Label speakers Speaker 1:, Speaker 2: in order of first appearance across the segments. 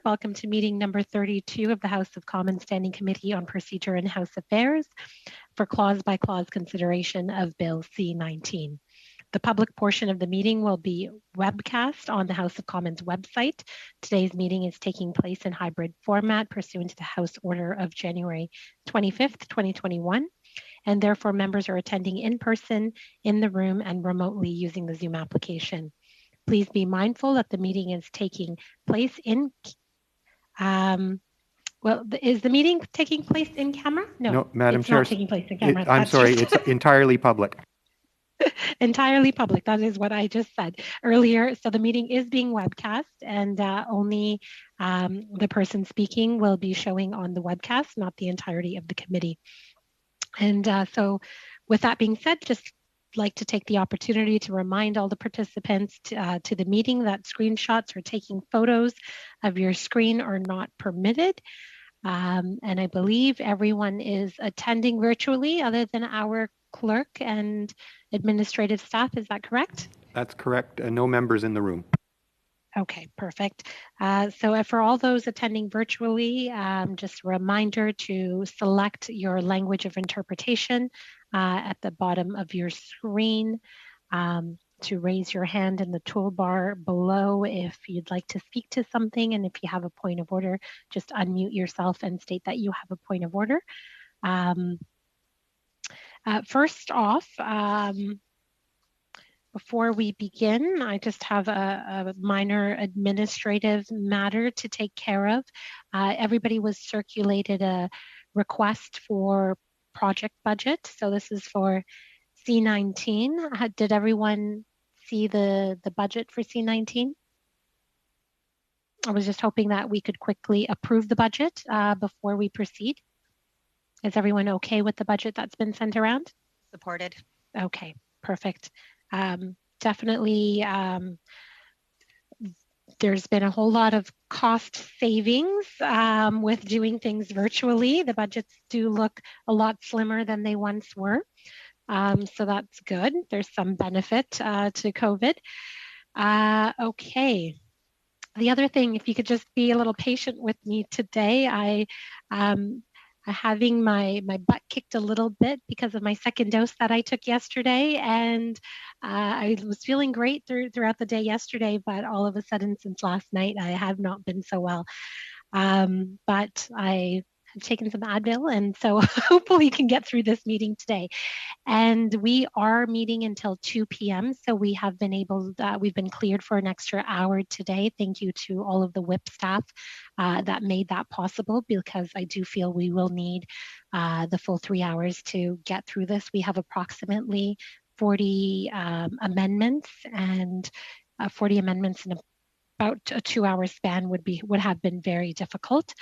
Speaker 1: Welcome to meeting number 32 of the House of Commons Standing Committee on Procedure and House Affairs for clause-by-clause consideration of Bill C-19. The public portion of the meeting will be webcast on the House of Commons website. Today's meeting is taking place in hybrid format pursuant to the House Order of January 25th, 2021, and therefore members are attending in person in the room and remotely using the Zoom application. Please be mindful that the meeting is taking place in is the meeting taking place in camera?
Speaker 2: No, Madam Chair,
Speaker 1: it's not taking place in camera.
Speaker 2: I'm sorry, it's entirely public.
Speaker 1: Entirely public. That is what I just said earlier. So the meeting is being webcast, and only the person speaking will be showing on the webcast, not the entirety of the committee. And so with that being said, just like to take the opportunity to remind all the participants to the meeting that screenshots or taking photos of your screen are not permitted. And I believe everyone is attending virtually other than our clerk and administrative staff. Is that correct?
Speaker 2: That's correct. No members in the room.
Speaker 1: Okay, perfect. So for all those attending virtually, just a reminder to select your language of interpretation at the bottom of your screen, to raise your hand in the toolbar below if you'd like to speak to something, and if you have a point of order, just unmute yourself and state that you have a point of order. First off, before we begin, I just have a minor administrative matter to take care of. Everybody was circulated a request for project budget. So this is for C-19. Did everyone see the budget for C-19? I was just hoping that we could quickly approve the budget before we proceed. Is everyone okay with the budget that's been sent around?
Speaker 3: Supported.
Speaker 1: Okay, perfect. Definitely, there's been a whole lot of cost savings with doing things virtually. The budgets do look a lot slimmer than they once were. So that's good. There's some benefit to COVID. Okay. The other thing, if you could just be a little patient with me today, having my butt kicked a little bit because of my second dose that I took yesterday. And I was feeling great throughout the day yesterday, but all of a sudden since last night, I have not been so well. But I have taken some Advil, and so hopefully we can get through this meeting today. And we are meeting until 2 p.m. So we have been we've been cleared for an extra hour today. Thank you to all of the WIP staff that made that possible, because I do feel we will need the full 3 hours to get through this. We have approximately 40 amendments, and 40 amendments in about a 2-hour span would have been very difficult.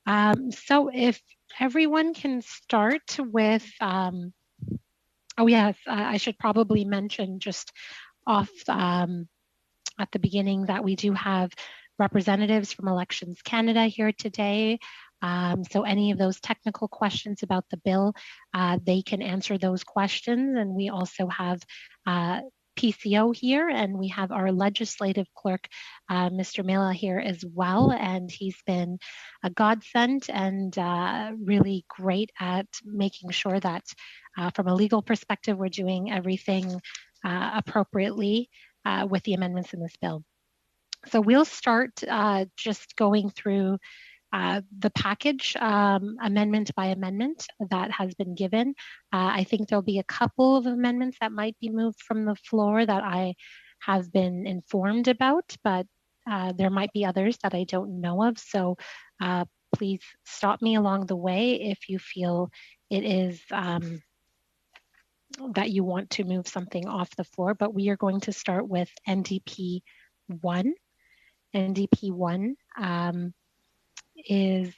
Speaker 1: So if everyone can start with, oh yes, I should probably mention just off at the beginning that we do have representatives from Elections Canada here today. So any of those technical questions about the bill, they can answer those questions. And we also have PCO here, and we have our legislative clerk, Mr. Mela, here as well. And he's been a godsend and really great at making sure that from a legal perspective, we're doing everything appropriately with the amendments in this bill. So we'll start just going through the package amendment by amendment that has been given. I think there'll be a couple of amendments that might be moved from the floor that I have been informed about, but there might be others that I don't know of. So please stop me along the way if you feel it is that you want to move something off the floor. But we are going to start with NDP 1. NDP 1 is,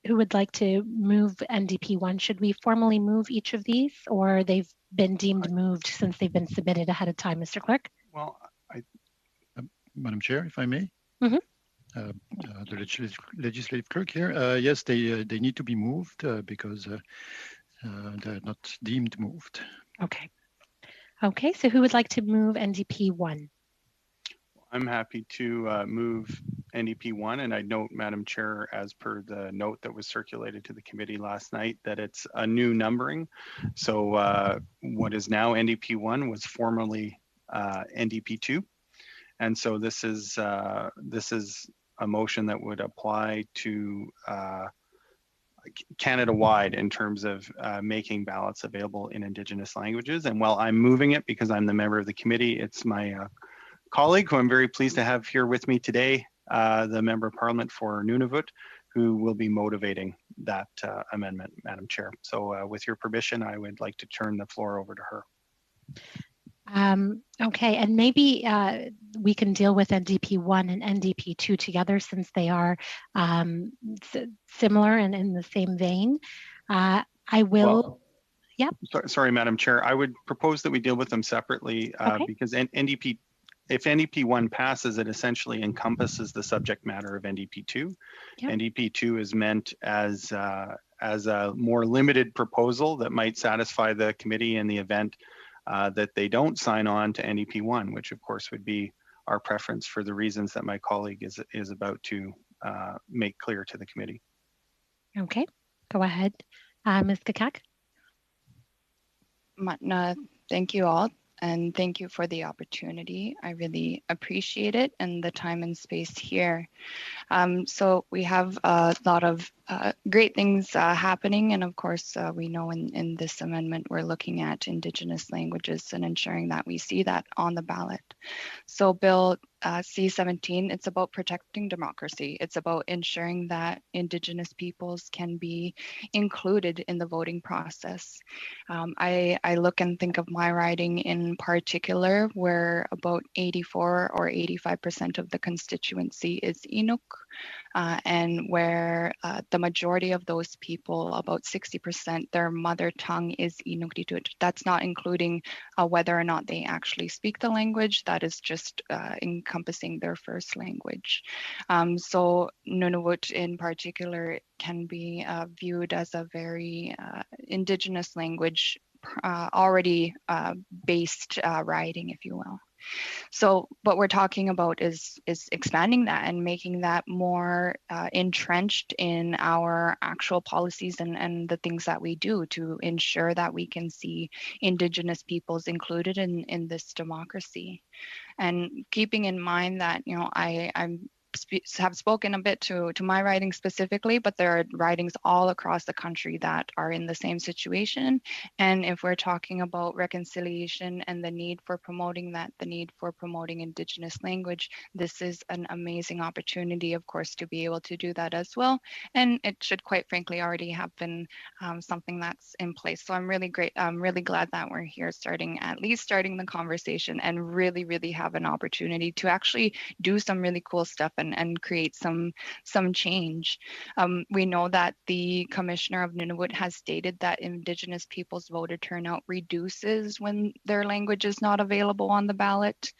Speaker 1: who would like to move NDP 1? Should we formally move each of these, or they've been deemed moved since they've been submitted ahead of time, Mr. Clerk?
Speaker 4: Well, Madam Chair, if I may.
Speaker 1: Mm-hmm.
Speaker 4: The legislative clerk here. Yes, they need to be moved because they're not deemed moved.
Speaker 1: Okay. Okay, so who would like to move NDP 1?
Speaker 5: I'm happy to move
Speaker 3: NDP 1, and I note, Madam Chair, as per the note that was circulated to the committee last night, that it's a new numbering. So what is now NDP 1 was formerly NDP 2, and so this is a motion that would apply to Canada-wide in terms of making ballots available in Indigenous languages. And while I'm moving it because I'm the member of the committee, it's my colleague, who I'm very pleased to have here with me today, the Member of Parliament for Nunavut, who will be motivating that amendment, Madam Chair. So with your permission, I would like to turn the floor over to her.
Speaker 1: Okay, and maybe we can deal with NDP 1 and NDP 2 together, since they are similar and in the same vein. I will, yeah.
Speaker 3: Sorry, Madam Chair, I would propose that we deal with them separately because NDP, if NDP 1 passes, it essentially encompasses the subject matter of NDP 2. Yep. NDP 2 is meant as a more limited proposal that might satisfy the committee in the event that they don't sign on to NDP 1, which of course would be our preference for the reasons that my colleague is about to make clear to the committee.
Speaker 1: Okay, go ahead, Ms. Kakak.
Speaker 5: Matna, thank you all, and thank you for the opportunity. I really appreciate it and the time and space here. So we have a lot of great things happening, and of course we know in this amendment we're looking at Indigenous languages and ensuring that we see that on the ballot. So Bill C-17, it's about protecting democracy. It's about ensuring that Indigenous peoples can be included in the voting process. I look and think of my riding in particular, where about 84 or 85% of the constituency is Inuk, and where the majority of those people, about 60%, their mother tongue is Inuktitut. That's not including whether or not they actually speak the language. That is just encompassing their first language. So Nunavut in particular can be viewed as a very Indigenous language already based riding, if you will. So what we're talking about is expanding that and making that more entrenched in our actual policies and the things that we do to ensure that we can see Indigenous peoples included in this democracy. And keeping in mind that, you know, I'm have spoken a bit to my riding specifically, but there are ridings all across the country that are in the same situation. And if we're talking about reconciliation and the need for promoting that, the need for promoting Indigenous language, this is an amazing opportunity, of course, to be able to do that as well. And it should, quite frankly, already have been something that's in place. So I'm really glad that we're here at least starting the conversation and really have an opportunity to actually do some really cool stuff and create some change. We know that the Commissioner of Nunavut has stated that Indigenous people's voter turnout reduces when their language is not available on the ballot.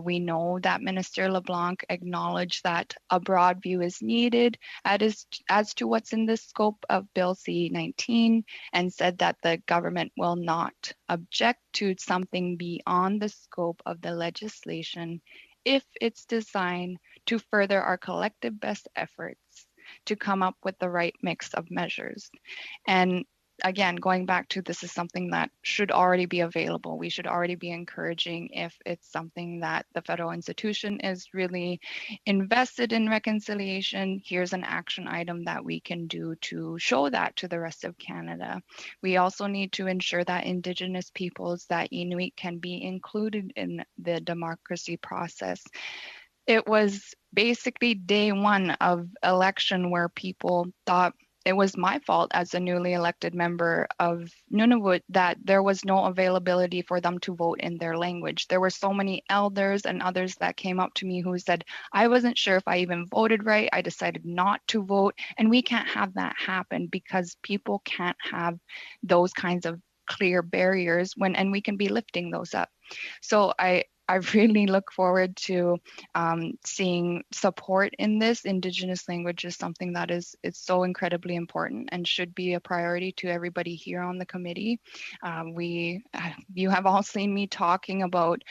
Speaker 5: We know that Minister LeBlanc acknowledged that a broad view is needed as to what's in the scope of Bill C-19, and said that the government will not object to something beyond the scope of the legislation if it's designed to further our collective best efforts to come up with the right mix of measures. And again, going back to, this is something that should already be available. We should already be encouraging, if it's something that the federal institution is really invested in reconciliation, here's an action item that we can do to show that to the rest of Canada. We also need to ensure that Indigenous peoples, that Inuit, can be included in the democracy process. It was basically day one of election where people thought it was my fault as a newly elected member of Nunavut that there was no availability for them to vote in their language. There were so many elders and others that came up to me who said, I wasn't sure if I even voted right. I decided not to vote. And we can't have that happen, because people can't have those kinds of clear barriers and we can be lifting those up. So I really look forward to seeing support in this. Indigenous language is something that it's so incredibly important and should be a priority to everybody here on the committee. You have all seen me talking about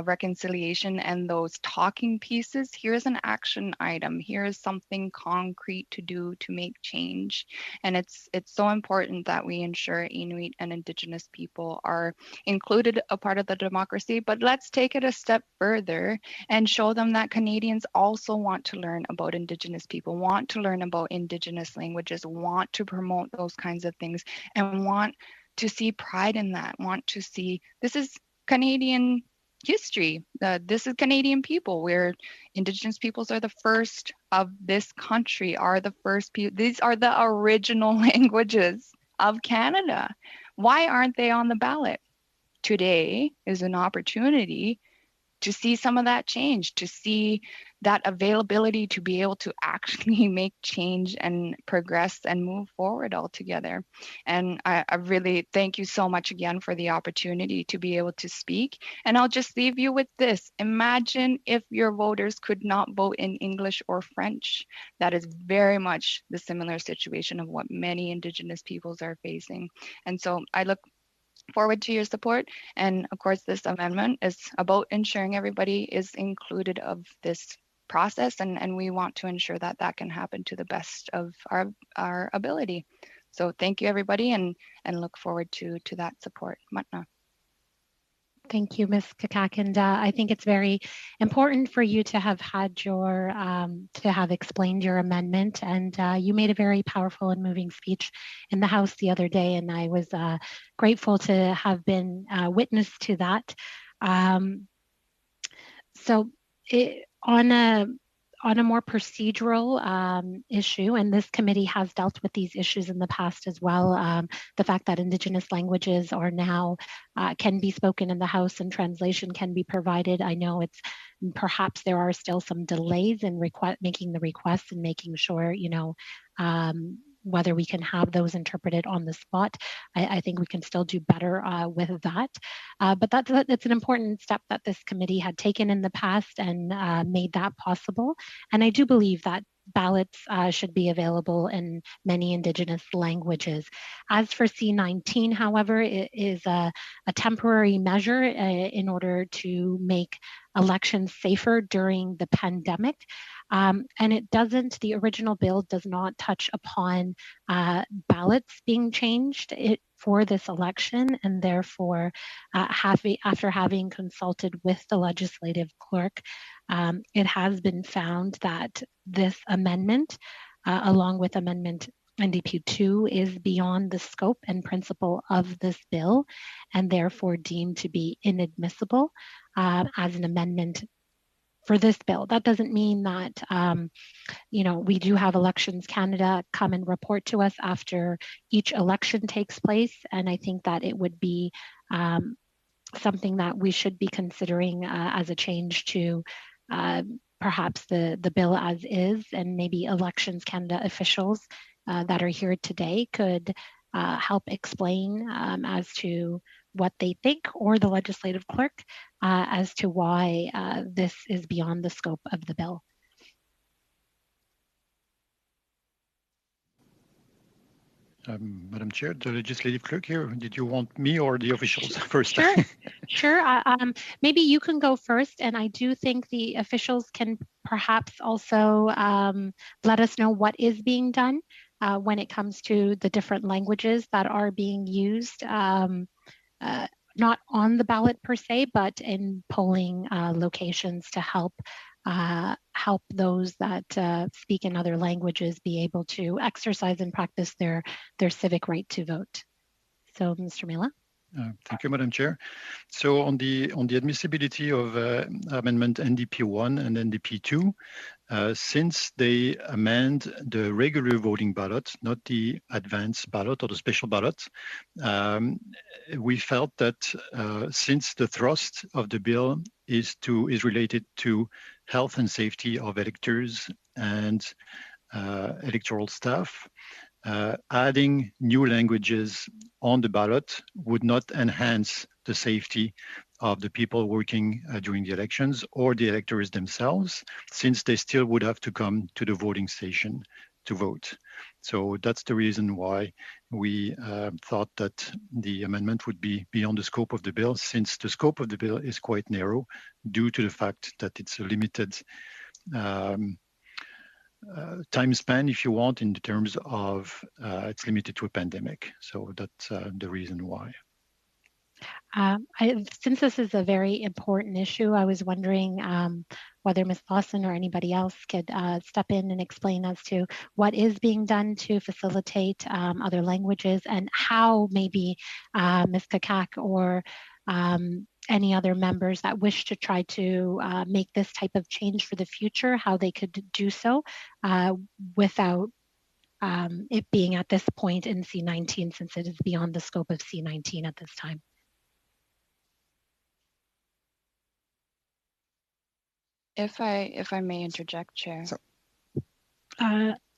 Speaker 5: reconciliation and those talking pieces. Here's an action item. Here is something concrete to do to make change. And it's so important that we ensure Inuit and Indigenous people are included a part of the democracy, but let's take it a step further and show them that Canadians also want to learn about Indigenous people, want to learn about Indigenous languages, want to promote those kinds of things, and want to see pride in that, want to see this is Canadian history. This is Canadian people, where Indigenous peoples are the first of this country, are the first people. These are the original languages of Canada. Why aren't they on the ballot? Today is an opportunity to see some of that change, to see that availability to be able to actually make change and progress and move forward all together. And I really thank you so much again for the opportunity to be able to speak. And I'll just leave you with this. Imagine if your voters could not vote in English or French. That is very much the similar situation of what many Indigenous peoples are facing. And so I look forward to your support. And of course, this amendment is about ensuring everybody is included of this process. And we want to ensure that that can happen to the best of our ability. So thank you, everybody, and look forward to that support. Matna.
Speaker 1: Thank you, Ms. Kakak. And I think it's very important for you to have had your, to have explained your amendment. And you made a very powerful and moving speech in the House the other day. And I was grateful to have been witness to that. On a more procedural issue, and this committee has dealt with these issues in the past as well, the fact that Indigenous languages are now can be spoken in the House and translation can be provided. I know it's perhaps there are still some delays in making the requests and making sure, you know, whether we can have those interpreted on the spot. I think we can still do better with that. But that's an important step that this committee had taken in the past and made that possible. And I do believe that ballots should be available in many Indigenous languages. As for C19, however, it is a temporary measure in order to make elections safer during the pandemic. And the original bill does not touch upon ballots being changed for this election, and therefore, after having consulted with the legislative clerk, it has been found that this amendment, along with Amendment NDP 2, is beyond the scope and principle of this bill, and therefore deemed to be inadmissible as an amendment for this bill. That doesn't mean that, we do have Elections Canada come and report to us after each election takes place. And I think that it would be something that we should be considering as a change to perhaps the bill as is, and maybe Elections Canada officials that are here today could help explain as to what they think, or the legislative clerk as to why this is beyond the scope of the bill.
Speaker 4: Madam Chair, the legislative clerk here, did you want me or the officials first?
Speaker 1: Sure. Maybe you can go first, and I do think the officials can perhaps also let us know what is being done when it comes to the different languages that are being used, not on the ballot per se, but in polling locations to help those that speak in other languages be able to exercise and practice their civic right to vote. So, Mr. Mela.
Speaker 4: Thank you, Madam Chair. So on the admissibility of Amendment NDP 1 and NDP 2, since they amend the regular voting ballot, not the advance ballot or the special ballot, we felt that since the thrust of the bill is related to health and safety of electors and electoral staff, adding new languages on the ballot would not enhance the safety of the people working during the elections or the electors themselves, since they still would have to come to the voting station to vote. So that's the reason why we thought that the amendment would be beyond the scope of the bill, since the scope of the bill is quite narrow due to the fact that it's a limited time span, if you want, in terms of it's limited to a pandemic. So that's the reason why.
Speaker 1: Since this is a very important issue, I was wondering whether Ms. Lawson or anybody else could step in and explain as to what is being done to facilitate other languages and how maybe Ms. Kakak or any other members that wish to try to make this type of change for the future, how they could do so without it being at this point in C19, since it is beyond the scope of C19 at this time.
Speaker 5: If I may interject, Chair.
Speaker 2: So,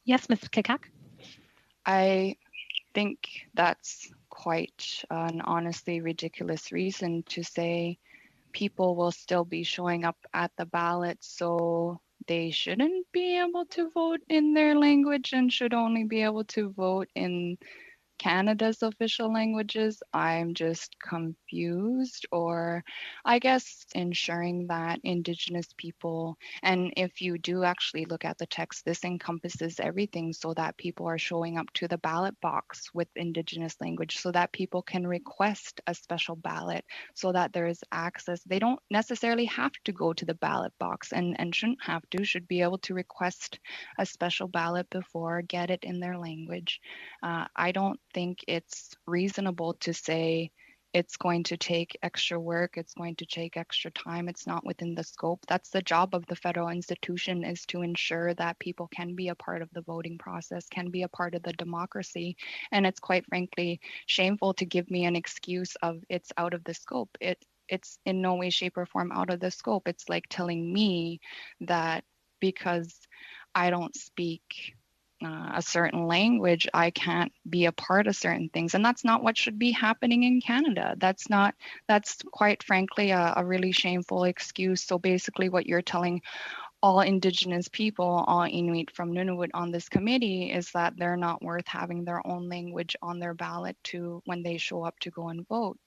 Speaker 1: yes, Ms. Kakak.
Speaker 5: I think that's quite an honestly ridiculous reason to say people will still be showing up at the ballot, so they shouldn't be able to vote in their language and should only be able to vote in Canada's official languages. I'm just confused, or I guess ensuring that Indigenous people, and if you do actually look at the text, this encompasses everything so that people are showing up to the ballot box with Indigenous language so that people can request a special ballot so that there is access. They don't necessarily have to go to the ballot box and shouldn't have to, should be able to request a special ballot before, get it in their language. I don't think it's reasonable to say it's going to take extra work, it's going to take extra time, it's not within the scope. That's the job of the federal institution, is to ensure that people can be a part of the voting process, can be a part of the democracy. And it's quite frankly shameful to give me an excuse of it's out of the scope. It's in no way, shape, or form out of the scope. It's like telling me that because I don't speak a certain language, I can't be a part of certain things. And that's not what should be happening in Canada. That's quite frankly a really shameful excuse. So basically what you're telling all Indigenous people, all Inuit from Nunavut on this committee, is that they're not worth having their own language on their ballot to when they show up to go and vote.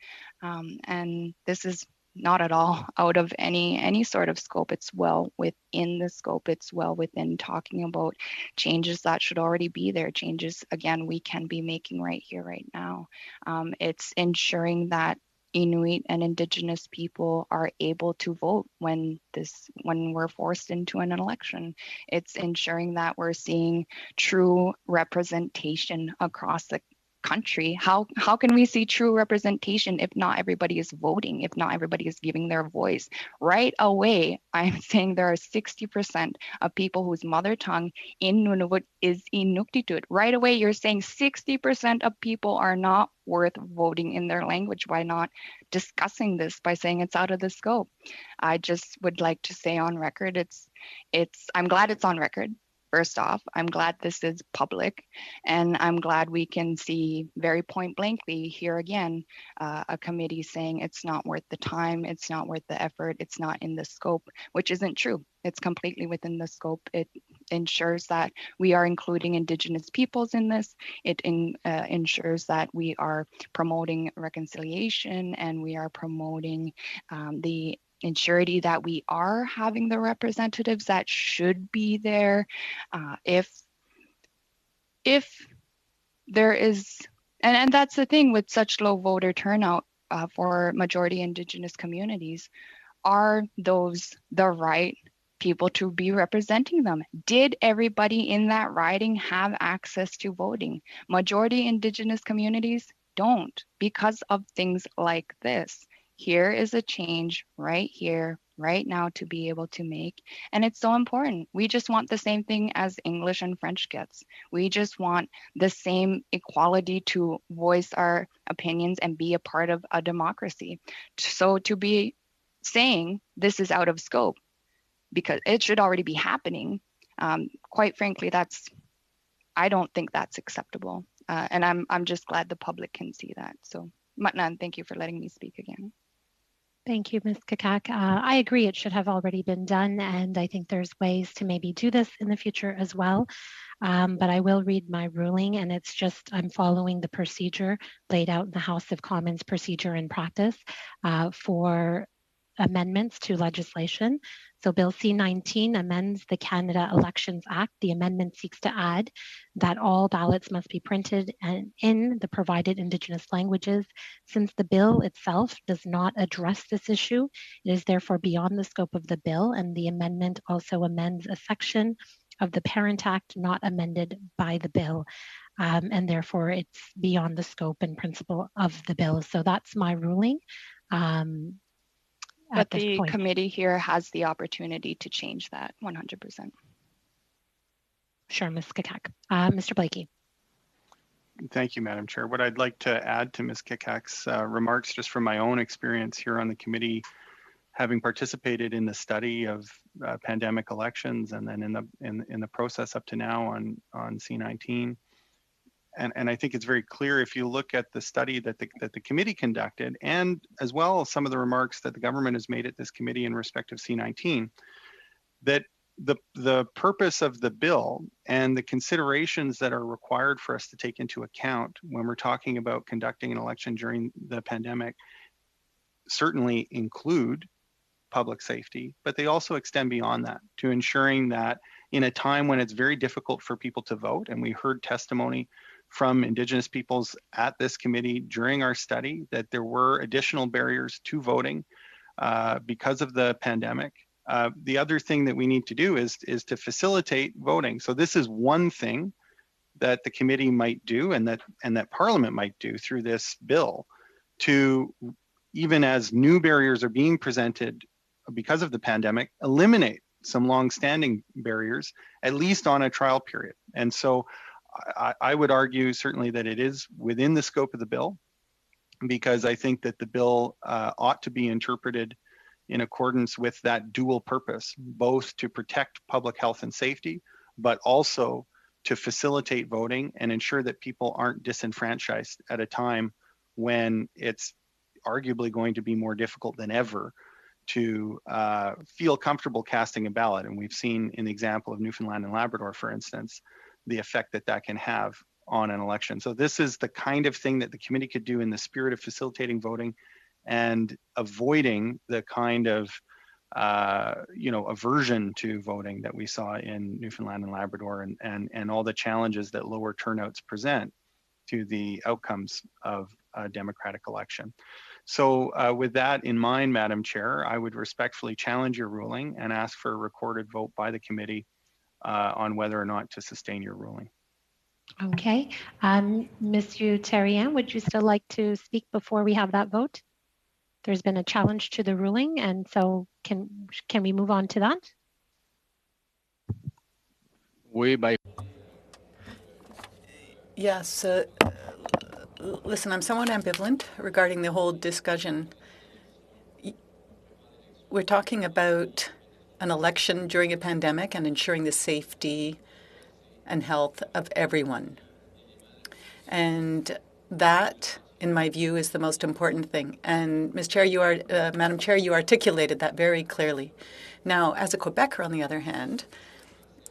Speaker 5: And this is not at all out of any sort of scope. It's well within the scope. It's well within talking about changes that should already be there, changes, again, we can be making right here, right now. It's ensuring that Inuit and Indigenous people are able to vote when we're forced into an election. It's ensuring that we're seeing true representation across the country. How can we see true representation if not everybody is voting, if not everybody is giving their voice? Right away, I'm saying there are 60% of people whose mother tongue in Nunavut is Inuktitut. Right away, you're saying 60% of people are not worth voting in their language. Why not discussing this by saying it's out of the scope? I just would like to say on record, I'm glad it's on record. First off, I'm glad this is public, and I'm glad we can see very point blankly here again a committee saying it's not worth the time, it's not worth the effort, it's not in the scope, which isn't true. It's completely within the scope. It ensures that we are including Indigenous peoples in this. It ensures that we are promoting reconciliation, and we are promoting the ensurety that we are having the representatives that should be there. If there is, and that's the thing with such low voter turnout for majority Indigenous communities, are those the right people to be representing them? Did everybody in that riding have access to voting? Majority Indigenous communities don't, because of things like this. Here is a change right here, right now, to be able to make. And it's so important. We just want the same thing as English and French gets. We just want the same equality to voice our opinions and be a part of a democracy. So to be saying this is out of scope, because it should already be happening, quite frankly, I don't think that's acceptable. And I'm just glad the public can see that. So Matnan, thank you for letting me speak again.
Speaker 1: Thank you, Ms. Kakak. I agree it should have already been done, and I think there's ways to maybe do this in the future as well. But I will read my ruling, and it's just I'm following the procedure laid out in the House of Commons procedure and practice for amendments to legislation. So Bill C-19 amends the Canada Elections Act. The amendment seeks to add that all ballots must be printed and in the provided Indigenous languages. Since the bill itself does not address this issue, it is therefore beyond the scope of the bill, and the amendment also amends a section of the Parent Act not amended by the bill. And therefore it's beyond the scope and principle of the bill. So that's my ruling.
Speaker 5: But the committee here has the opportunity to change that 100%.
Speaker 1: Sure, Ms. Kakak. Mr. Blakey.
Speaker 3: Thank you, Madam Chair. What I'd like to add to Ms. Kakak's remarks, just from my own experience here on the committee, having participated in the study of pandemic elections and then in the process up to now on C-19. And I think it's very clear if you look at the study that the committee conducted, and as well as some of the remarks that the government has made at this committee in respect of C-19, that the purpose of the bill and the considerations that are required for us to take into account when we're talking about conducting an election during the pandemic certainly include public safety, but they also extend beyond that to ensuring that in a time when it's very difficult for people to vote, and we heard testimony from Indigenous peoples at this committee during our study that there were additional barriers to voting because of the pandemic. The other thing that we need to do is to facilitate voting. So this is one thing that the committee might do and that Parliament might do through this bill to, even as new barriers are being presented because of the pandemic, eliminate some long-standing barriers, at least on a trial period. And so I would argue certainly that it is within the scope of the bill, because I think that the bill ought to be interpreted in accordance with that dual purpose, both to protect public health and safety, but also to facilitate voting and ensure that people aren't disenfranchised at a time when it's arguably going to be more difficult than ever to feel comfortable casting a ballot. And we've seen in the example of Newfoundland and Labrador, for instance, the effect that that can have on an election. So this is the kind of thing that the committee could do in the spirit of facilitating voting and avoiding the kind of aversion to voting that we saw in Newfoundland and Labrador, and all the challenges that lower turnouts present to the outcomes of a democratic election. So with that in mind, Madam Chair, I would respectfully challenge your ruling and ask for a recorded vote by the committee on whether or not to sustain your ruling.
Speaker 1: Okay. Monsieur Terrien, would you still like to speak before we have that vote? There's been a challenge to the ruling, and so can we move on to that?
Speaker 6: Yes. Listen, I'm somewhat ambivalent regarding the whole discussion. We're talking about an election during a pandemic and ensuring the safety and health of everyone. And that, in my view, is the most important thing. And Ms. Chair, Madam Chair, you articulated that very clearly. Now, as a Quebecer, on the other hand,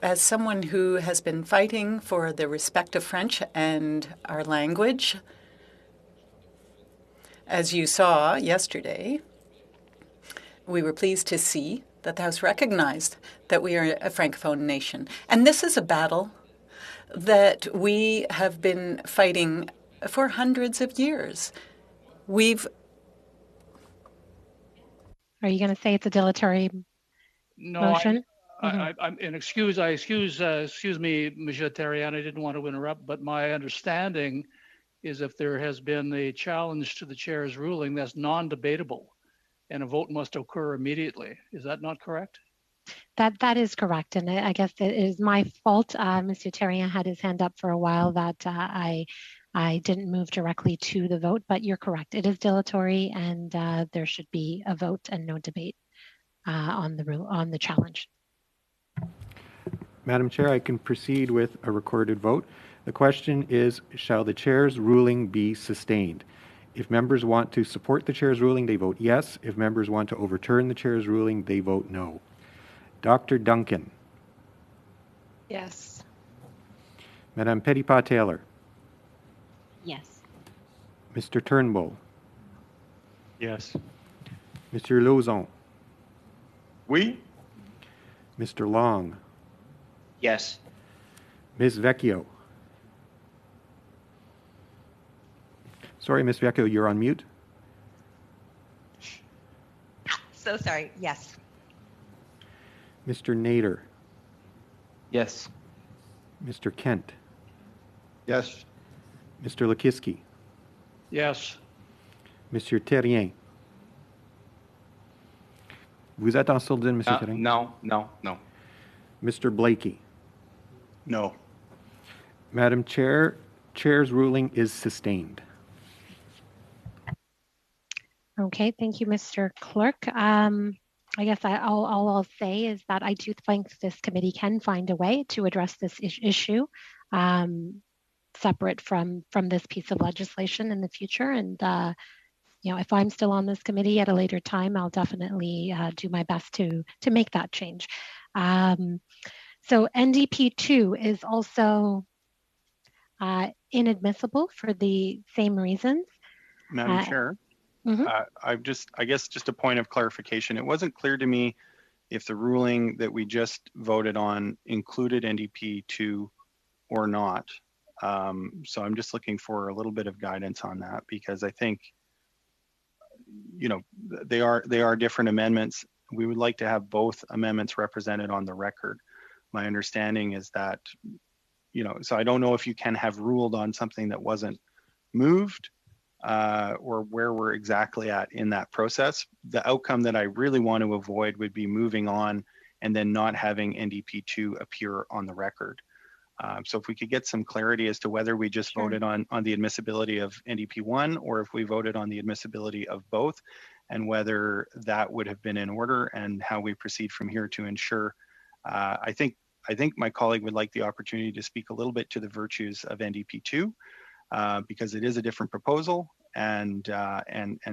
Speaker 6: as someone who has been fighting for the respect of French and our language, as you saw yesterday, we were pleased to see that the House recognized that we are a Francophone nation. And this is a battle that we have been fighting for hundreds of years.
Speaker 1: Are you going to say it's a dilatory motion?
Speaker 7: Excuse me, Monsieur Terrien, I didn't want to interrupt, but my understanding is if there has been a challenge to the chair's ruling, that's non-debatable and a vote must occur immediately. Is that not correct?
Speaker 1: That is correct, and I guess it is my fault. Monsieur Terrien had his hand up for a while that I didn't move directly to the vote, but you're correct. It is dilatory, and there should be a vote and no debate on the challenge.
Speaker 2: Madam Chair, I can proceed with a recorded vote. The question is, shall the chair's ruling be sustained? If members want to support the chair's ruling, they vote yes. If members want to overturn the chair's ruling, they vote no. Dr. Duncan.
Speaker 8: Yes.
Speaker 2: Madame Petitpas-Taylor.
Speaker 8: Yes.
Speaker 2: Mr. Turnbull.
Speaker 3: Yes.
Speaker 2: Mr. Lauzon.
Speaker 9: Oui.
Speaker 2: Mr. Long.
Speaker 9: Yes.
Speaker 2: Ms. Vecchio. Sorry, Ms. Vecchio, you're on mute.
Speaker 8: So sorry. Yes.
Speaker 2: Mr. Nader.
Speaker 9: Yes.
Speaker 2: Mr. Kent.
Speaker 9: Yes.
Speaker 2: Mr. Lakiski.
Speaker 7: Yes.
Speaker 2: Monsieur Terrien. Vous êtes en sourdine, Monsieur Terrien?
Speaker 9: No.
Speaker 2: Mr. Blakey.
Speaker 3: No.
Speaker 2: Madam Chair, Chair's ruling is sustained.
Speaker 1: Okay, thank you, Mr. Clerk. I guess all I'll say is that I do think this committee can find a way to address this issue separate from this piece of legislation in the future. And if I'm still on this committee at a later time, I'll definitely do my best to make that change. So NDP 2 is also inadmissible for the same reasons.
Speaker 3: Madam Chair, I guess just a point of clarification. It wasn't clear to me if the ruling that we just voted on included NDP 2 or not. So I'm just looking for a little bit of guidance on that, because I think, they are different amendments. We would like to have both amendments represented on the record. My understanding is that, so I don't know if you can have ruled on something that wasn't moved or where we're exactly at in that process. The outcome that I really want to avoid would be moving on and then not having NDP 2 appear on the record. So if we could get some clarity as to whether we just voted on the admissibility of NDP 1 or if we voted on the admissibility of both, and whether that would have been in order and how we proceed from here to ensure. I think my colleague would like the opportunity to speak a little bit to the virtues of NDP 2 because it is a different proposal, and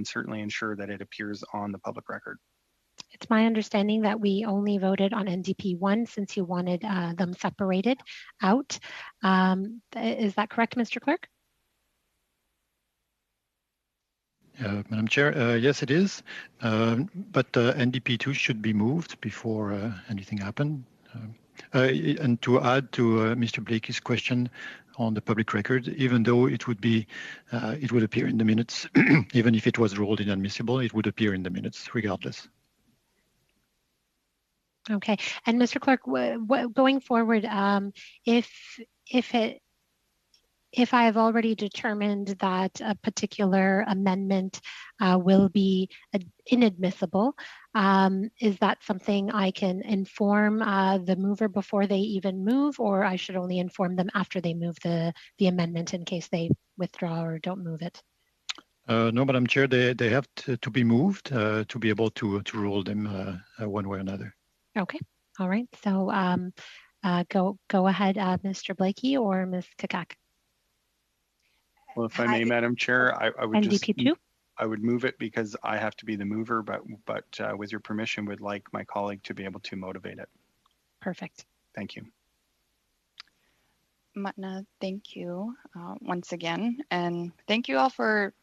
Speaker 3: certainly ensure that it appears on the public record.
Speaker 1: It's my understanding that we only voted on NDP 1 since you wanted them separated out. Is that correct, Mr. Clerk?
Speaker 4: Madam Chair, yes, it is. But NDP 2 should be moved before anything happened. And to add to Mr. Blakey's question on the public record, even though it would appear in the minutes, even if it was ruled inadmissible, it would appear in the minutes regardless.
Speaker 1: Okay, and Mr. Clerk, going forward, if I have already determined that a particular amendment will be inadmissible, is that something I can inform the mover before they even move, or I should only inform them after they move the amendment in case they withdraw or don't move it?
Speaker 4: No, Madam Chair, they have to be moved to be able to rule them one way or another.
Speaker 1: Okay, all right. So go ahead, Mr. Blakey or Ms. Kakak.
Speaker 3: Well, if I may, Madam Chair, I would
Speaker 1: NDP 2?
Speaker 3: I would move it because I have to be the mover, but with your permission, would like my colleague to be able to motivate it.
Speaker 1: Perfect.
Speaker 3: Thank you.
Speaker 5: Matna, thank you once again, and thank you all for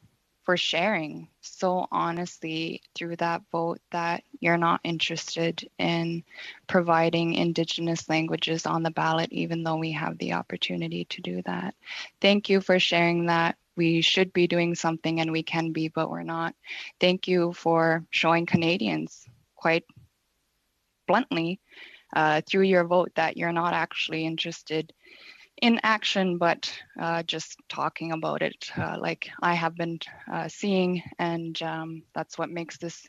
Speaker 5: sharing so honestly through that vote that you're not interested in providing Indigenous languages on the ballot, even though we have the opportunity to do that. Thank you for sharing that we should be doing something and we can be, but we're not. Thank you for showing Canadians quite bluntly through your vote that you're not actually interested in action, but just talking about it like I have been seeing, and that's what makes this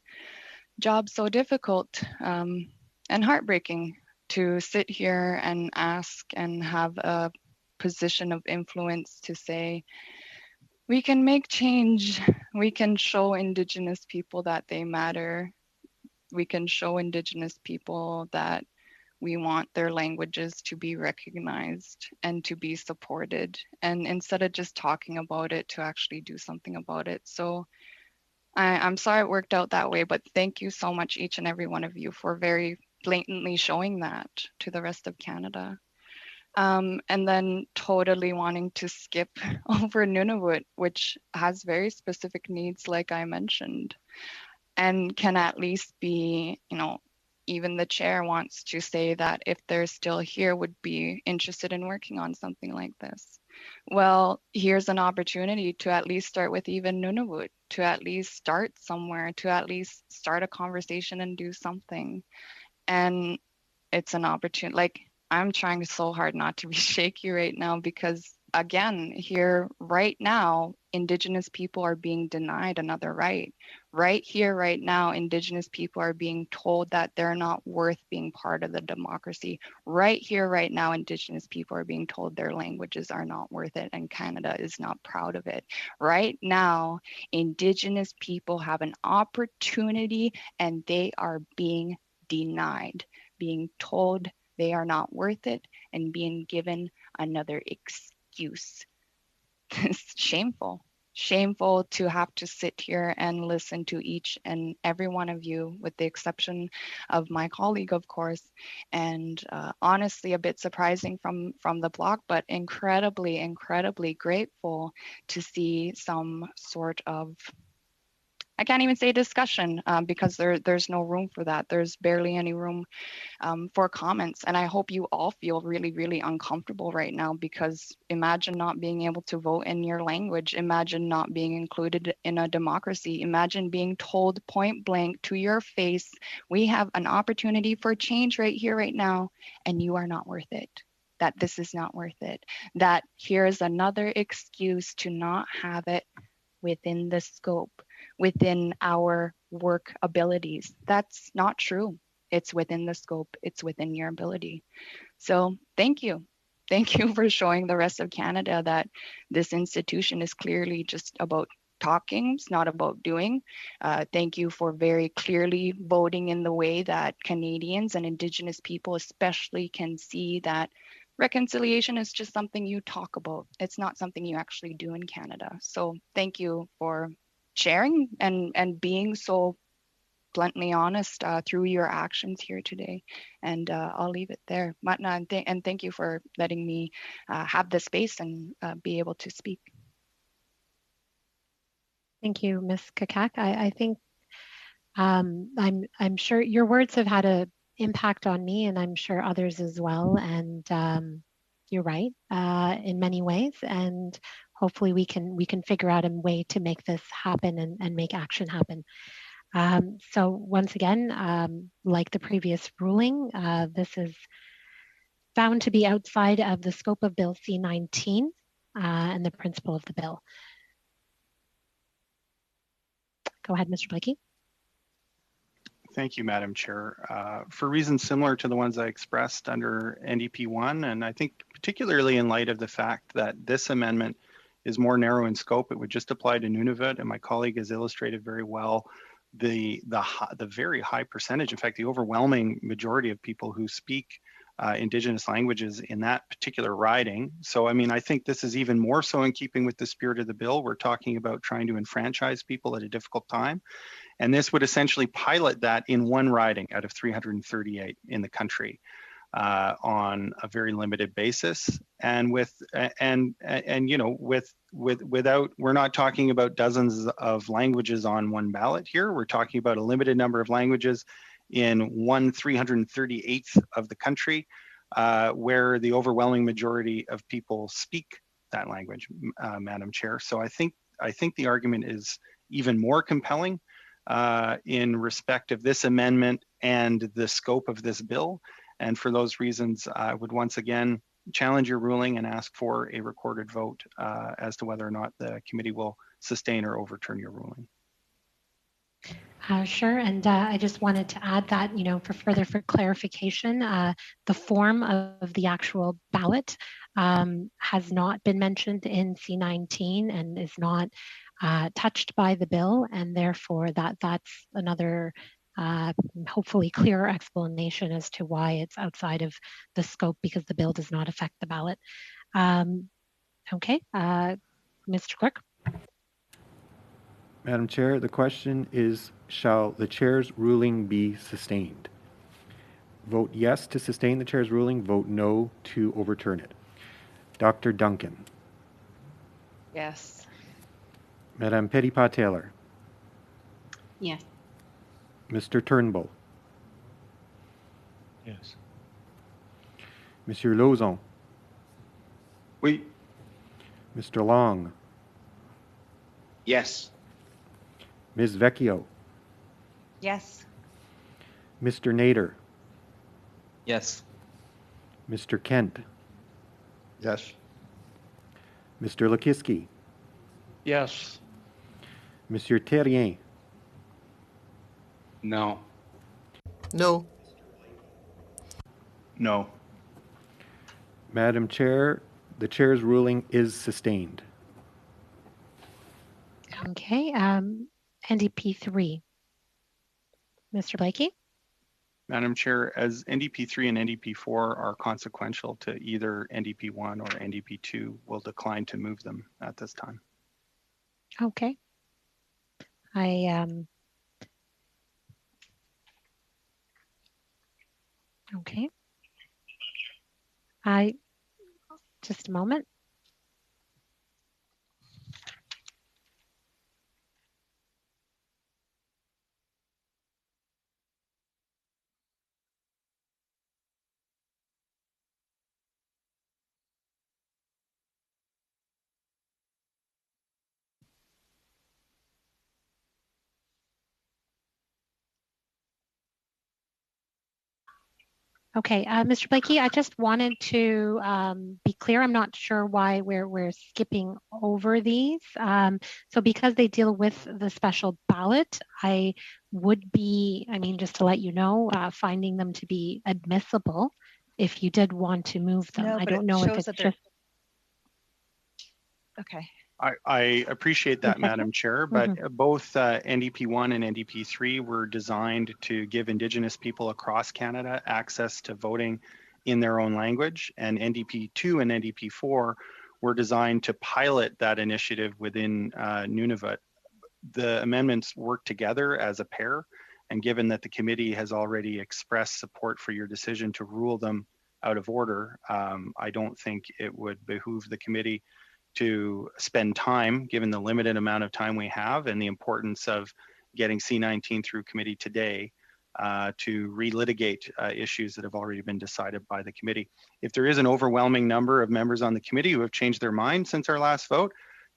Speaker 5: job so difficult and heartbreaking, to sit here and ask and have a position of influence to say, we can make change, we can show Indigenous people that they matter, we can show Indigenous people that We want their languages to be recognized and to be supported. And instead of just talking about it, to actually do something about it. So I'm sorry it worked out that way, but thank you so much, each and every one of you, for very blatantly showing that to the rest of Canada. And then totally wanting to skip over Nunavut, which has very specific needs, like I mentioned, and can at least be, you know, even the chair wants to say that if they're still here, would be interested in working on something like this. Well, here's an opportunity to at least start with even Nunavut, to at least start somewhere, to at least start a conversation and do something. And it's an opportunity. Like, I'm trying so hard not to be shaky right now because, again, here right now, Indigenous people are being denied another right. Right here, right now, Indigenous people are being told that they're not worth being part of the democracy. Right here, right now, Indigenous people are being told their languages are not worth it and Canada is not proud of it. Right now, Indigenous people have an opportunity and they are being denied, being told they are not worth it, and being given another excuse. It's shameful. Shameful to have to sit here and listen to each and every one of you, with the exception of my colleague, of course, and honestly a bit surprising from the block, but incredibly, incredibly grateful to see some sort of, I can't even say discussion because there's no room for that. There's barely any room for comments. And I hope you all feel really, really uncomfortable right now, because imagine not being able to vote in your language. Imagine not being included in a democracy. Imagine being told point blank to your face, we have an opportunity for change right here, right now, and you are not worth it. That this is not worth it. That here's another excuse to not have it within the scope, within our work abilities. That's not true. It's within the scope, it's within your ability. So thank you. Thank you for showing the rest of Canada that this institution is clearly just about talking, it's not about doing. Thank you for very clearly voting in the way that Canadians and Indigenous people especially can see that reconciliation is just something you talk about. It's not something you actually do in Canada. So thank you for sharing and being so bluntly honest through your actions here today. And I'll leave it there. Matna, and thank you for letting me have the space and be able to speak.
Speaker 1: Thank you, Ms. Kakak. I think I'm sure your words have had an impact on me, and I'm sure others as well. And you're right in many ways. And hopefully we can figure out a way to make this happen and make action happen. So once again, like the previous ruling, this is found to be outside of the scope of Bill C-19 and the principle of the bill. Go ahead, Mr. Blakey.
Speaker 3: Thank you, Madam Chair. For reasons similar to the ones I expressed under NDP 1, and I think particularly in light of the fact that this amendment is more narrow in scope, it would just apply to Nunavut, and my colleague has illustrated very well the very high percentage, in fact, the overwhelming majority of people who speak Indigenous languages in that particular riding. So, I mean, I think this is even more so in keeping with the spirit of the bill. We're talking about trying to enfranchise people at a difficult time. And this would essentially pilot that in one riding out of 338 in the country on a very limited basis. And without, we're not talking about dozens of languages on one ballot here. We're talking about a limited number of languages in 338th of the country, where the overwhelming majority of people speak that language, Madam Chair. So I think the argument is even more compelling in respect of this amendment and the scope of this bill. And for those reasons, I would once again challenge your ruling and ask for a recorded vote as to whether or not the committee will sustain or overturn your ruling.
Speaker 1: Sure, and I just wanted to add that, for clarification, the form of the actual ballot has not been mentioned in C-19 and is not touched by the bill, and therefore that's another hopefully clearer explanation as to why it's outside of the scope because the bill does not affect the ballot. Okay, Mr. Clerk.
Speaker 2: Madam Chair, the question is, shall the chair's ruling be sustained? Vote yes to sustain the chair's ruling, vote no to overturn it. Dr. Duncan.
Speaker 8: Yes.
Speaker 2: Madame Petitpas-Taylor.
Speaker 8: Yes.
Speaker 2: Mr. Turnbull.
Speaker 9: Yes.
Speaker 2: Monsieur Lauzon.
Speaker 9: Oui.
Speaker 2: Mr. Long.
Speaker 9: Yes.
Speaker 2: Ms. Vecchio.
Speaker 8: Yes.
Speaker 2: Mr. Nader.
Speaker 9: Yes.
Speaker 2: Mr. Kent.
Speaker 9: Yes.
Speaker 2: Mr. Lakiski.
Speaker 7: Yes.
Speaker 2: Monsieur Terrien.
Speaker 9: No.
Speaker 6: No.
Speaker 3: No.
Speaker 2: Madam Chair, the chair's ruling is sustained.
Speaker 1: Okay, NDP 3. Mr. Blakey?
Speaker 3: Madam Chair, as NDP 3 and NDP 4 are consequential to either NDP 1 or NDP 2, we'll decline to move them at this time.
Speaker 1: Okay. Okay. Just a moment. Okay, Mr. Blakey, I just wanted to be clear. I'm not sure why we're skipping over these. So because they deal with the special ballot, I would be, just to let you know, finding them to be admissible if you did want to move them.
Speaker 8: No,
Speaker 1: I
Speaker 8: but
Speaker 1: don't
Speaker 8: it
Speaker 1: know if
Speaker 8: shows
Speaker 1: it's
Speaker 8: that they're-
Speaker 1: just.
Speaker 8: Okay.
Speaker 3: I appreciate that,
Speaker 1: Okay.
Speaker 3: Madam Chair, but both NDP 1 and NDP 3 were designed to give Indigenous people across Canada access to voting in their own language, and NDP 2 and NDP 4 were designed to pilot that initiative within Nunavut. The amendments work together as a pair, and given that the committee has already expressed support for your decision to rule them out of order, I don't think it would behoove the committee to spend time, given the limited amount of time we have and the importance of getting C19 through committee today, to relitigate issues that have already been decided by the committee. If there is an overwhelming number of members on the committee who have changed their mind since our last vote,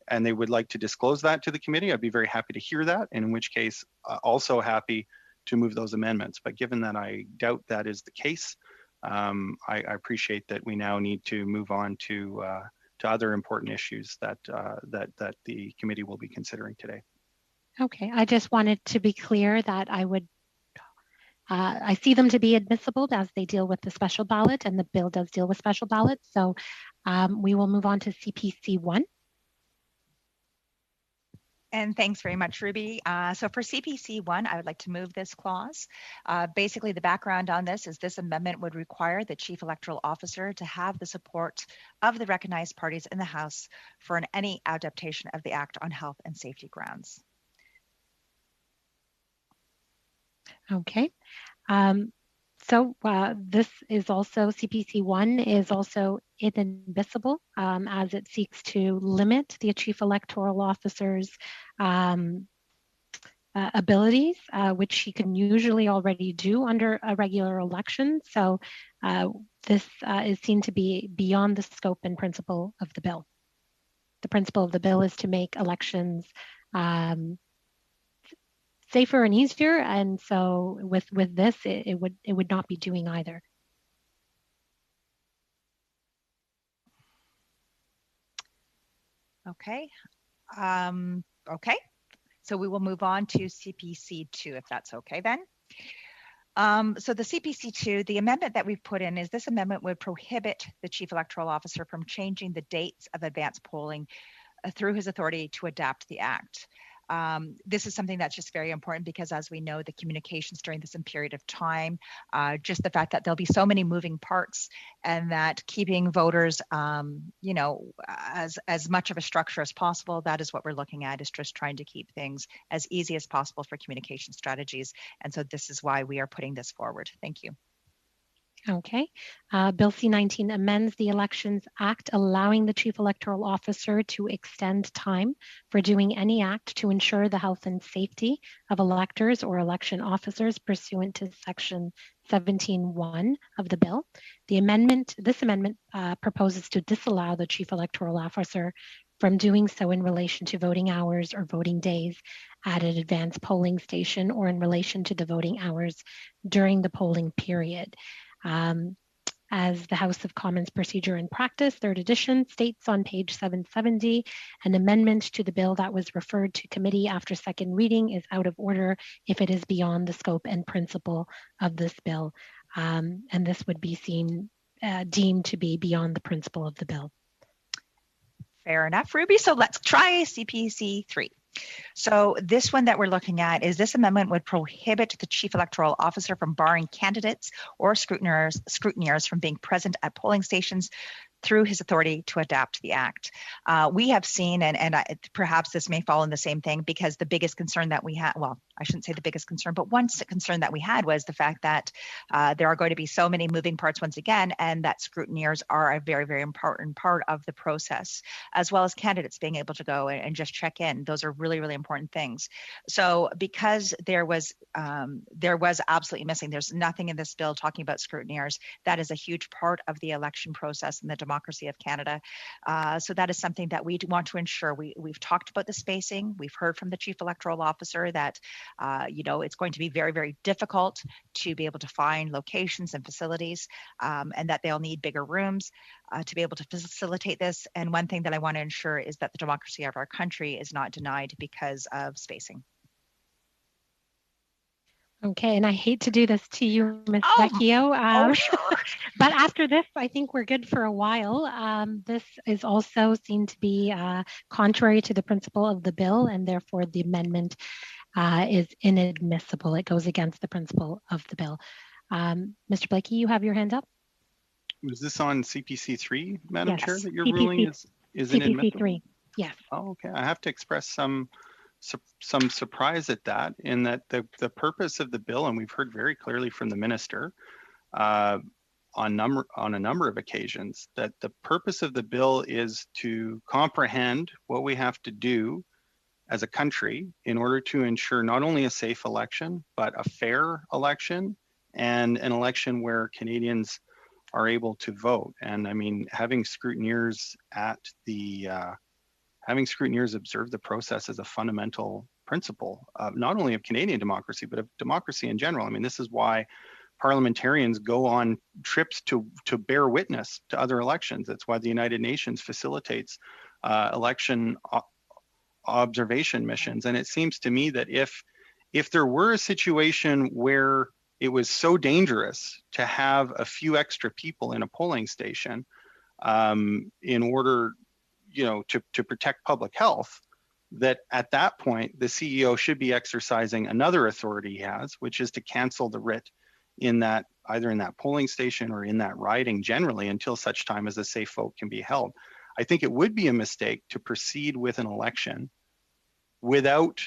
Speaker 3: and they would like to disclose that to the committee, I'd be very happy to hear that, and in which case, also happy to move those amendments. But given that I doubt that is the case, I appreciate that we now need to move on to other important issues that the committee will be considering today.
Speaker 1: Okay, I just wanted to be clear that I see them to be admissible as they deal with the special ballot, and the bill does deal with special ballots. So we will move on to CPC 1.
Speaker 8: And thanks very much, Ruby. So for CPC 1, I would like to move this clause. Basically, the background on this is this amendment would require the Chief Electoral Officer to have the support of the recognized parties in the House for any adaptation of the Act on health and safety grounds.
Speaker 1: Okay. So this is also, CPC 1 is also inadmissible as it seeks to limit the Chief Electoral Officer's abilities, which he can usually already do under a regular election. So this is seen to be beyond the scope and principle of the bill. The principle of the bill is to make elections safer and easier, and so with this, it would not be doing either.
Speaker 8: Okay. Okay. So we will move on to CPC 2, if that's okay then. So the CPC 2, the amendment that we've put in is this amendment would prohibit the Chief Electoral Officer from changing the dates of advanced polling through his authority to adapt the Act. This is something that's just very important because, as we know, the communications during this period of time, just the fact that there'll be so many moving parts, and that keeping voters, as much of a structure as possible. That is what we're looking at, is just trying to keep things as easy as possible for communication strategies. And so this is why we are putting this forward. Thank you.
Speaker 1: Okay. Bill C-19 amends the Elections Act, allowing the Chief Electoral Officer to extend time for doing any act to ensure the health and safety of electors or election officers pursuant to Section 17(1) of the bill. This amendment proposes to disallow the Chief Electoral Officer from doing so in relation to voting hours or voting days at an advanced polling station, or in relation to the voting hours during the polling period. As the House of Commons Procedure and Practice, 3rd edition, states on page 770, an amendment to the bill that was referred to committee after second reading is out of order if it is beyond the scope and principle of this bill. And this would be deemed to be beyond the principle of the bill.
Speaker 8: Fair enough, Ruby. So let's try CPC 3. So this one that we're looking at is, this amendment would prohibit the Chief Electoral Officer from barring candidates or scrutineers from being present at polling stations through his authority to adapt the act. We have seen, and perhaps this may fall in the same thing, because the biggest concern that we had, well, I shouldn't say the biggest concern, but one concern that we had was the fact that there are going to be so many moving parts once again, and that scrutineers are a very, very important part of the process, as well as candidates being able to go and just check in. Those are really, really important things. So because there was absolutely missing, there's nothing in this bill talking about scrutineers. That is a huge part of the election process and the democracy of Canada. So that is something that we want to ensure. We've talked about the spacing. We've heard from the Chief Electoral Officer that it's going to be very, very difficult to be able to find locations and facilities, and that they'll need bigger rooms to be able to facilitate this. And one thing that I want to ensure is that the democracy of our country is not denied because of spacing.
Speaker 1: Okay, and I hate to do this to you, Ms. Vecchio,
Speaker 8: Sure.
Speaker 1: but after this, I think we're good for a while. This is also seen to be contrary to the principle of the bill, and therefore the amendment is inadmissible. It goes against the principle of the bill. Mr. Blakey, you have your hand up.
Speaker 3: Was this on CPC 3, Madam
Speaker 1: Yes.
Speaker 3: Chair, that your
Speaker 1: CPC,
Speaker 3: ruling is inadmissible?
Speaker 1: CPC 3, yes.
Speaker 3: Oh, okay. I have to express some surprise at that, in that the purpose of the bill, and we've heard very clearly from the minister on a number of occasions, that the purpose of the bill is to comprehend what we have to do as a country in order to ensure not only a safe election, but a fair election, and an election where Canadians are able to vote. And I mean, having scrutineers observe the process is a fundamental principle, not only of Canadian democracy, but of democracy in general. I mean, this is why parliamentarians go on trips to bear witness to other elections. That's why the United Nations facilitates election observation missions. And it seems to me that if there were a situation where it was so dangerous to have a few extra people in a polling station in order, to protect public health, that at that point, the CEO should be exercising another authority he has, which is to cancel the writ either in that polling station or in that riding generally, until such time as a safe vote can be held. I think it would be a mistake to proceed with an election without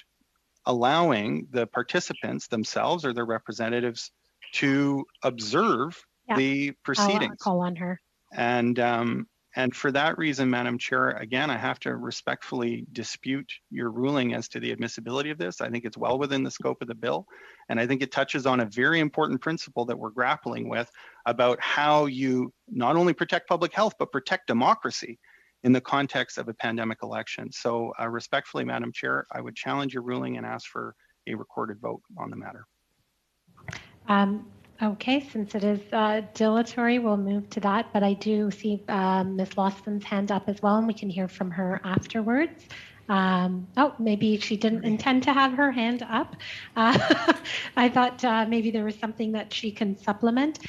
Speaker 3: allowing the participants themselves or their representatives to observe the proceedings.
Speaker 1: I'll call on her.
Speaker 3: And for that reason, Madam Chair, again, I have to respectfully dispute your ruling as to the admissibility of this. I think it's well within the scope of the bill. And I think it touches on a very important principle that we're grappling with about how you not only protect public health, but protect democracy in the context of a pandemic election. So respectfully, Madam Chair, I would challenge your ruling and ask for a recorded vote on the matter.
Speaker 1: Okay, since it is dilatory, we'll move to that, but I do see Ms. Lawson's hand up as well, and we can hear from her afterwards. Maybe she didn't intend to have her hand up. I thought maybe there was something that she can supplement.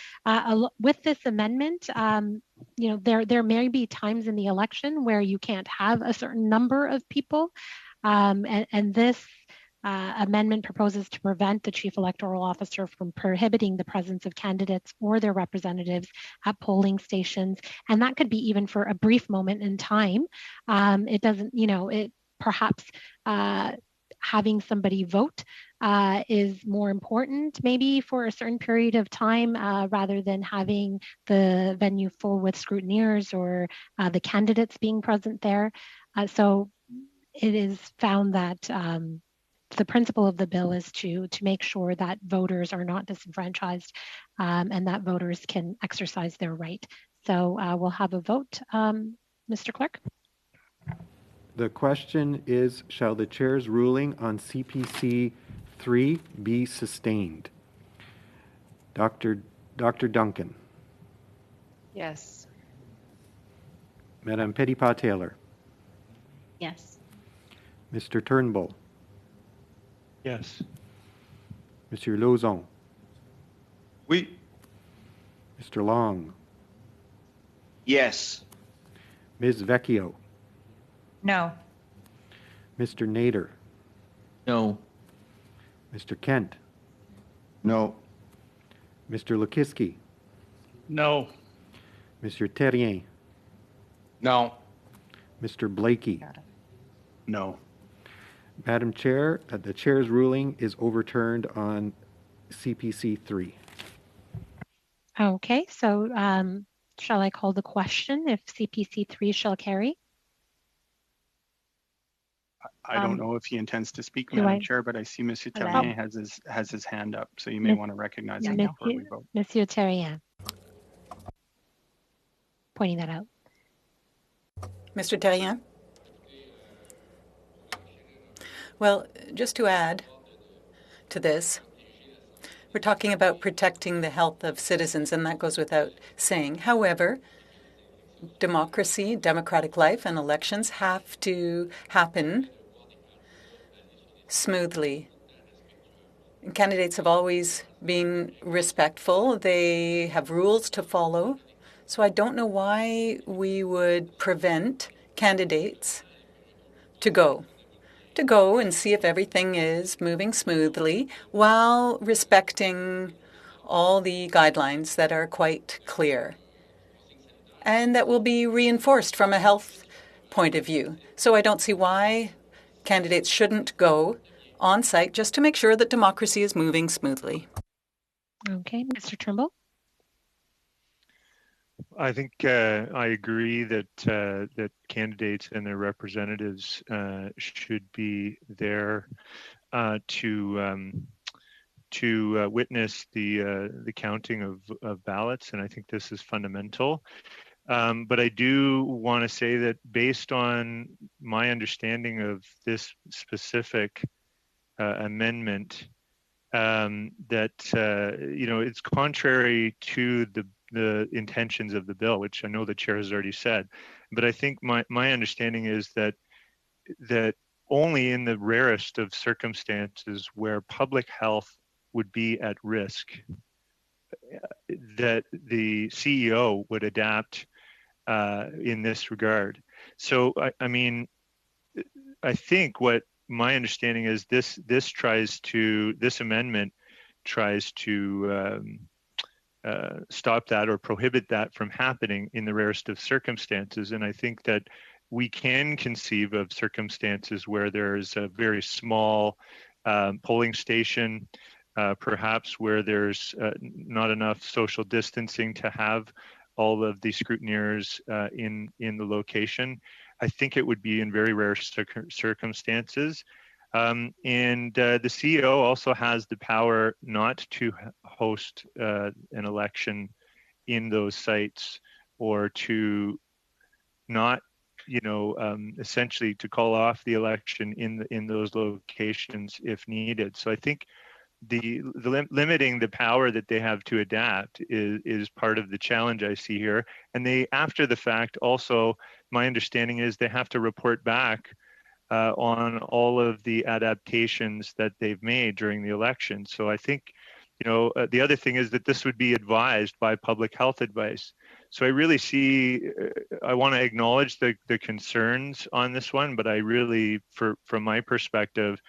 Speaker 1: With this amendment, there may be times in the election where you can't have a certain number of people And this amendment proposes to prevent the Chief Electoral Officer from prohibiting the presence of candidates or their representatives at polling stations. And that could be even for a brief moment in time. It doesn't, it perhaps having somebody vote is more important maybe for a certain period of time rather than having the venue full with scrutineers or the candidates being present there. So it is found that the principle of the bill is to make sure that voters are not disenfranchised and that voters can exercise their right. So we'll have a vote. Mr. Clerk?
Speaker 2: The question is, shall the chair's ruling on CPC 3 be sustained? Dr. Duncan.
Speaker 5: Yes.
Speaker 2: Madame Petitpas-Taylor.
Speaker 10: Yes.
Speaker 2: Mr. Turnbull.
Speaker 4: Yes.
Speaker 2: Monsieur Lauzon.
Speaker 9: Oui.
Speaker 2: Mr. Long.
Speaker 9: Yes.
Speaker 2: Ms. Vecchio.
Speaker 8: No.
Speaker 2: Mr. Nader.
Speaker 9: No.
Speaker 2: Mr. Kent.
Speaker 9: No.
Speaker 2: Mr. Lukiski.
Speaker 7: No.
Speaker 2: Monsieur Terrien.
Speaker 9: No.
Speaker 2: Mr. Blakey.
Speaker 3: No.
Speaker 2: Madam Chair, the chair's ruling is overturned on CPC 3.
Speaker 1: Okay, so shall I call the question if CPC 3 shall carry?
Speaker 3: I don't know if he intends to speak, Madam Chair, but I see Monsieur Terrien has his hand up, so you may want to recognize him before we vote.
Speaker 1: Monsieur Terrien. Pointing that out.
Speaker 6: Mr. Terrien? Well, just to add to this, we're talking about protecting the health of citizens, and that goes without saying. However, democracy, democratic life, and elections have to happen smoothly. And candidates have always been respectful. They have rules to follow. So I don't know why we would prevent candidates to go and see if everything is moving smoothly while respecting all the guidelines that are quite clear and that will be reinforced from a health point of view. So I don't see why candidates shouldn't go on site just to make sure that democracy is moving smoothly.
Speaker 1: Okay, Mr. Turnbull?
Speaker 4: I think I agree that that candidates and their representatives should be there to witness the counting of ballots, and I think this is fundamental. But I do want to say that based on my understanding of this specific amendment, that it's contrary to the intentions of the bill, which I know the chair has already said. But I think my understanding is that only in the rarest of circumstances where public health would be at risk, that the CEO would adapt in this regard. So I think what my understanding is this amendment tries to stop that or prohibit that from happening in the rarest of circumstances. And I think that we can conceive of circumstances where there's a very small polling station, perhaps where there's not enough social distancing to have all of the scrutineers in the location. I think it would be in very rare circumstances. And the CEO also has the power not to host an election in those sites, or to not, essentially to call off the election in those locations if needed. So I think the limiting the power that they have to adapt is part of the challenge I see here. And they, after the fact, also, my understanding is they have to report back on all of the adaptations that they've made during the election. So I think
Speaker 11: The other thing is that this would be advised by public health advice. So I really see, I want to acknowledge the concerns on this one, but I really, from my perspective,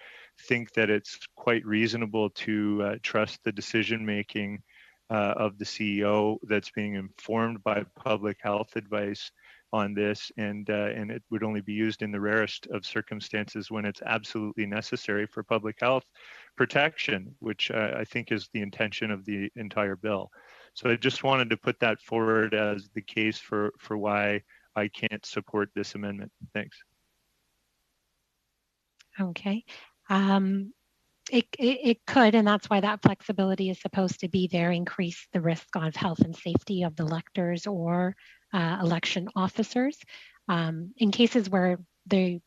Speaker 11: think that it's quite reasonable to trust the decision-making of the CEO that's being informed by public health advice on this, and it would only be used in the rarest of circumstances when it's absolutely necessary for public health protection, which I think is the intention of the entire bill. So I just wanted to put that forward as the case for why I can't support this amendment. Thanks.
Speaker 1: Okay. It could, and that's why that flexibility is supposed to be there, increase the risk of health and safety of the electors or election officers. In cases where it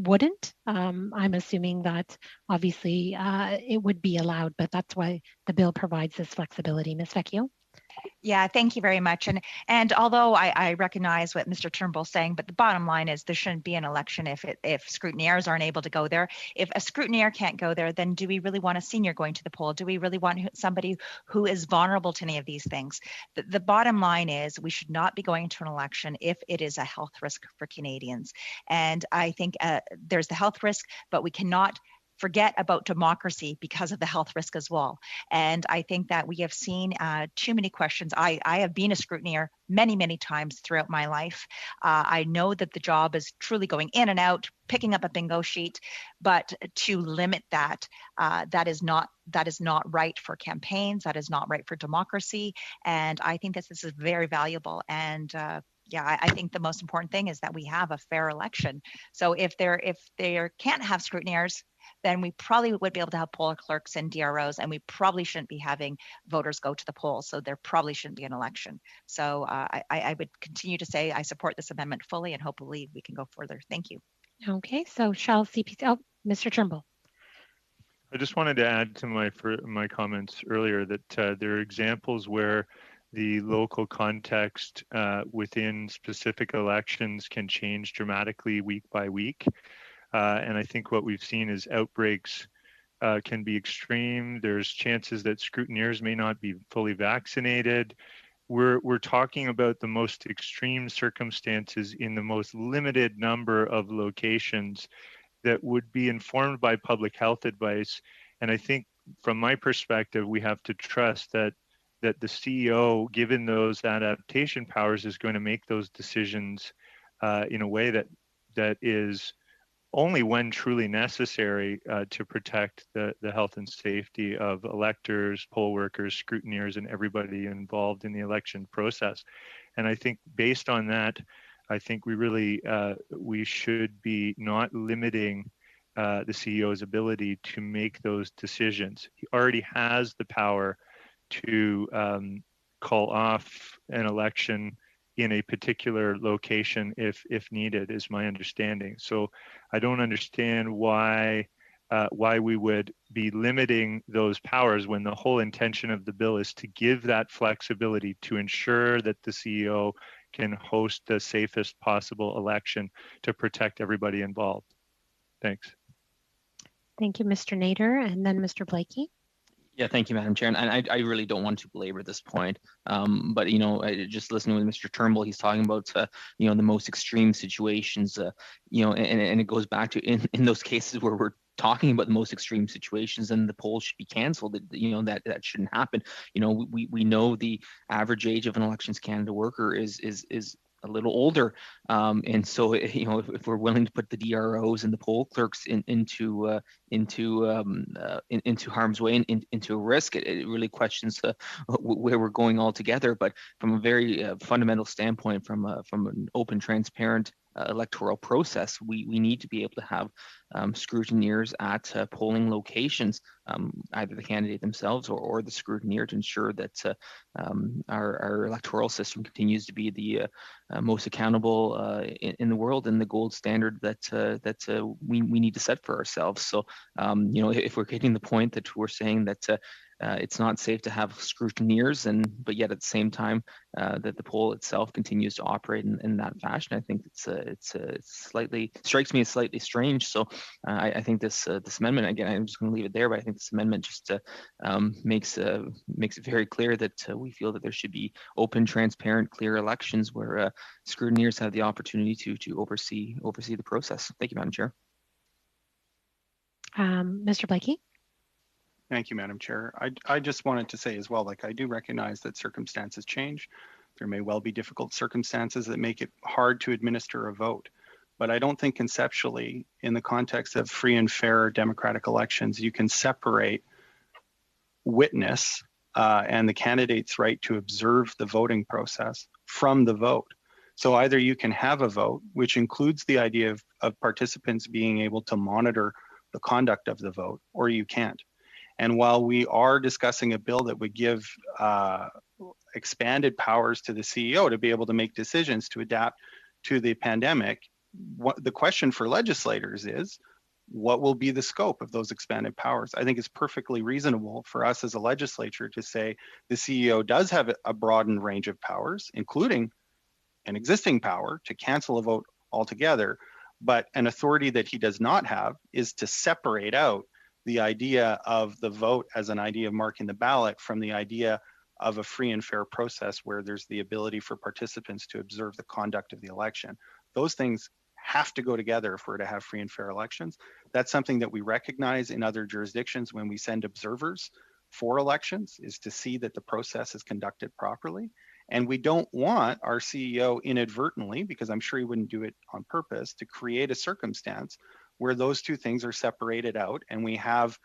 Speaker 1: wouldn't, I'm assuming that obviously it would be allowed, but that's why the bill provides this flexibility. Ms. Vecchio?
Speaker 8: Yeah, thank you very much. And although I recognize what Mr. Turnbull's saying, but the bottom line is there shouldn't be an election if scrutineers aren't able to go there. If a scrutineer can't go there, then do we really want a senior going to the poll? Do we really want somebody who is vulnerable to any of these things? The bottom line is we should not be going to an election if it is a health risk for Canadians. And I think there's the health risk, but we cannot forget about democracy because of the health risk as well. And I think that we have seen too many questions. I have been a scrutineer many, many times throughout my life. I know that the job is truly going in and out, picking up a bingo sheet, but to limit that, that is not right for campaigns. That is not right for democracy. And I think this is very valuable. And I think the most important thing is that we have a fair election. So if they can't have scrutineers, then we probably would be able to have poll clerks and DROs, and we probably shouldn't be having voters go to the polls. So there probably shouldn't be an election. So I would continue to say I support this amendment fully, and hopefully we can go further. Thank you.
Speaker 1: Okay, so shall CPC, Mr. Turnbull.
Speaker 11: I just wanted to add to my comments earlier that there are examples where the local context within specific elections can change dramatically week by week. And I think what we've seen is outbreaks can be extreme. There's chances that scrutineers may not be fully vaccinated. We're talking about the most extreme circumstances in the most limited number of locations that would be informed by public health advice. And I think from my perspective, we have to trust that the CEO, given those adaptation powers, is going to make those decisions in a way that is only when truly necessary to protect the health and safety of electors, poll workers, scrutineers, and everybody involved in the election process. And I think based on that, I think we should be not limiting the CEO's ability to make those decisions. He already has the power to call off an election in a particular location if needed, is my understanding. So I don't understand why we would be limiting those powers when the whole intention of the bill is to give that flexibility to ensure that the CEO can host the safest possible election to protect everybody involved. Thanks.
Speaker 1: Thank you, Mr. Nader, and then Mr. Blakey.
Speaker 12: Yeah, thank you, Madam Chair. And I really don't want to belabor this point, but just listening with Mr. Turnbull, he's talking about the most extreme situations, and it goes back to in those cases where we're talking about the most extreme situations, and the polls should be canceled. That shouldn't happen. We know the average age of an Elections Canada worker is a little older, and so if we're willing to put the DROs and the poll clerks into harm's way and into a risk, it really questions where we're going altogether. But from a very fundamental standpoint, from an open, transparent electoral process, we need to be able to have scrutineers at polling locations, either the candidate themselves or the scrutineer, to ensure that our electoral system continues to be the most accountable in the world, and the gold standard that we need to set for ourselves. So if we're getting the point that we're saying that it's not safe to have scrutineers, but yet at the same time that the poll itself continues to operate in that fashion. I think it's slightly strikes me as slightly strange. So I think this amendment, again, I'm just going to leave it there, but I think this amendment just makes it very clear that we feel that there should be open, transparent, clear elections where scrutineers have the opportunity to oversee the process. Thank you, Madam Chair.
Speaker 1: Mr. Blakey.
Speaker 3: Thank you, Madam Chair. I just wanted to say as well, like, I do recognize that circumstances change. There may well be difficult circumstances that make it hard to administer a vote. But I don't think conceptually, in the context of free and fair democratic elections, you can separate witness and the candidate's right to observe the voting process from the vote. So either you can have a vote, which includes the idea of participants being able to monitor the conduct of the vote, or you can't. And while we are discussing a bill that would give expanded powers to the CEO to be able to make decisions to adapt to the pandemic, the question for legislators is, what will be the scope of those expanded powers? I think it's perfectly reasonable for us as a legislature to say the CEO does have a broadened range of powers, including an existing power to cancel a vote altogether, but an authority that he does not have is to separate out the idea of the vote as an idea of marking the ballot from the idea of a free and fair process where there's the ability for participants to observe the conduct of the election. Those things have to go together if we're to have free and fair elections. That's something that we recognize in other jurisdictions when we send observers for elections, is to see that the process is conducted properly. And we don't want our CEO inadvertently, because I'm sure he wouldn't do it on purpose, to create a circumstance where those two things are separated out and we have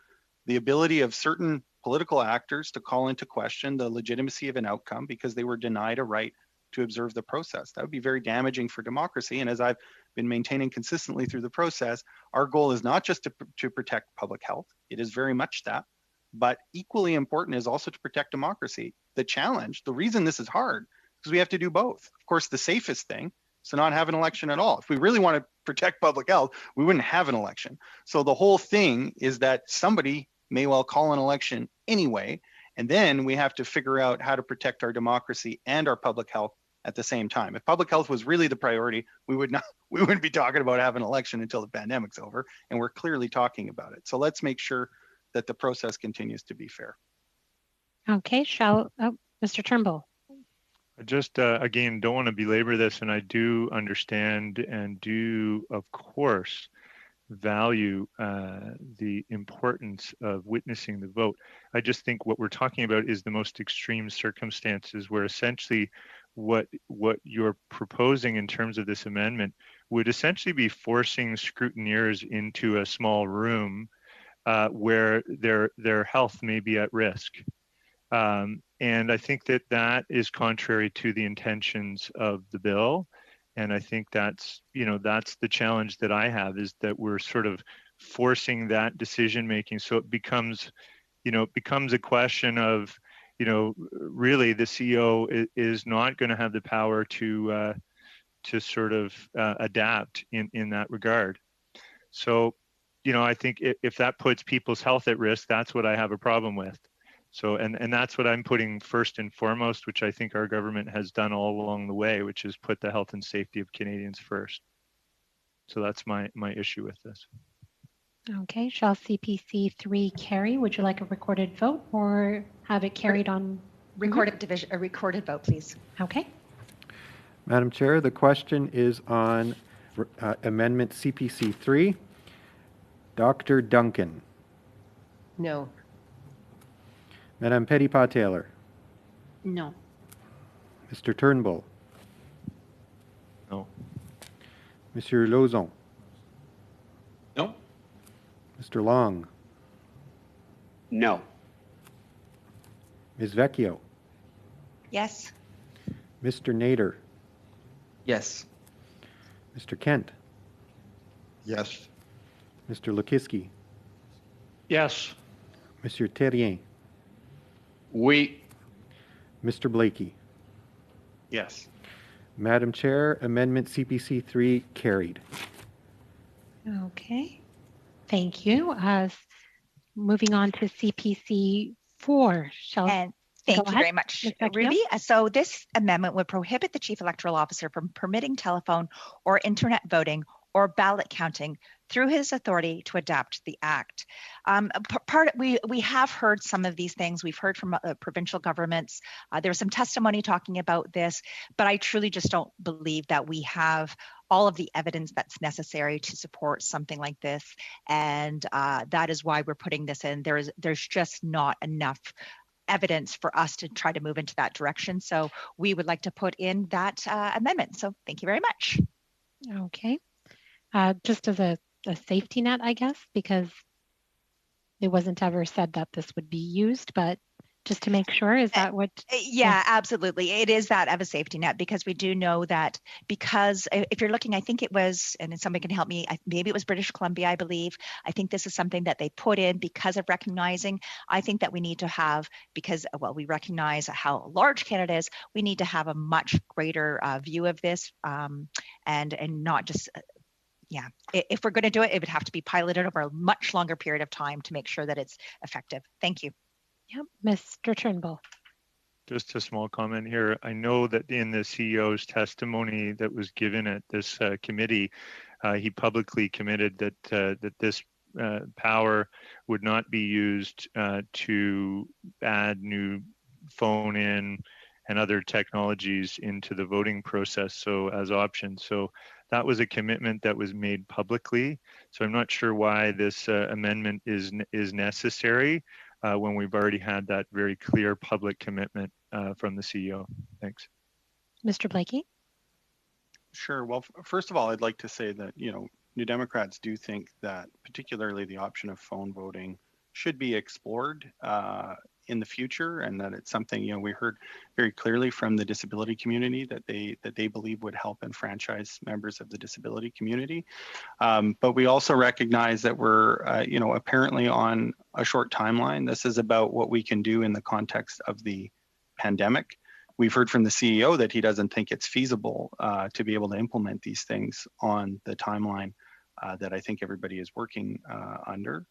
Speaker 3: the ability of certain political actors to call into question the legitimacy of an outcome because they were denied a right to observe the process. That would be very damaging for democracy. And as I've been maintaining consistently through the process, our goal is not just to protect public health. It is very much that, but equally important is also to protect democracy. The challenge, the reason this is hard, is we have to do both. Of course, the safest thing is to not have an election at all. If we really want to protect public health, we wouldn't have an election. So the whole thing is that somebody may well call an election anyway, and then we have to figure out how to protect our democracy and our public health at the same time. If public health was really the priority, we wouldn't be talking about having an election until the pandemic's over, and we're clearly talking about it. So let's make sure that the process continues to be fair.
Speaker 1: Okay, Mr. Turnbull.
Speaker 11: I just, again, don't want to belabor this, and I do understand and do, of course, value the importance of witnessing the vote. I just think what we're talking about is the most extreme circumstances where essentially what you're proposing in terms of this amendment would essentially be forcing scrutineers into a small room where their health may be at risk. And I think that is contrary to the intentions of the bill. And I think that's the challenge that I have, is that we're sort of forcing that decision making. So it becomes a question of, really the CEO is not going to have the power to sort of adapt in that regard. So, I think if that puts people's health at risk, that's what I have a problem with. So, and that's what I'm putting first and foremost, which I think our government has done all along the way, which is put the health and safety of Canadians first. So that's my issue with this.
Speaker 1: Okay, shall CPC 3 carry? Would you like a recorded vote or have it carried on?
Speaker 8: Recorded division, a recorded vote, please.
Speaker 1: Okay.
Speaker 2: Madam Chair, the question is on Amendment CPC 3. Dr. Duncan.
Speaker 10: No.
Speaker 2: Madame Petitpas-Taylor.
Speaker 10: No.
Speaker 2: Mr. Turnbull.
Speaker 11: No.
Speaker 2: Monsieur Lauzon.
Speaker 9: No.
Speaker 2: Mr. Long.
Speaker 9: No.
Speaker 2: Ms. Vecchio.
Speaker 8: Yes.
Speaker 2: Mr. Nader.
Speaker 12: Yes.
Speaker 2: Mr. Kent.
Speaker 9: Yes.
Speaker 2: Mr. Lukiski.
Speaker 7: Yes.
Speaker 2: Monsieur Terrien.
Speaker 9: Oui.
Speaker 2: Mr. Blakey.
Speaker 3: Yes.
Speaker 2: Madam Chair, Amendment CPC 3 carried.
Speaker 1: Okay. Thank you. Moving on to CPC 4 shall.
Speaker 8: And thank you
Speaker 1: ahead,
Speaker 8: very much,
Speaker 1: Ms. Vecchio.
Speaker 8: Ruby. So this amendment would prohibit the chief electoral officer from permitting telephone or internet voting or ballot counting through his authority to adopt the act. We have heard some of these things. We've heard from provincial governments. There was some testimony talking about this, but I truly just don't believe that we have all of the evidence that's necessary to support something like this. And that is why we're putting this in. There's just not enough evidence for us to try to move into that direction. So we would like to put in that amendment. So thank you very much.
Speaker 1: Okay. Just as a safety net, I guess, because it wasn't ever said that this would be used, but just to make sure, is that what?
Speaker 8: Yeah, absolutely. It is that of a safety net, because we do know that, because if you're looking, I think it was, and somebody can help me, maybe it was British Columbia, I believe. I think this is something that they put in because of recognizing. I think that we need to have, because, well, we recognize how large Canada is, we need to have a much greater view of this, and not just, yeah, if we're going to do it, it would have to be piloted over a much longer period of time to make sure that it's effective. Thank you.
Speaker 1: Yep, Mr. Turnbull.
Speaker 11: Just a small comment here. I know that in the CEO's testimony that was given at this committee, he publicly committed that this power would not be used to add new phone-in and other technologies into the voting process, so as options. So that was a commitment that was made publicly. So I'm not sure why this amendment is necessary when we've already had that very clear public commitment from the CEO. Thanks.
Speaker 1: Mr. Blakey?
Speaker 3: Sure. Well, first of all, I'd like to say that, New Democrats do think that particularly the option of phone voting should be explored in the future, and that it's something, we heard very clearly from the disability community that they believe would help enfranchise members of the disability community. But we also recognize that we're, apparently on a short timeline. This is about what we can do in the context of the pandemic. We've heard from the CEO that he doesn't think it's feasible to be able to implement these things on the timeline that I think everybody is working under.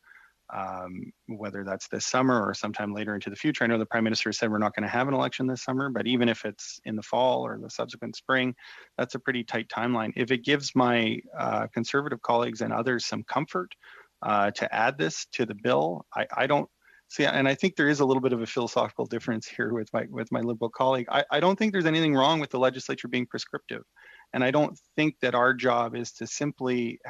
Speaker 3: Whether that's this summer or sometime later into the future. I know the Prime Minister said we're not going to have an election this summer, but even if it's in the fall or the subsequent spring, that's a pretty tight timeline. If it gives my Conservative colleagues and others some comfort to add this to the bill, I don't see, and I think there is a little bit of a philosophical difference here with my Liberal colleague. I don't think there's anything wrong with the legislature being prescriptive. And I don't think that our job is to simply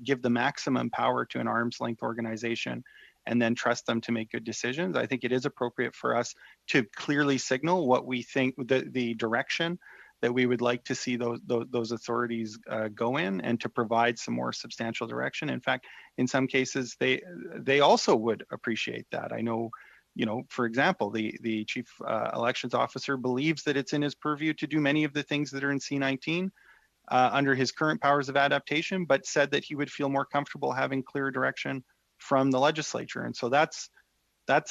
Speaker 3: give the maximum power to an arm's length organization and then trust them to make good decisions. I think it is appropriate for us to clearly signal what we think the direction that we would like to see those authorities go in, and to provide some more substantial direction. In fact, in some cases, they also would appreciate that. I know, for example, the chief elections officer believes that it's in his purview to do many of the things that are in C-19 under his current powers of adaptation, but said that he would feel more comfortable having clearer direction from the legislature. And so that's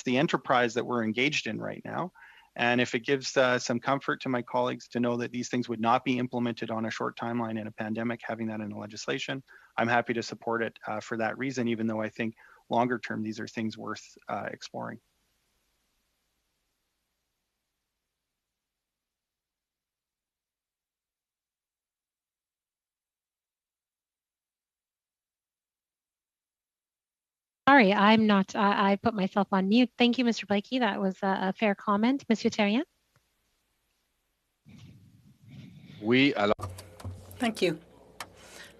Speaker 3: the enterprise that we're engaged in right now. And if it gives some comfort to my colleagues to know that these things would not be implemented on a short timeline in a pandemic, having that in the legislation, I'm happy to support it for that reason, even though I think longer term, these are things worth exploring.
Speaker 1: Sorry, I'm not, I put myself on mute. Thank you, Mr. Blakey. That was a fair comment. Monsieur Terrien?
Speaker 9: Oui, alors.
Speaker 6: Thank you.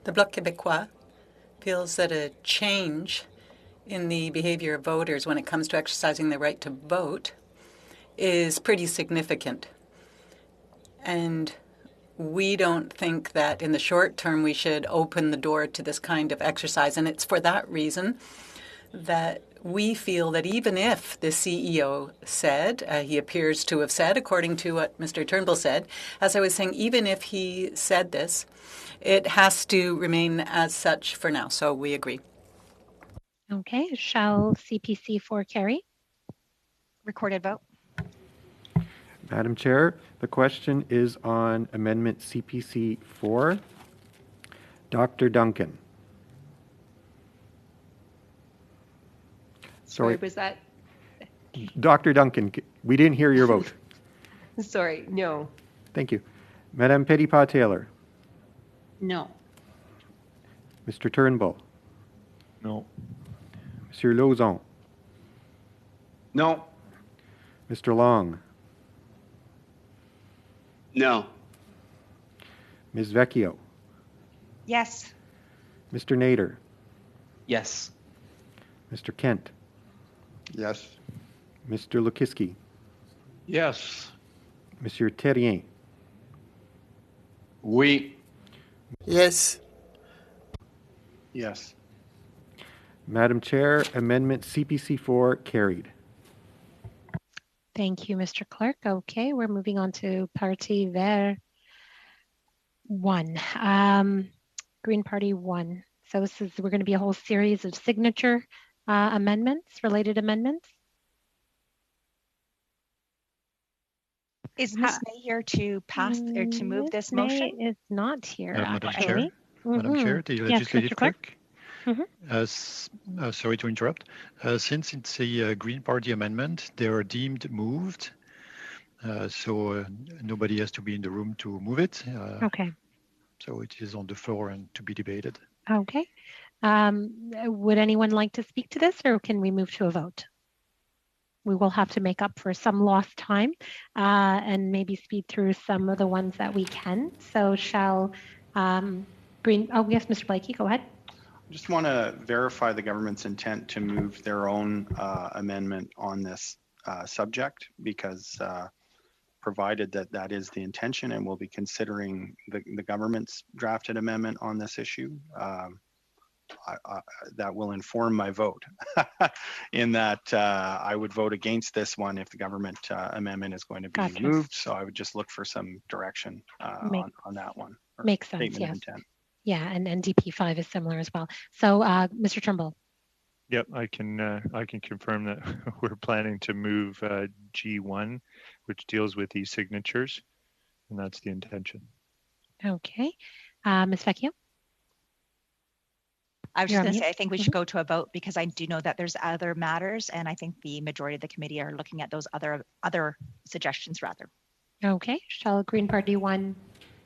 Speaker 6: The Bloc Québécois feels that a change in the behavior of voters when it comes to exercising their right to vote is pretty significant. And we don't think that in the short term we should open the door to this kind of exercise. And it's for that reason that we feel that even if the CEO said, he appears to have said, according to what Mr. Turnbull said, as I was saying, even if he said this, it has to remain as such for now. So we agree.
Speaker 1: Okay, shall CPC 4 carry?
Speaker 8: Recorded vote.
Speaker 2: Madam Chair, the question is on Amendment CPC 4. Dr. Duncan.
Speaker 10: Sorry, was that?
Speaker 2: Dr. Duncan, we didn't hear your vote.
Speaker 10: Sorry, no.
Speaker 2: Thank you. Madame Petitpas-Taylor.
Speaker 10: No.
Speaker 2: Mr. Turnbull.
Speaker 11: No.
Speaker 2: Monsieur Lauzon.
Speaker 9: No.
Speaker 2: Mr. Long.
Speaker 9: No.
Speaker 2: Ms. Vecchio.
Speaker 8: Yes.
Speaker 2: Mr. Nader.
Speaker 12: Yes.
Speaker 2: Mr. Kent.
Speaker 9: Yes.
Speaker 2: Mr. Lukiski.
Speaker 7: Yes.
Speaker 2: Monsieur Terrien.
Speaker 9: Oui.
Speaker 13: Yes.
Speaker 3: Yes.
Speaker 2: Madam Chair, Amendment CPC4 carried.
Speaker 1: Thank you, Mr. Clerk. Okay, we're moving on to Parti Vert 1. Green Party 1. So we're going to be a whole series of signature amendments, related amendments.
Speaker 8: Is Ms. May here to pass or to move this motion?
Speaker 1: May is not here,
Speaker 4: Madam
Speaker 1: actually.
Speaker 4: Chair, Madam Chair, the legislative clerk. Sorry to interrupt. Since it's a Green Party amendment, they are deemed moved. So nobody has to be in the room to move it.
Speaker 1: Okay.
Speaker 4: So it is on the floor and to be debated.
Speaker 1: Okay. Would anyone like to speak to this, or can we move to a vote? We will have to make up for some lost time and maybe speed through some of the ones that we can. So shall Green, oh yes, Mr. Blakey, go ahead.
Speaker 3: I just want to verify the government's intent to move their own amendment on this subject, because provided that that is the intention, and we'll be considering the government's drafted amendment on this issue, that will inform my vote in that I would vote against this one if the government amendment is going to be moved. So I would just look for some direction on that one.
Speaker 1: Makes sense, yes. Yeah, and NDP 5 is similar as well. So Mr. Turnbull.
Speaker 11: Yep, I can confirm that we're planning to move G1, which deals with e-signatures, and that's the intention.
Speaker 1: Okay. Ms. Vecchio?
Speaker 8: I was just going to say, I think we should go to a vote, because I do know that there's other matters, and I think the majority of the committee are looking at those other suggestions rather.
Speaker 1: Okay. Shall Green Party 1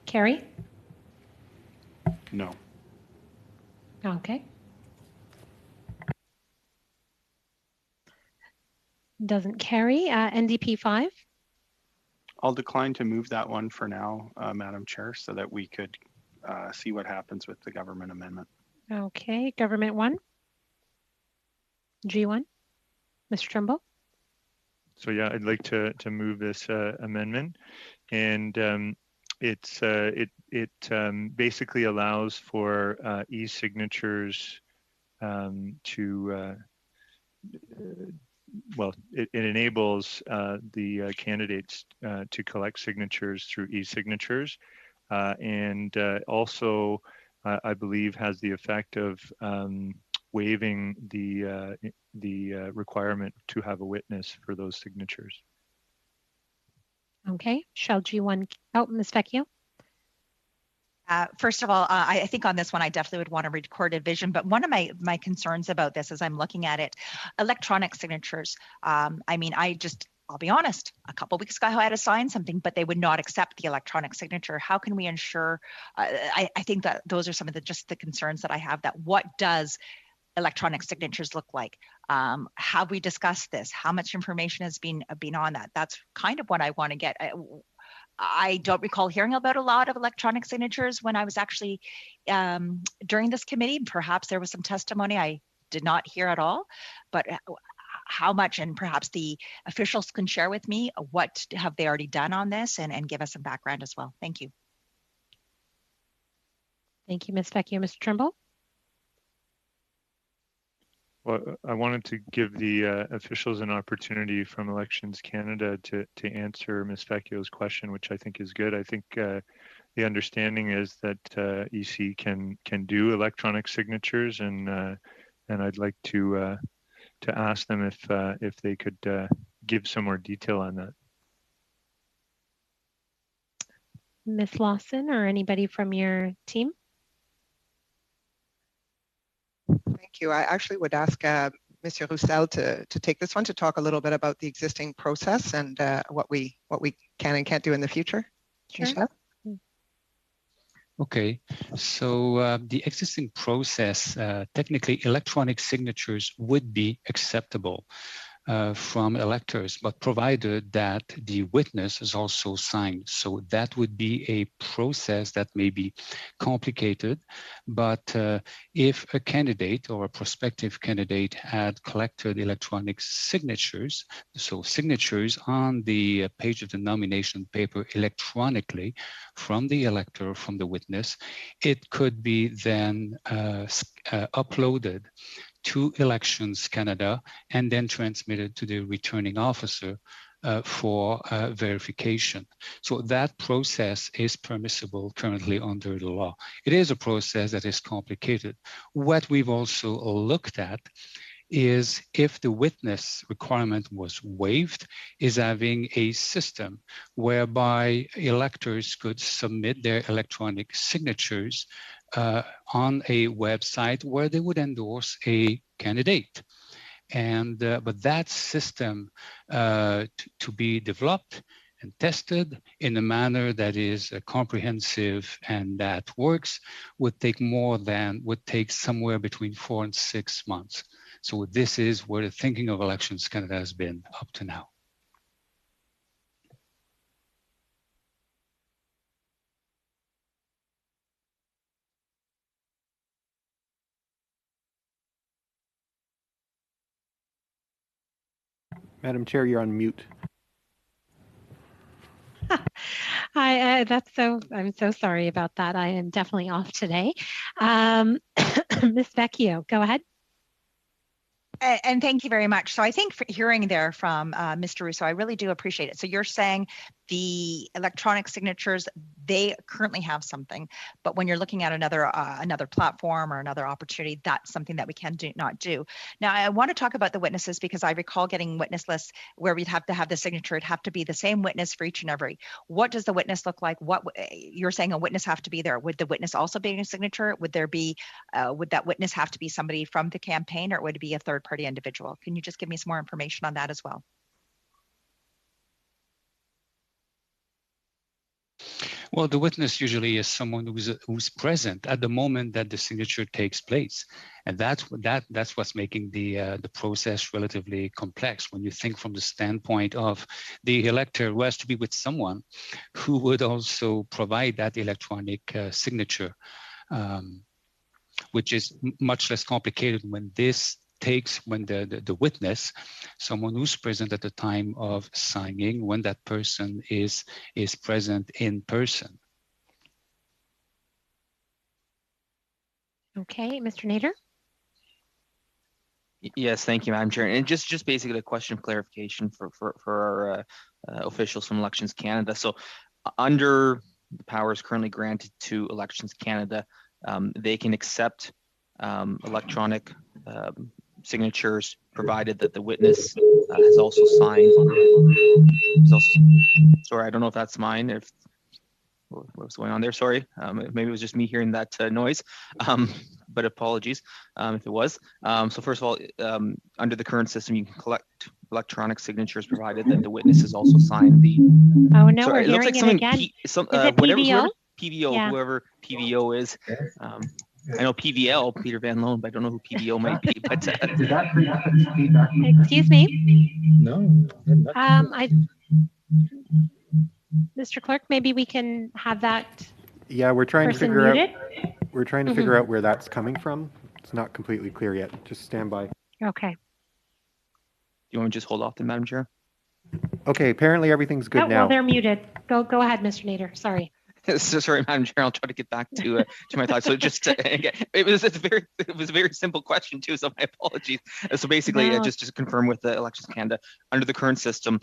Speaker 1: carry?
Speaker 3: No.
Speaker 1: Okay. Doesn't carry. NDP 5?
Speaker 3: I'll decline to move that one for now, Madam Chair, so that we could see what happens with the government amendment.
Speaker 1: Okay. Government 1? G1? Mr. Turnbull?
Speaker 11: So yeah, I'd like to move this amendment, and it basically allows for e-signatures to well, it enables the candidates to collect signatures through e-signatures, and also I believe has the effect of waiving the requirement to have a witness for those signatures.
Speaker 1: Okay. Shall G1? Oh, Ms. Vecchio?
Speaker 8: First of all, I think on this one, I definitely would want a recorded vision. But one of my concerns about this, as I'm looking at it, electronic signatures. I mean, I'll be honest, a couple of weeks ago, I had to sign something, but they would not accept the electronic signature. How can we ensure? I think that those are some of the concerns that I have. That what does electronic signatures look like? Have we discussed this? How much information has been on that? That's kind of what I want to get. I don't recall hearing about a lot of electronic signatures when I was actually during this committee. Perhaps there was some testimony I did not hear at all, but how much, and perhaps the officials can share with me what have they already done on this, and give us some background as well. Thank you.
Speaker 1: Thank you, Ms. Vecchio. Mr. Turnbull?
Speaker 11: Well, I wanted to give the officials an opportunity from Elections Canada to answer Ms. Vecchio's question, which I think is good. I think the understanding is that EC can do electronic signatures, and I'd like to ask them if they could give some more detail on that.
Speaker 1: Ms. Lawson, or anybody from your team?
Speaker 14: Thank you. I actually would ask Mr. Roussel to take this one to talk a little bit about the existing process and what we can and can't do in the future.
Speaker 1: Sure.
Speaker 14: Michel?
Speaker 15: Okay, so the existing process, technically electronic signatures would be acceptable from electors, but provided that the witness is also signed. So that would be a process that may be complicated, but if a candidate or a prospective candidate had collected electronic signatures, so signatures on the page of the nomination paper electronically from the elector, from the witness, it could be then uploaded to Elections Canada and then transmitted to the returning officer for verification. So that process is permissible currently under the law. It is a process that is complicated. What we've also looked at is if the witness requirement was waived, is having a system whereby electors could submit their electronic signatures on a website where they would endorse a candidate. And but that system to be developed and tested in a manner that is comprehensive and that works would take somewhere between 4 and 6 months. So this is where the thinking of Elections Canada has been up to now.
Speaker 2: Madam Chair, you're on mute.
Speaker 1: Hi, I'm so sorry about that. I am definitely off today. Ms. Vecchio, go ahead.
Speaker 8: And thank you very much. So I think hearing there from Mr. Russo, I really do appreciate it. So you're saying the electronic signatures, they currently have something, but when you're looking at another platform or another opportunity, that's something that we can not do. Now, I want to talk about the witnesses because I recall getting witness lists where we'd have to have the signature. It'd have to be the same witness for each and every. What does the witness look like? What you're saying a witness have to be there? Would the witness also be a signature? Would there be? Would that witness have to be somebody from the campaign, or would it be a third-party individual? Can you just give me some more information on that as well?
Speaker 15: Well, the witness usually is someone who's present at the moment that the signature takes place, and that's what's making the process relatively complex. When you think from the standpoint of the elector who has to be with someone who would also provide that electronic signature, which is much less complicated when the witness, someone who's present at the time of signing, when that person is present in person.
Speaker 1: Okay, Mr. Nader.
Speaker 12: Yes, thank you, Madam Chair. And just basically a question of clarification for our officials from Elections Canada. So under the powers currently granted to Elections Canada, they can accept electronic signatures provided that the witness has also signed. Sorry, I don't know if that's mine, if what's going on there, sorry. Maybe it was just me hearing that noise, but apologies if it was. So first of all, under the current system, you can collect electronic signatures provided that the witness has also signed the...
Speaker 1: Oh no,
Speaker 12: sorry,
Speaker 1: we're hearing it again. Is it PVO?
Speaker 12: PVO,
Speaker 1: Yeah.
Speaker 12: whoever PVO is. I know PVL, Peter Van Loan, but I don't know who PVO might be. But
Speaker 1: excuse me.
Speaker 16: No.
Speaker 1: Mr. Clerk, maybe we can have that.
Speaker 2: Yeah, we're trying to figure
Speaker 1: muted.
Speaker 2: out. We're trying to figure out where that's coming from. It's not completely clear yet. Just stand by.
Speaker 1: Okay.
Speaker 12: You want to just hold off then, Madam Chair?
Speaker 2: Okay. Apparently everything's good now.
Speaker 1: Well, they're muted. Go ahead, Mr. Nader. Sorry.
Speaker 12: So sorry, Madam Chair. I'll try to get back to my thoughts. So just again, it was a very simple question too. So my apologies. So basically, just to confirm with the Elections Canada, under the current system,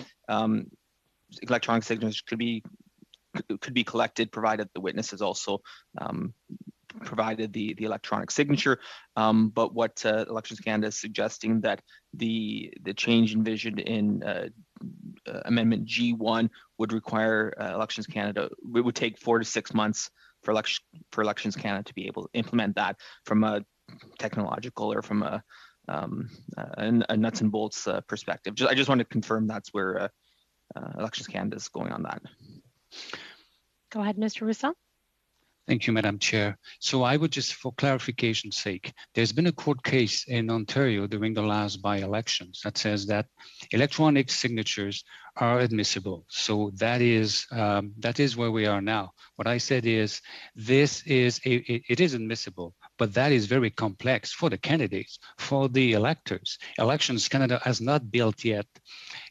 Speaker 12: electronic signatures could be collected provided the witness has also provided the electronic signature. But what Elections Canada is suggesting that the change envisioned in Amendment G1 would require Elections Canada, it would take 4 to 6 months for Elections Canada to be able to implement that from a technological or from a a nuts and bolts perspective. I just want to confirm that's where Elections Canada is going on that.
Speaker 1: Go ahead, Mr. Roussel.
Speaker 15: Thank you, Madam Chair. So I would just, for clarification's sake, there's been a court case in Ontario during the last by-elections that says that electronic signatures are admissible. So that is where we are now. What I said is it is admissible, but that is very complex for the candidates, for the electors. Elections Canada has not built yet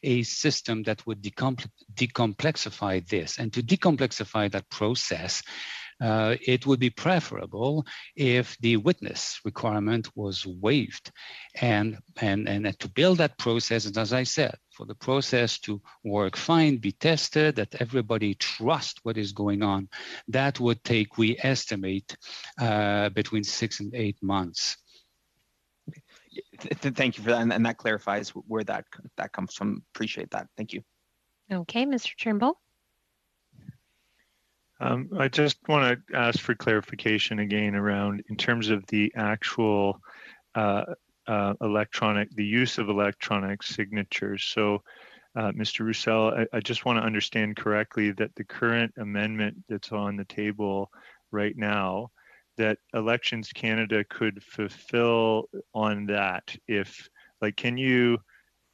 Speaker 15: a system that would decomplexify this. And to decomplexify that process, it would be preferable if the witness requirement was waived, and to build that process, and as I said, for the process to work fine, be tested, that everybody trust what is going on, that would take, we estimate, between 6 and 8 months.
Speaker 12: Thank you for that, and that clarifies where that comes from. Appreciate that. Thank you.
Speaker 1: Okay, Mr. Turnbull.
Speaker 11: I just want to ask for clarification again around, in terms of the actual the use of electronic signatures. So, Mr. Roussel, I just want to understand correctly that the current amendment that's on the table right now, that Elections Canada could fulfill on that. If, like, can you,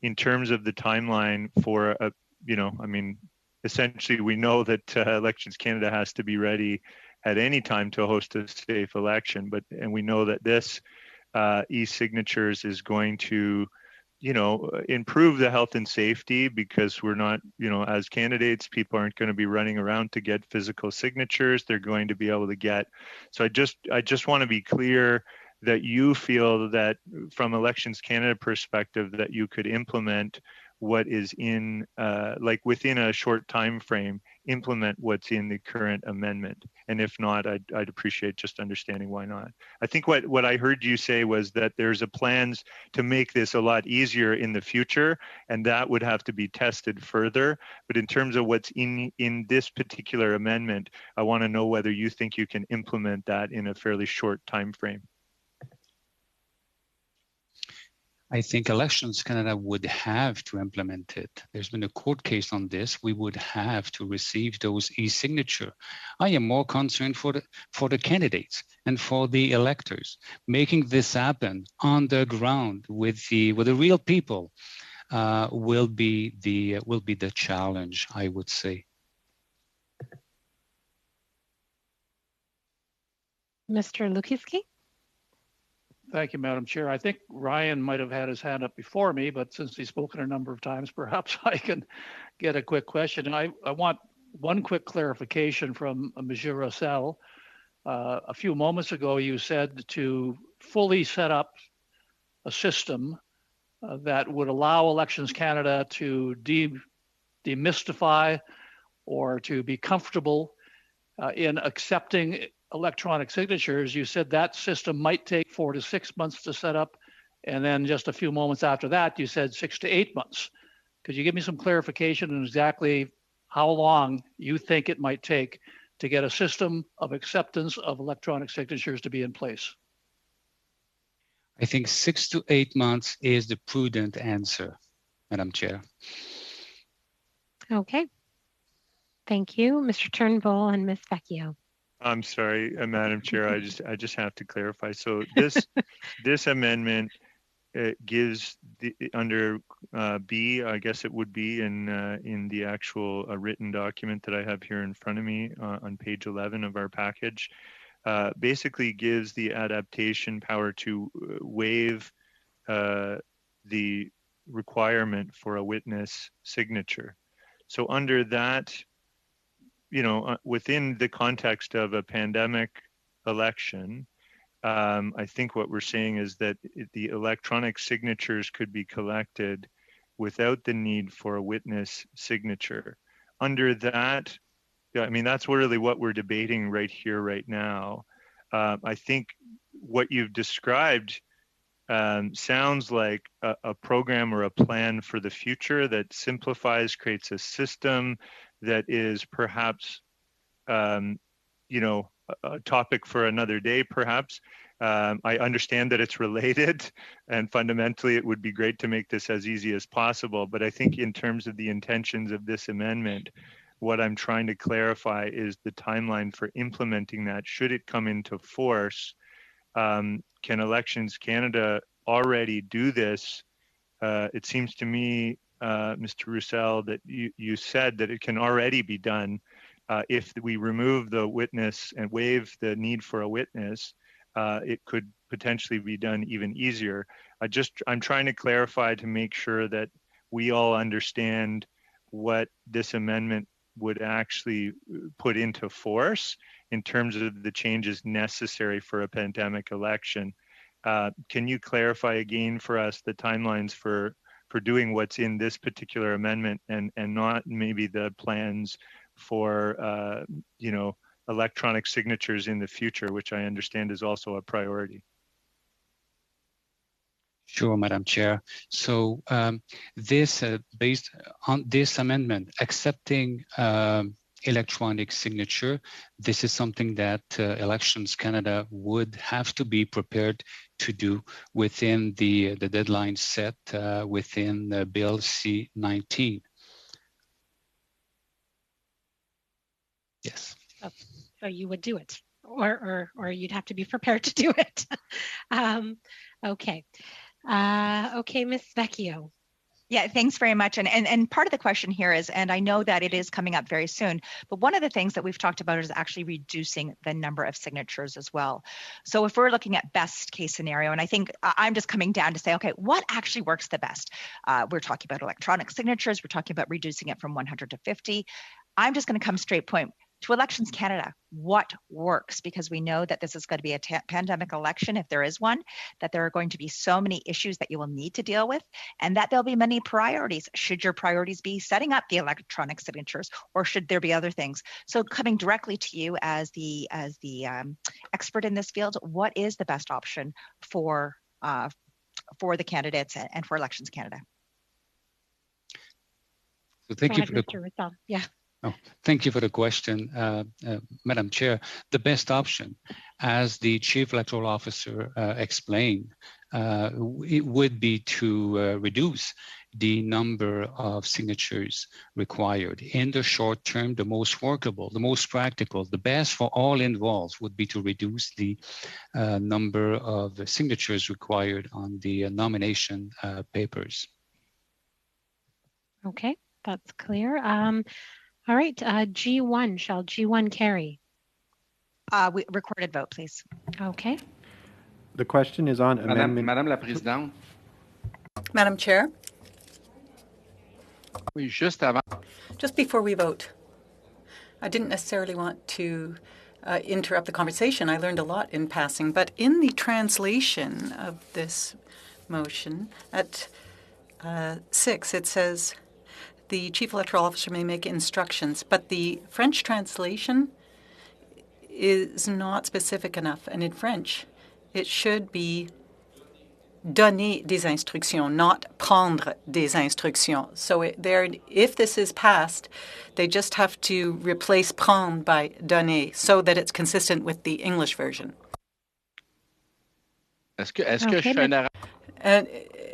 Speaker 11: in terms of the timeline for essentially, we know that Elections Canada has to be ready at any time to host a safe election, and we know that this e-signatures is going to, improve the health and safety, because we're not, as candidates, people aren't going to be running around to get physical signatures. They're going to be able to get. So I just want to be clear that you feel that, from Elections Canada perspective, that you could implement what is in, within a short time frame, implement what's in the current amendment. And if not, I'd appreciate just understanding why not. I think what I heard you say was that there's a plans to make this a lot easier in the future, and that would have to be tested further. But in terms of what's in this particular amendment, I want to know whether you think you can implement that in a fairly short time frame.
Speaker 15: I think Elections Canada would have to implement it. There's been a court case on this. We would have to receive those e-signature. I am more concerned for the candidates and for the electors. Making this happen on the ground with the real people will be the challenge, I would say.
Speaker 1: Mr. Lukiski.
Speaker 7: Thank you, Madam Chair. I think Ryan might have had his hand up before me, but since he's spoken a number of times, perhaps I can get a quick question. I want one quick clarification from Monsieur Roussel. A few moments ago, you said to fully set up a system that would allow Elections Canada to demystify or to be comfortable in accepting electronic signatures. You said that system might take 4 to 6 months to set up, and then just a few moments after that, you said 6 to 8 months. Could you give me some clarification on exactly how long you think it might take to get a system of acceptance of electronic signatures to be in place?
Speaker 15: I think 6 to 8 months is the prudent answer, Madam Chair.
Speaker 1: Okay. Thank you, Mr. Turnbull and Ms. Vecchio.
Speaker 11: I'm sorry, Madam Chair. I just have to clarify. So this amendment gives under B, I guess it would be in the actual written document that I have here in front of me on page 11 of our package, basically gives the adaptation power to waive the requirement for a witness signature. So under that, within the context of a pandemic election, I think what we're saying is that the electronic signatures could be collected without the need for a witness signature. Under that, that's really what we're debating right here, right now. I think what you've described sounds like a program or a plan for the future that simplifies, creates a system that is perhaps, a topic for another day, perhaps. I understand that it's related, and fundamentally it would be great to make this as easy as possible. But I think in terms of the intentions of this amendment, what I'm trying to clarify is the timeline for implementing that. Should it come into force, can Elections Canada already do this? It seems to me, Mr. Roussel, that you said that it can already be done if we remove the witness and waive the need for a witness. It could potentially be done even easier. I'm trying to clarify to make sure that we all understand what this amendment would actually put into force in terms of the changes necessary for a pandemic election. Can you clarify again for us the timelines for doing what's in this particular amendment and not maybe the plans for electronic signatures in the future, which I understand is also a priority?
Speaker 15: Sure, Madam Chair. So this, based on this amendment, accepting electronic signature, this is something that Elections Canada would have to be prepared to do within the deadline set within Bill C-19. Yes.
Speaker 1: Oh, so you would do it, or you'd have to be prepared to do it. Okay. Okay, Ms. Vecchio.
Speaker 8: Yeah, thanks very much. And part of the question here is, and I know that it is coming up very soon, but one of the things that we've talked about is actually reducing the number of signatures as well. So if we're looking at best case scenario, and I think I'm just coming down to say, okay, what actually works the best? We're talking about electronic signatures. We're talking about reducing it from 100 to 50. I'm just going to come straight point. To Elections Canada, what works? Because we know that this is going to be a pandemic election, if there is one, that there are going to be so many issues that you will need to deal with, and that there'll be many priorities. Should your priorities be setting up the electronic signatures, or should there be other things? So coming directly to you as the expert in this field, what is the best option for the candidates and for Elections Canada?
Speaker 15: So thank you for
Speaker 1: Mr. Roussel. Yeah.
Speaker 15: Oh, thank you for the question, Madam Chair. The best option, as the Chief Electoral Officer explained, it would be to reduce the number of signatures required. In the short term, the most workable, the most practical, the best for all involved would be to reduce the number of signatures required on the nomination papers.
Speaker 1: Okay, that's clear. All right, G1, shall G1 carry?
Speaker 8: Recorded vote, please.
Speaker 1: Okay.
Speaker 2: The question is on amendment.
Speaker 9: Madame la Présidente.
Speaker 6: Madam Chair.
Speaker 9: Oui, juste avant.
Speaker 6: Just before we vote, I didn't necessarily want to interrupt the conversation. I learned a lot in passing, but in the translation of this motion at 6, it says, the Chief Electoral Officer may make instructions, but the French translation is not specific enough. And in French, it should be donner des instructions, not prendre des instructions. So if this is passed, they just have to replace prendre by donner so that it's consistent with the English version.
Speaker 9: Est-ce que je fais une erreur?
Speaker 6: And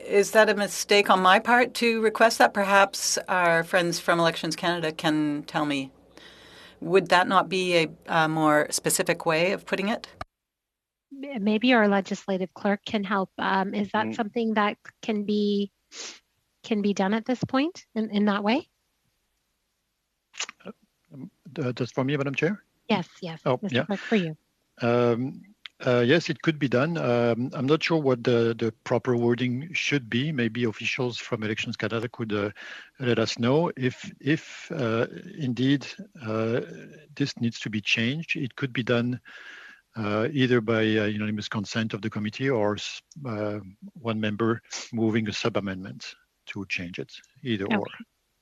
Speaker 6: is that a mistake on my part to request that? Perhaps our friends from Elections Canada can tell me. Would that not be a more specific way of putting it?
Speaker 1: Maybe our legislative clerk can help. Is that something that can be done at this point in that way?
Speaker 4: Just for me, Madam Chair?
Speaker 1: Yes.
Speaker 4: Oh,
Speaker 1: Mr.
Speaker 4: yeah.
Speaker 1: Clerk, for you.
Speaker 4: Yes, it could be done. I'm not sure what the proper wording should be. Maybe officials from Elections Canada could let us know if indeed this needs to be changed. It could be done either by unanimous consent of the committee or one member moving a sub-amendment to change it, either or.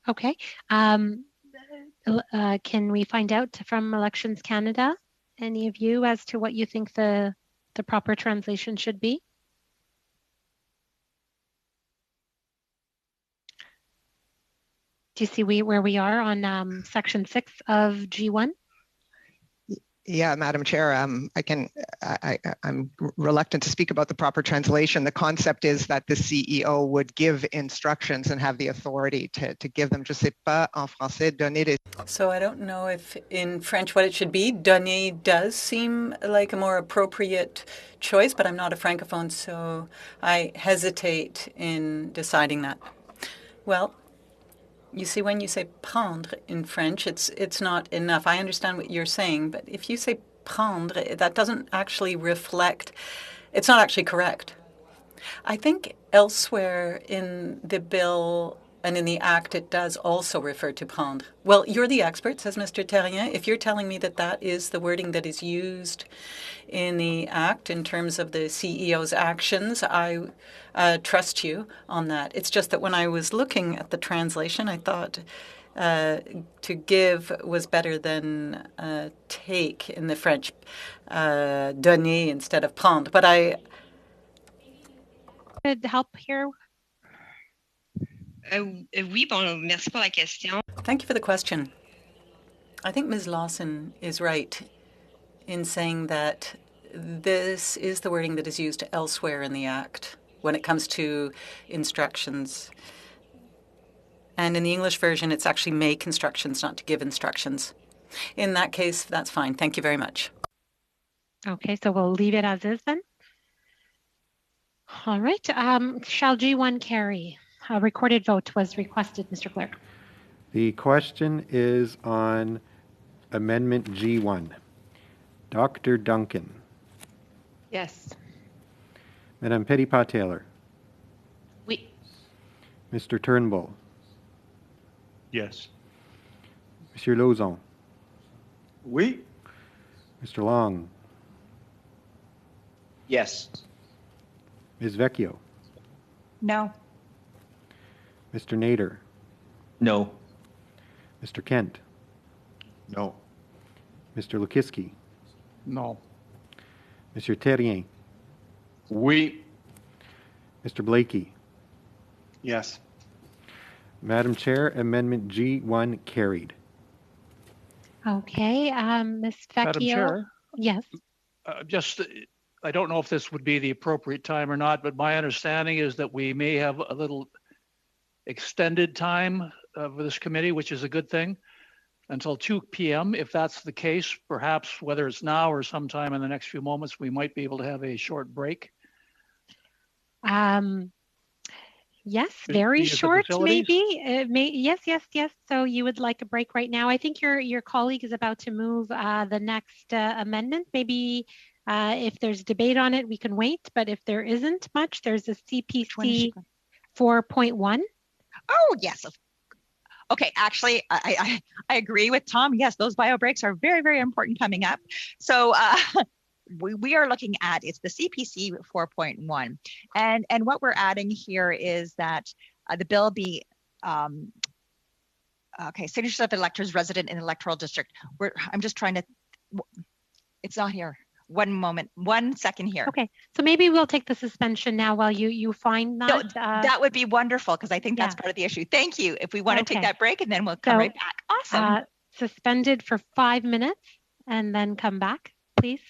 Speaker 1: Okay. Can we find out from Elections Canada, any of you, as to what you think the proper translation should be? Do you see where we are on section 6 of G1?
Speaker 14: Yeah, Madam Chair, I'm reluctant to speak about the proper translation. The concept is that the CEO would give instructions and have the authority to give them. Je sais pas en français donner des.
Speaker 6: So I don't know if in French what it should be. Donner does seem like a more appropriate choice, but I'm not a francophone, so I hesitate in deciding that. Well, you see, when you say prendre in French, it's not enough. I understand what you're saying, but if you say prendre, that doesn't actually reflect, it's not actually correct. I think elsewhere in the bill and in the Act, it does also refer to prendre. Well, you're the expert, says Mr. Terrien. If you're telling me that that is the wording that is used in the Act in terms of the CEO's actions, I trust you on that. It's just that when I was looking at the translation, I thought to give was better than take in the French, donner instead of prendre. But I
Speaker 1: could help here.
Speaker 10: Oui, bon, merci pour la question.
Speaker 6: Thank you for the question. I think Ms. Lawson is right in saying that this is the wording that is used elsewhere in the Act when it comes to instructions. And in the English version, it's actually make instructions, not to give instructions. In that case, that's fine. Thank you very much.
Speaker 1: Okay, so we'll leave it as is then. All right. Shall G1 carry? A recorded vote was requested, Mr. Clerk.
Speaker 2: The question is on Amendment G1. Dr. Duncan.
Speaker 10: Yes.
Speaker 2: Madame Petitpas-Taylor.
Speaker 10: Oui.
Speaker 2: Mr. Turnbull.
Speaker 11: Yes.
Speaker 2: Monsieur Lauzon.
Speaker 9: Oui.
Speaker 2: Mr. Long.
Speaker 9: Yes.
Speaker 2: Ms. Vecchio.
Speaker 8: No.
Speaker 2: Mr. Nader.
Speaker 12: No.
Speaker 2: Mr. Kent.
Speaker 9: No.
Speaker 2: Mr. Lukiski.
Speaker 7: No.
Speaker 2: Monsieur Terrien.
Speaker 9: Oui.
Speaker 2: Mr. Blakey.
Speaker 3: Yes.
Speaker 2: Madam Chair, Amendment G1 carried.
Speaker 1: Okay, Ms. Vecchio.
Speaker 7: Madam Chair?
Speaker 1: Yes.
Speaker 7: I don't know if this would be the appropriate time or not, but my understanding is that we may have a little extended time for this committee, which is a good thing, until 2 p.m. If that's the case, perhaps whether it's now or sometime in the next few moments, we might be able to have a short break.
Speaker 1: Yes, very short, maybe. Yes. So you would like a break right now. I think your colleague is about to move the next amendment. Maybe if there's debate on it, we can wait. But if there isn't much, there's a CPC 4.1.
Speaker 8: Oh, yes. Okay, actually, I agree with Tom. Yes, those bio breaks are very, very important coming up. So we are looking at, it's the CPC 4.1. And what we're adding here is that the bill be, signatures of electors resident in electoral district. I'm just trying to, it's not here. One second here.
Speaker 1: Okay, so maybe we'll take the suspension now while you find that.
Speaker 8: No, that would be wonderful because I think that's part of the issue. Thank you. If we want to take that break and then we'll come right back. Awesome.
Speaker 1: Suspended for 5 minutes and then come back, please.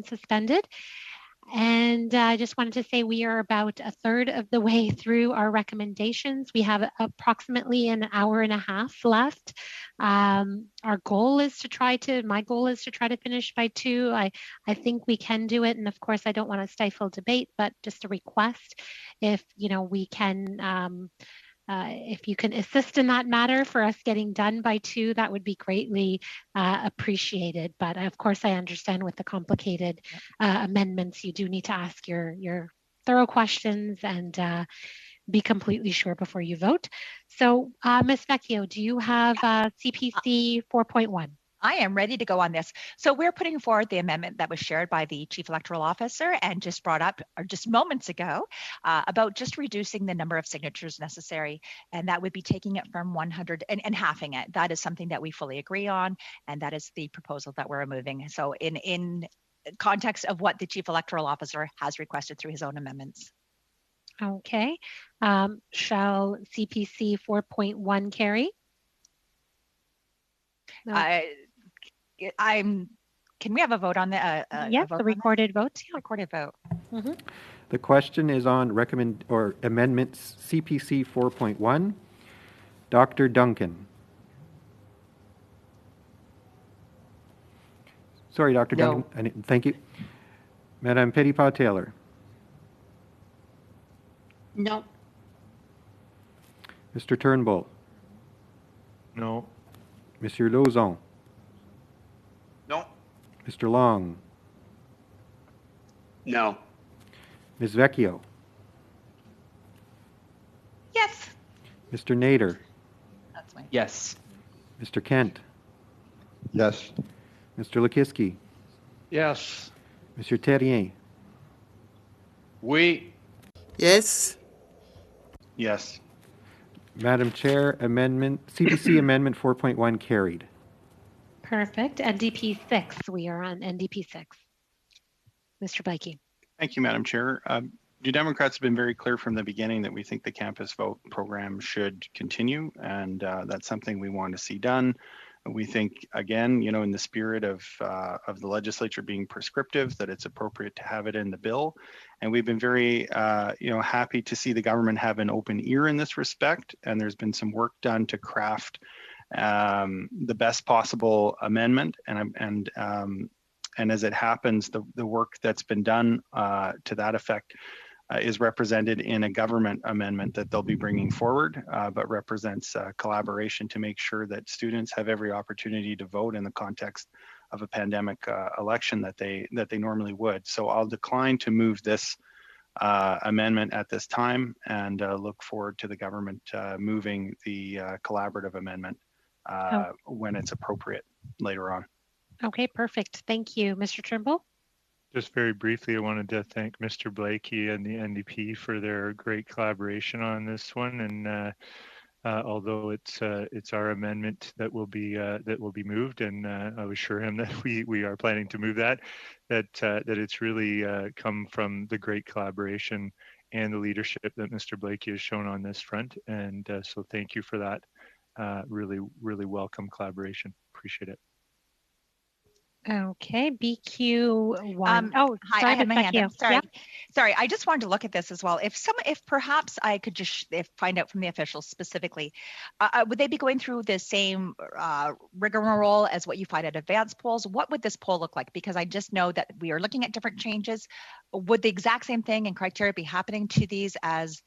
Speaker 1: suspended. And I just wanted to say we are about a third of the way through our recommendations. We have approximately an hour and a half left. My goal is to try to finish by 2. I think we can do it. And of course, I don't want to stifle debate, but just a request if, we can, if you can assist in that matter for us getting done by 2, that would be greatly appreciated. But of course, I understand with the complicated amendments, you do need to ask your thorough questions and be completely sure before you vote. So Ms. Vecchio, do you have CPC 4.1?
Speaker 8: I am ready to go on this. So we're putting forward the amendment that was shared by the Chief Electoral Officer and just brought up just moments ago about just reducing the number of signatures necessary. And that would be taking it from 100 and halving it. That is something that we fully agree on. And that is the proposal that we're moving. So in context of what the Chief Electoral Officer has requested through his own amendments.
Speaker 1: Okay. Shall CPC 4.1 carry? No.
Speaker 8: Can we have a vote on the?
Speaker 1: Yes, the recorded vote.
Speaker 8: Yeah. Recorded vote.
Speaker 1: Mm-hmm.
Speaker 2: The question is on amendments CPC 4.1. Dr. Duncan. Sorry, Dr.
Speaker 10: No.
Speaker 2: Duncan. Thank you. Madame Petitpas-Taylor.
Speaker 10: No.
Speaker 2: Mr. Turnbull.
Speaker 11: No.
Speaker 2: Monsieur Lauzon.
Speaker 9: No.
Speaker 2: Mr. Long.
Speaker 9: No.
Speaker 2: Ms. Vecchio.
Speaker 8: Yes.
Speaker 2: Mr. Nader.
Speaker 8: That's my.
Speaker 12: Yes.
Speaker 2: Mr. Kent.
Speaker 9: Yes.
Speaker 2: Mr. Lukiski.
Speaker 7: Yes.
Speaker 2: Monsieur Terrien.
Speaker 9: Oui.
Speaker 13: Yes.
Speaker 3: Yes.
Speaker 2: Madam Chair, CPC Amendment 4.1 carried.
Speaker 1: Perfect. NDP 6. We are on NDP 6. Mr. Blakey.
Speaker 3: Thank you, Madam Chair. The Democrats have been very clear from the beginning that we think the campus vote program should continue, and that's something we want to see done. We think, again, in the spirit of the legislature being prescriptive, that it's appropriate to have it in the bill. And we've been very, happy to see the government have an open ear in this respect. And there's been some work done to craft the best possible amendment. And as it happens, the work that's been done to that effect is represented in a government amendment that they'll be bringing forward, but represents collaboration to make sure that students have every opportunity to vote in the context of a pandemic election that they normally would. So I'll decline to move this amendment at this time and look forward to the government moving the collaborative amendment when it's appropriate later on.
Speaker 1: Okay, perfect. Thank you. Mr. Trimble?
Speaker 11: Just very briefly, I wanted to thank Mr. Blakey and the NDP for their great collaboration on this one. And although it's our amendment that will be moved, and I was assure him that we are planning to move that it's really come from the great collaboration and the leadership that Mr. Blakey has shown on this front. And so thank you for that. Really, really welcome collaboration. Appreciate it.
Speaker 1: Okay, BQ1.
Speaker 8: Hi, I had my hand up. Sorry.
Speaker 1: Yeah.
Speaker 8: Sorry, I just wanted to look at this as well. If perhaps I could just find out from the officials specifically, would they be going through the same rigmarole as what you find at advanced polls? What would this poll look like? Because I just know that we are looking at different changes. Would the exact same thing and criteria be happening to these as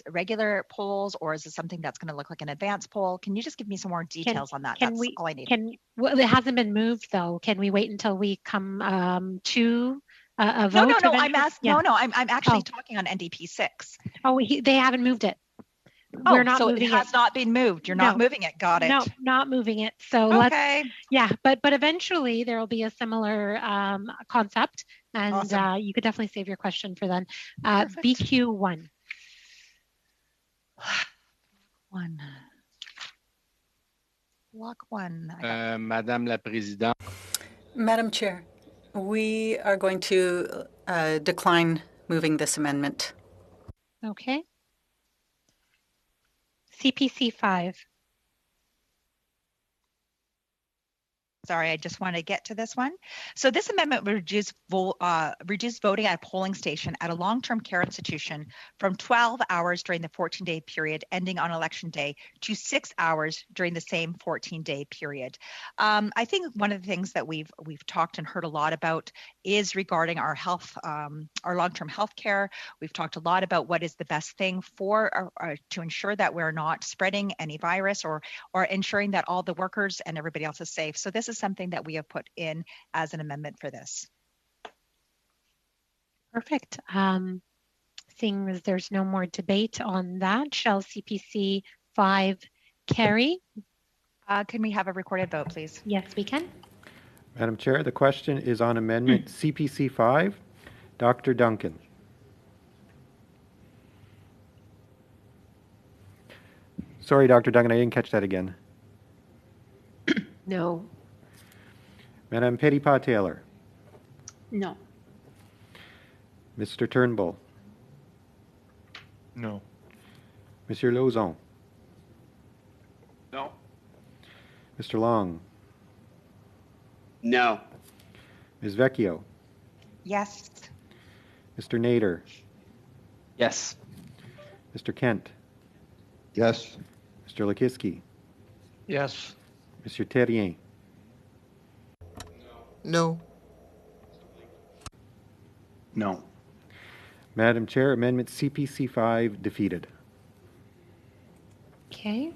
Speaker 8: regular polls, or is it something that's going to look like an advanced poll? Can you just give me some more details on that? That's all I need.
Speaker 1: Well, it hasn't been moved though. Can we wait until we come to a vote?
Speaker 8: No. I'm asking. Yeah. No. I'm actually talking on NDP 6.
Speaker 1: Oh, they haven't moved it. We're not moving it.
Speaker 8: It has not been moved. You're not moving it. Got it.
Speaker 1: No, not moving it. So okay. But eventually there will be a similar concept, and awesome. You could definitely save your question for then. BQ1.
Speaker 8: Block one.
Speaker 9: Madame la Présidente.
Speaker 6: Madam Chair, we are going to decline moving this amendment.
Speaker 1: Okay. CPC 5.
Speaker 8: Sorry, I just want to get to this one. So this amendment would reduce voting at a polling station at a long-term care institution from 12 hours during the 14-day period ending on election day to 6 hours during the same 14-day period. I think one of the things that we've talked and heard a lot about is regarding our health, our long-term health care. We've talked a lot about what is the best thing for to ensure that we're not spreading any virus or ensuring that all the workers and everybody else is safe. So this is something that we have put in as an amendment for this.
Speaker 1: Perfect. Seeing as there's no more debate on that, shall CPC 5 carry?
Speaker 8: Can we have a recorded vote, please?
Speaker 1: Yes, we can.
Speaker 2: Madam Chair, the question is on Amendment CPC 5. Dr. Duncan. Sorry, Dr. Duncan, I didn't catch that again.
Speaker 10: No.
Speaker 2: Madame Petitpas-Taylor.
Speaker 10: No.
Speaker 2: Mr. Turnbull.
Speaker 11: No.
Speaker 2: Monsieur Lauzon.
Speaker 9: No.
Speaker 2: Mr. Long.
Speaker 9: No.
Speaker 2: Ms. Vecchio.
Speaker 8: Yes.
Speaker 2: Mr. Nader.
Speaker 12: Yes.
Speaker 2: Mr. Kent.
Speaker 9: Yes.
Speaker 2: Mr. Lakiski.
Speaker 7: Yes.
Speaker 2: Monsieur Terrien.
Speaker 13: No.
Speaker 3: No.
Speaker 2: Madam Chair, Amendment CPC 5 defeated.
Speaker 1: Okay.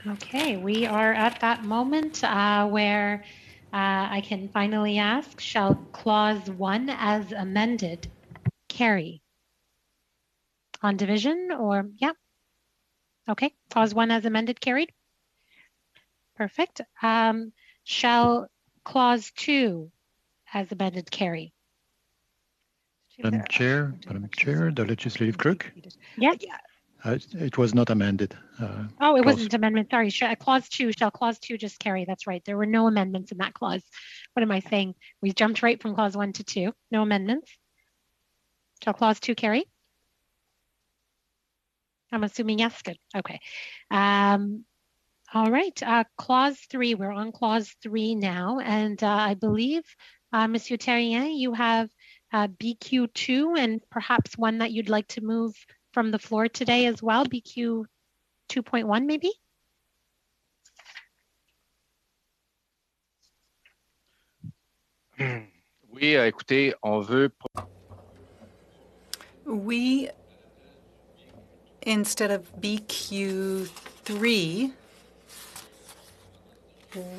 Speaker 1: Okay, we are at that moment where I can finally ask, shall clause 1 as amended carry? On division or, yeah. Okay, clause 1 as amended carried. Perfect. Shall clause 2 as amended carry?
Speaker 4: Madam Chair, the legislative clerk.
Speaker 1: Yeah.
Speaker 4: It was not amended.
Speaker 1: Oh, it wasn't amendment. Sorry. Clause 2, shall clause 2 just carry? That's right. There were no amendments in that clause. What am I saying? We jumped right from clause 1 to 2. No amendments. Shall clause 2 carry? I'm assuming yes. Good. Okay. All right. Clause 3. We're on clause 3 now. And I believe, Monsieur Terrien, you have BQ2 and perhaps one that you'd like to move from the floor today as well, BQ 2.1 maybe?
Speaker 9: Oui, écoutez, on veut...
Speaker 6: We, instead of BQ3,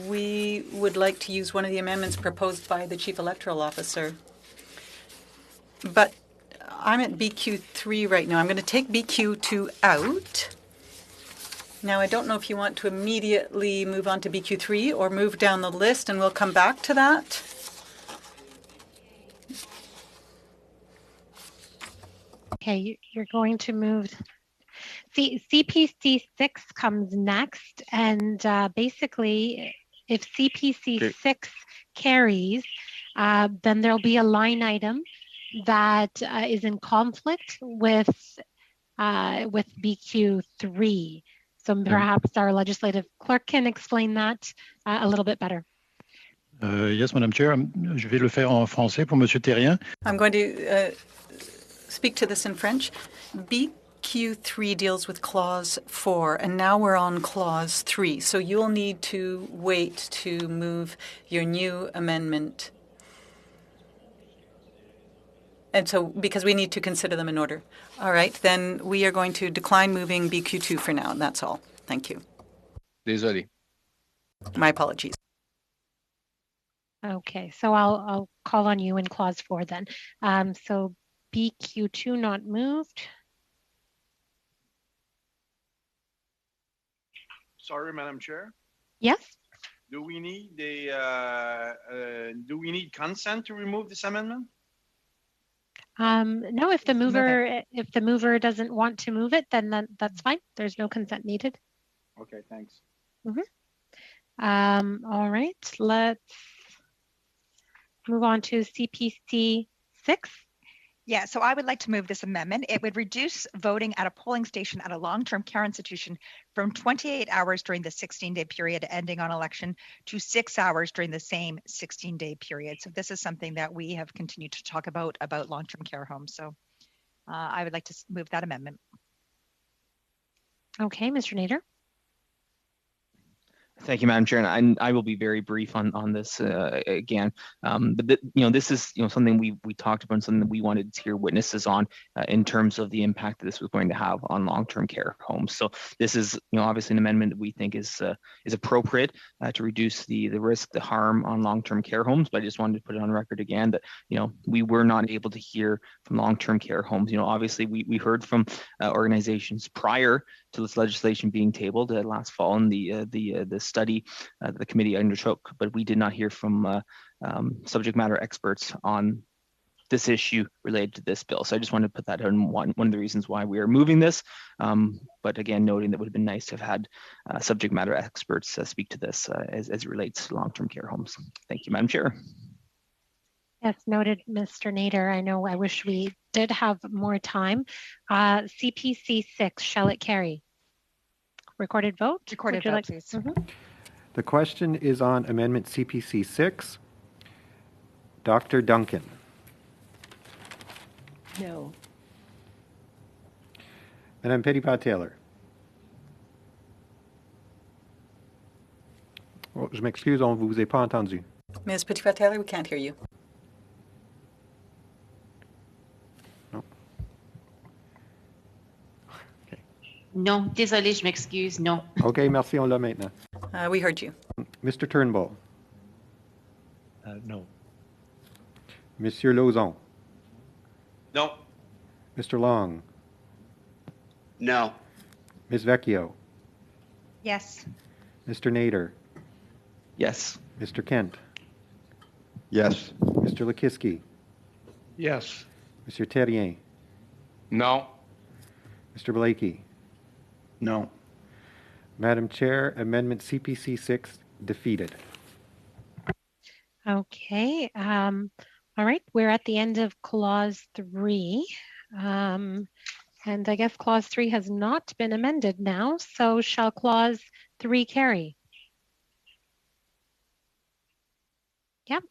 Speaker 6: we would like to use one of the amendments proposed by the Chief Electoral Officer. But I'm at BQ3 right now. I'm going to take BQ2 out. Now, I don't know if you want to immediately move on to BQ3 or move down the list, and we'll come back to that.
Speaker 1: Okay, you're going to move. See, CPC 6 comes next, and basically, if CPC 6 carries, then there'll be a line item that is in conflict with BQ3. So perhaps our legislative clerk can explain that a little bit better.
Speaker 4: Yes, Madam Chair. Je vais le faire en français pour Monsieur Terrien.
Speaker 6: I'm going to speak to this in French. BQ3 deals with Clause 4, and now we're on Clause 3. So you'll need to wait to move your new amendment. And so, because we need to consider them in order. All right, then we are going to decline moving BQ2 for now, and that's all. Thank you.
Speaker 9: Désolé.
Speaker 6: My apologies.
Speaker 1: Okay, so I'll call on you in clause 4 then. So BQ2 not moved.
Speaker 9: Sorry, Madam Chair.
Speaker 1: Yes.
Speaker 9: Do we need consent to remove this amendment?
Speaker 1: No, if the mover doesn't want to move it, then that's fine. There's no consent needed.
Speaker 9: Okay, thanks.
Speaker 1: All right, let's move on to CPC 6.
Speaker 8: Yeah, so I would like to move this amendment. It would reduce voting at a polling station at a long-term care institution from 28 hours during the 16-day period ending on election to 6 hours during the same 16-day period. So this is something that we have continued to talk about long-term care homes. So I would like to move that amendment.
Speaker 1: Okay, Mr. Nader.
Speaker 12: Thank you, Madam Chair, and I will be very brief on this again. But this is something we talked about, and something that we wanted to hear witnesses on in terms of the impact that this was going to have on long-term care homes. So this is obviously an amendment that we think is appropriate to reduce the risk, the harm on long-term care homes. But I just wanted to put it on record again that we were not able to hear from long-term care homes. Obviously we heard from organizations prior to this legislation being tabled last fall in the study the committee undertook, but we did not hear from subject matter experts on this issue related to this bill. So I just wanted to put that in one of the reasons why we are moving this. But again, noting that it would have been nice to have had subject matter experts speak to this as it relates to long-term care homes. Thank you, Madam Chair.
Speaker 1: Yes, noted, Mr. Nader. I wish we did have more time. CPC 6, shall it carry? Recorded vote?
Speaker 8: Recorded vote, please.
Speaker 1: Mm-hmm.
Speaker 2: The question is on Amendment CPC 6. Dr. Duncan.
Speaker 10: No.
Speaker 2: Madame Petitpas-Taylor. Oh, je m'excuse, on ne vous a pas entendu.
Speaker 6: Ms. Petitpas-Taylor, we can't hear you.
Speaker 2: No.
Speaker 10: Non, désolé, je m'excuse, non.
Speaker 2: OK, merci, on l'a maintenant.
Speaker 6: We heard you.
Speaker 2: Mr. Turnbull.
Speaker 11: No.
Speaker 2: Monsieur Lauzon.
Speaker 9: No.
Speaker 2: Mr. Long.
Speaker 9: No.
Speaker 2: Ms. Vecchio.
Speaker 8: Yes.
Speaker 2: Mr. Nader.
Speaker 12: Yes.
Speaker 2: Mr. Kent.
Speaker 9: Yes.
Speaker 2: Mr. Lekiski.
Speaker 7: Yes.
Speaker 2: Mr. Terrien.
Speaker 9: No.
Speaker 2: Mr. Blakey.
Speaker 3: No.
Speaker 2: Madam Chair, Amendment CPC 6 defeated.
Speaker 1: Okay. All right. We're at the end of Clause 3. And I guess Clause 3 has not been amended now. So shall Clause 3 carry? Yep.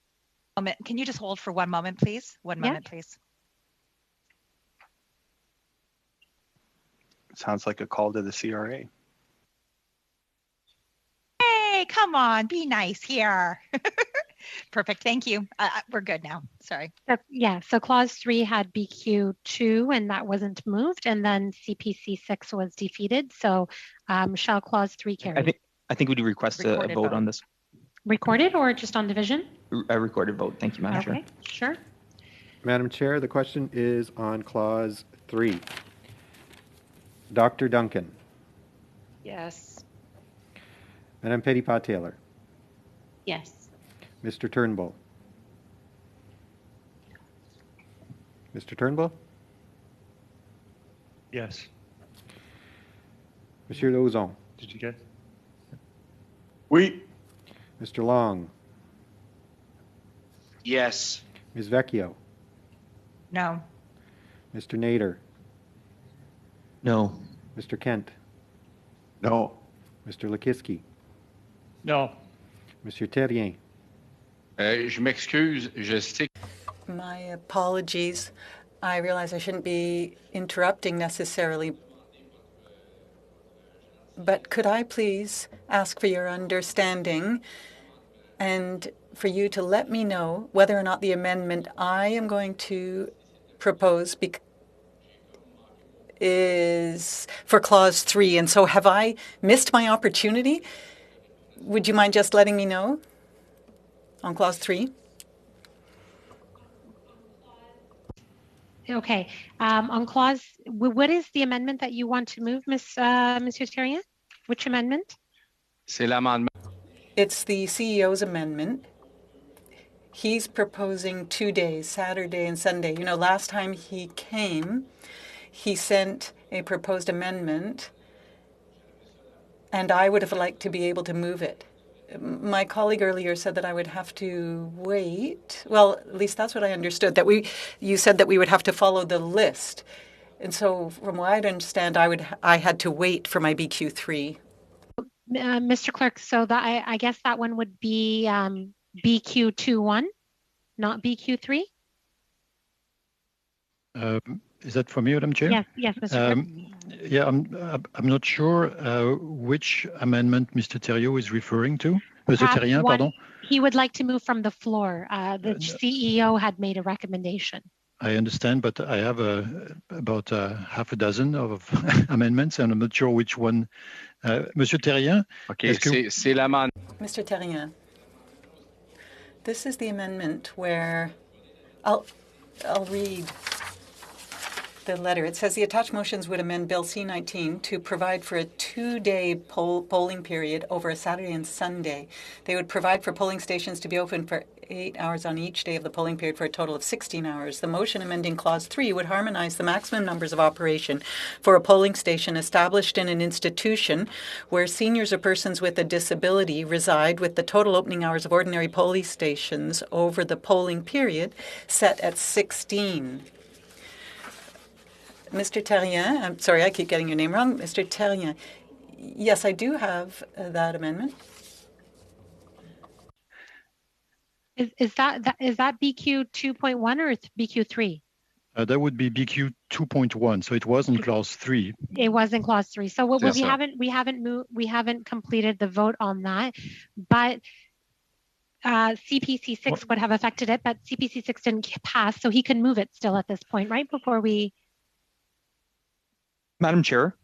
Speaker 8: Can you just hold for one moment, please? One moment, please.
Speaker 3: Sounds like a call to the CRA.
Speaker 8: Hey, come on, be nice here. Perfect, thank you. We're good now, sorry.
Speaker 1: So Clause 3 had BQ 2 and that wasn't moved, and then CPC 6 was defeated. So shall Clause 3 carry?
Speaker 12: I think we'd request a vote on this.
Speaker 1: Recorded or just on division?
Speaker 12: A recorded vote. Thank you, Madam Chair.
Speaker 1: Okay, sure.
Speaker 2: Madam Chair, the question is on Clause 3. Dr. Duncan.
Speaker 10: Yes.
Speaker 2: Madame Petitpas-Taylor.
Speaker 10: Yes.
Speaker 2: Mr. Turnbull. Mr. Turnbull?
Speaker 11: Yes.
Speaker 2: Monsieur Lauzon.
Speaker 11: Did you get?
Speaker 9: Oui.
Speaker 2: Mr. Long.
Speaker 9: Yes.
Speaker 2: Ms. Vecchio.
Speaker 8: No.
Speaker 2: Mr. Nader.
Speaker 12: No.
Speaker 2: Mr. Kent.
Speaker 9: No.
Speaker 2: Mr. Lekiski.
Speaker 7: No.
Speaker 2: Monsieur Terrien.
Speaker 9: Je m'excuse, je sais.
Speaker 6: My apologies. I realize I shouldn't be interrupting necessarily, but could I please ask for your understanding and for you to let me know whether or not the amendment I am going to propose is for Clause 3. And so have I missed my opportunity? Would you mind just letting me know on Clause 3?
Speaker 1: Okay. On Clause, what is the amendment that you want to move, Monsieur Terrien? Which amendment?
Speaker 9: C'est l'amendement.
Speaker 6: It's the CEO's amendment. He's proposing 2 days, Saturday and Sunday. You know, last time he came, he sent a proposed amendment, and I would have liked to be able to move it my colleague earlier said that I would have to wait. Well, at least that's what I understood, that you said that we would have to follow the list. And so from what I understand, I had to wait for my BQ3.
Speaker 1: Mr. Clerk, so that I guess that one would be BQ21, not BQ3?
Speaker 4: Is that for me, Madam Chair?
Speaker 1: Yes, Mr. Clerk.
Speaker 4: Yeah, I'm not sure which amendment Mr. Thériault is referring to. Monsieur Terrien, pardon.
Speaker 1: He would like to move from the floor. The CEO had made a recommendation.
Speaker 4: I understand, but I have about half a dozen of amendments, and I'm not sure which one. Monsieur Terrien.
Speaker 9: OK, c'est l'amendement.
Speaker 6: Mr. Terrien, this is the amendment where I'll read the letter. It says the attached motions would amend Bill C-19 to provide for a 2-day polling period over a Saturday and Sunday. They would provide for polling stations to be open for 8 hours on each day of the polling period for a total of 16 hours. The motion amending Clause 3 would harmonize the maximum numbers of operation for a polling station established in an institution where seniors or persons with a disability reside with the total opening hours of ordinary polling stations over the polling period set at 16. Mr. Terrien, I'm sorry, I keep getting your name wrong. Mr. Terrien, yes, I do have that amendment.
Speaker 1: Is that BQ 2.1 or BQ 3?
Speaker 4: That would be BQ 2.1. So it was in Clause 3.
Speaker 1: It was in Clause 3. So we haven't completed the vote on that, but CPC 6 would have affected it, but CPC 6 didn't pass, so he can move it still at this point, right? Before we.
Speaker 12: Madam Chair,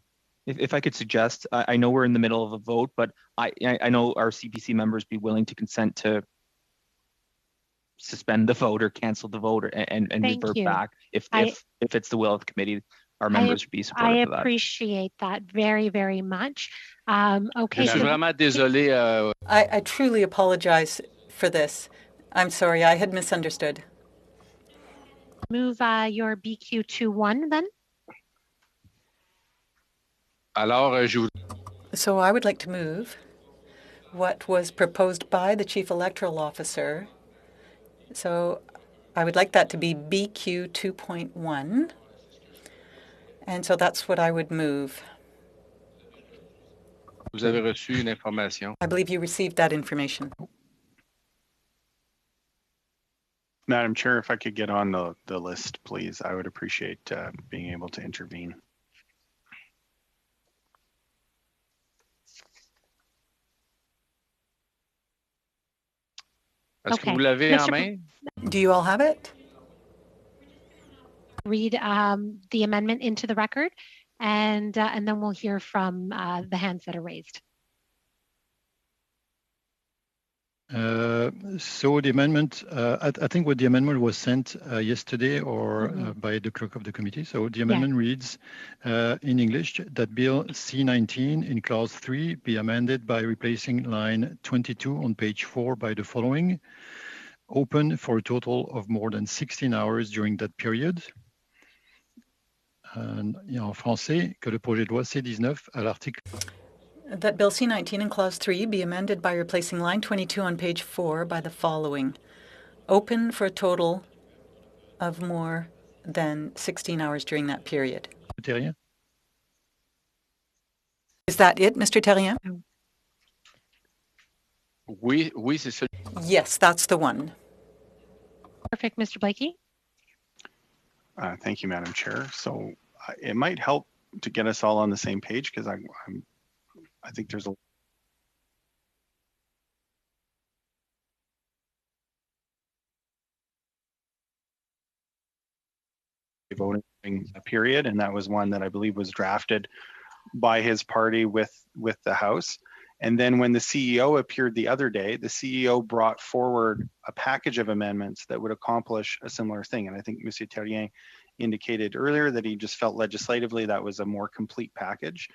Speaker 12: if I could suggest, I know we're in the middle of a vote, but I know our CPC members be willing to consent to suspend the vote or cancel the vote and revert back if it's the will of the committee. Our members would be supportive of that.
Speaker 1: I appreciate that very, very much. Okay.
Speaker 9: Je suis vraiment désolé.
Speaker 6: I truly apologize for this. I'm sorry, I had misunderstood.
Speaker 1: Move your BQ21 then.
Speaker 6: So I would like to move what was proposed by the Chief Electoral Officer. So I would like that to be BQ 2.1. And so that's what I would move.
Speaker 9: Vous avez reçu une information.
Speaker 6: I believe you received that information.
Speaker 3: Madam Chair, if I could get on the list, please, I would appreciate being able to intervene.
Speaker 9: Est-ce que vous l'avez en main?
Speaker 6: Do you all have it?
Speaker 1: Read the amendment into the record, and then we'll hear from the hands that are raised.
Speaker 4: So the amendment, I think what the amendment was sent yesterday or by the clerk of the committee. So the amendment reads in English that Bill C-19 in Clause 3 be amended by replacing line 22 on page 4 by the following: open for a total of more than 16 hours during that period. Et en français, que le projet de loi C-19 à l'article.
Speaker 6: That Bill C-19 in Clause 3 be amended by replacing line 22 on page 4 by the following: open for a total of more than 16 hours during that period.
Speaker 4: Terrien?
Speaker 6: Is that it, Mr. Terrien?
Speaker 9: Oui, c'est ça.
Speaker 6: Yes, that's the one.
Speaker 1: Perfect, Mr. Blakey.
Speaker 3: Thank you, Madam Chair. So it might help to get us all on the same page, because I think there's a voting period, and that was one that I believe was drafted by his party with the House. And then when the CEO appeared the other day, the CEO brought forward a package of amendments that would accomplish a similar thing. And I think Monsieur Terrien indicated earlier that he just felt legislatively that was a more complete package.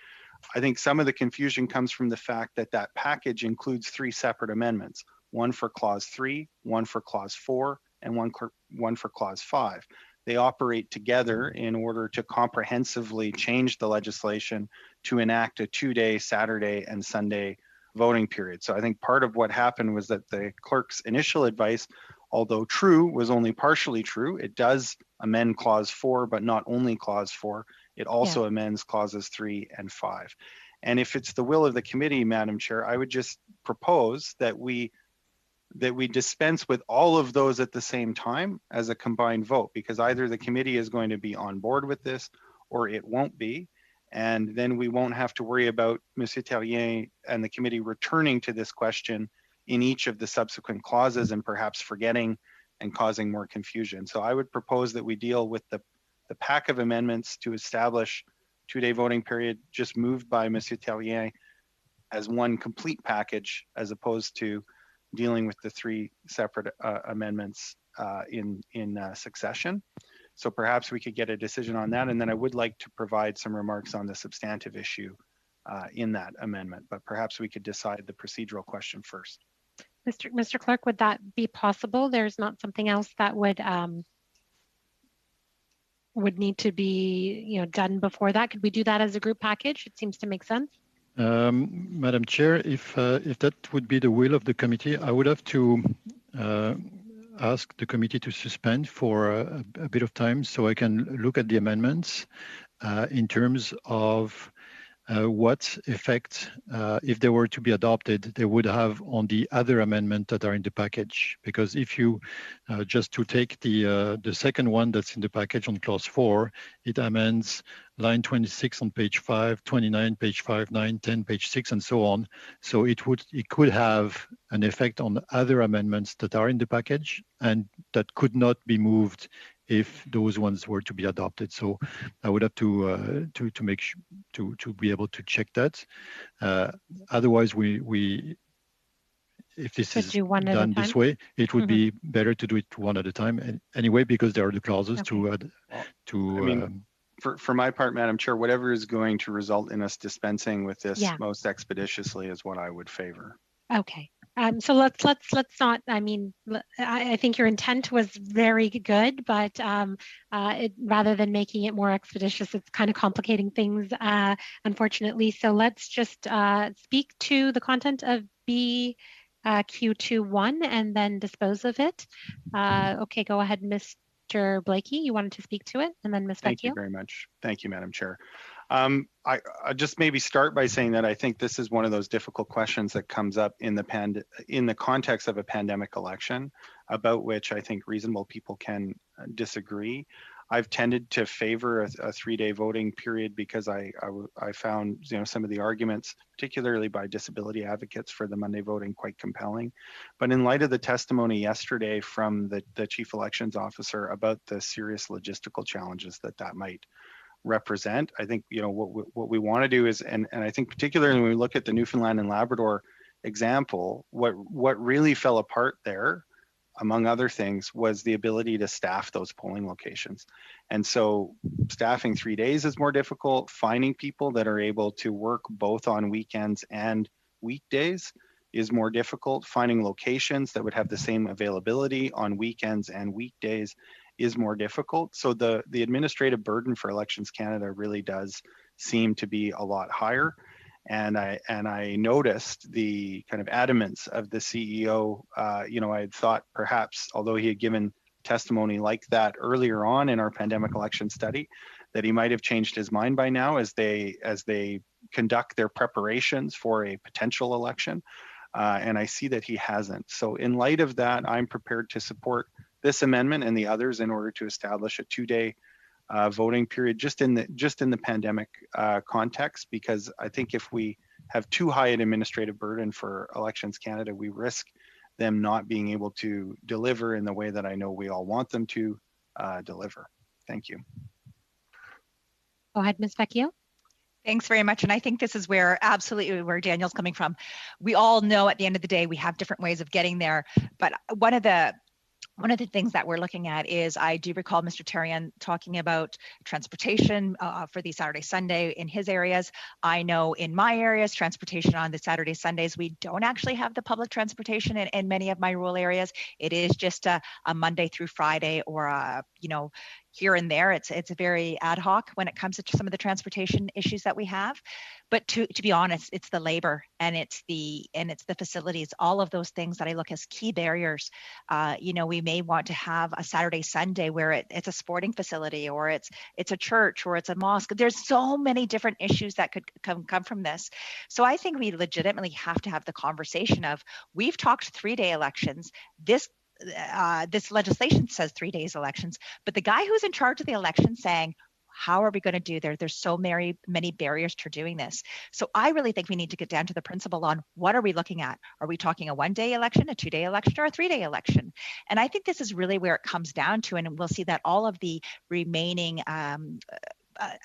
Speaker 3: I think some of the confusion comes from the fact that that package includes 3 separate amendments: one for Clause 3, one for Clause 4, and one for Clause 5. They operate together in order to comprehensively change the legislation to enact a 2-day Saturday and Sunday voting period. So I think part of what happened was that the clerk's initial advice, although true, was only partially true. It does amend clause 4, but not only clause 4. It also amends clauses 3 and 5. And if it's the will of the committee, Madam Chair, I would just propose that we dispense with all of those at the same time as a combined vote, because either the committee is going to be on board with this or it won't be. And then we won't have to worry about Monsieur Terrien and the committee returning to this question in each of the subsequent clauses and perhaps forgetting and causing more confusion. So I would propose that we deal with the pack of amendments to establish 2-day voting period just moved by Monsieur Terrien as one complete package, as opposed to dealing with the 3 separate amendments in succession. So perhaps we could get a decision on that. And then I would like to provide some remarks on the substantive issue in that amendment, but perhaps we could decide the procedural question first.
Speaker 1: Mr. Clerk, would that be possible? There's not something else that would need to be done before that? Could we do that as a group package? It seems to make sense.
Speaker 4: Madam Chair, if that would be the will of the committee, I would have to ask the committee to suspend for a bit of time so I can look at the amendments in terms of what effect, if they were to be adopted, they would have on the other amendments that are in the package. Because if you, just to take the second one that's in the package on clause 4, it amends line 26 on page 5, 29, page 5, 9, 10, page 6, and so on. So it could have an effect on other amendments that are in the package and that could not be moved if those ones were to be adopted. So I would have to make to be able to check that. Otherwise, if this is done this way, it would be better to do it one at a time anyway, because there are the clauses to.
Speaker 3: For my part, Madam Chair, whatever is going to result in us dispensing with this most expeditiously is what I would favor.
Speaker 1: Okay. So let's not. I mean, I think your intent was very good, but rather than making it more expeditious, it's kind of complicating things, unfortunately. So let's just speak to the content of BQ21 and then dispose of it. Okay, go ahead, Mr. Blakey. You wanted to speak to it, and then Ms. Vecchio.
Speaker 3: Thank you very much. Thank you, Madam Chair. I just maybe start by saying that I think this is one of those difficult questions that comes up in the context of a pandemic election, about which I think reasonable people can disagree. I've tended to favor a 3-day voting period because I found some of the arguments, particularly by disability advocates, for the Monday voting quite compelling. But in light of the testimony yesterday from the Chief Elections Officer about the serious logistical challenges that might represent, I think what we want to do is, and I think particularly when we look at the Newfoundland and Labrador example, what really fell apart there, among other things, was the ability to staff those polling locations. And so staffing 3 days is more difficult. Finding people that are able to work both on weekends and weekdays is more difficult. Finding locations that would have the same availability on weekends and weekdays is more difficult. So the administrative burden for Elections Canada really does seem to be a lot higher. And I noticed the kind of adamance of the CEO. I had thought perhaps, although he had given testimony like that earlier on in our pandemic election study, that he might have changed his mind by now as they conduct their preparations for a potential election. And I see that he hasn't. So in light of that, I'm prepared to support this amendment and the others in order to establish a 2-day voting period just in the pandemic context, because I think if we have too high an administrative burden for Elections Canada, we risk them not being able to deliver in the way that I know we all want them to deliver. Thank you.
Speaker 1: Go ahead, Ms. Vecchio.
Speaker 8: Thanks very much. And I think this is where Daniel's coming from. We all know at the end of the day, we have different ways of getting there. But one of the things that we're looking at is, I do recall Mr. Terrien talking about transportation for the Saturday, Sunday in his areas. I know in my areas, transportation on the Saturday, Sundays, we don't actually have the public transportation in many of my rural areas. It is just a Monday through Friday, or here and there. It's very ad hoc when it comes to some of the transportation issues that we have. But to be honest, it's the labor and it's the facilities, all of those things that I look as key barriers. We may want to have a Saturday, Sunday where it's a sporting facility, or it's a church, or it's a mosque. There's so many different issues that could come from this. So I think we legitimately have to have the conversation of, we've talked 3-day elections. This legislation says 3 days elections, but the guy who's in charge of the election saying, how are we going to do there? There's so many barriers to doing this. So I really think we need to get down to the principle on, what are we looking at? Are we talking a 1-day election, a 2-day election, or a 3-day election? And I think this is really where it comes down to, and we'll see that all of the remaining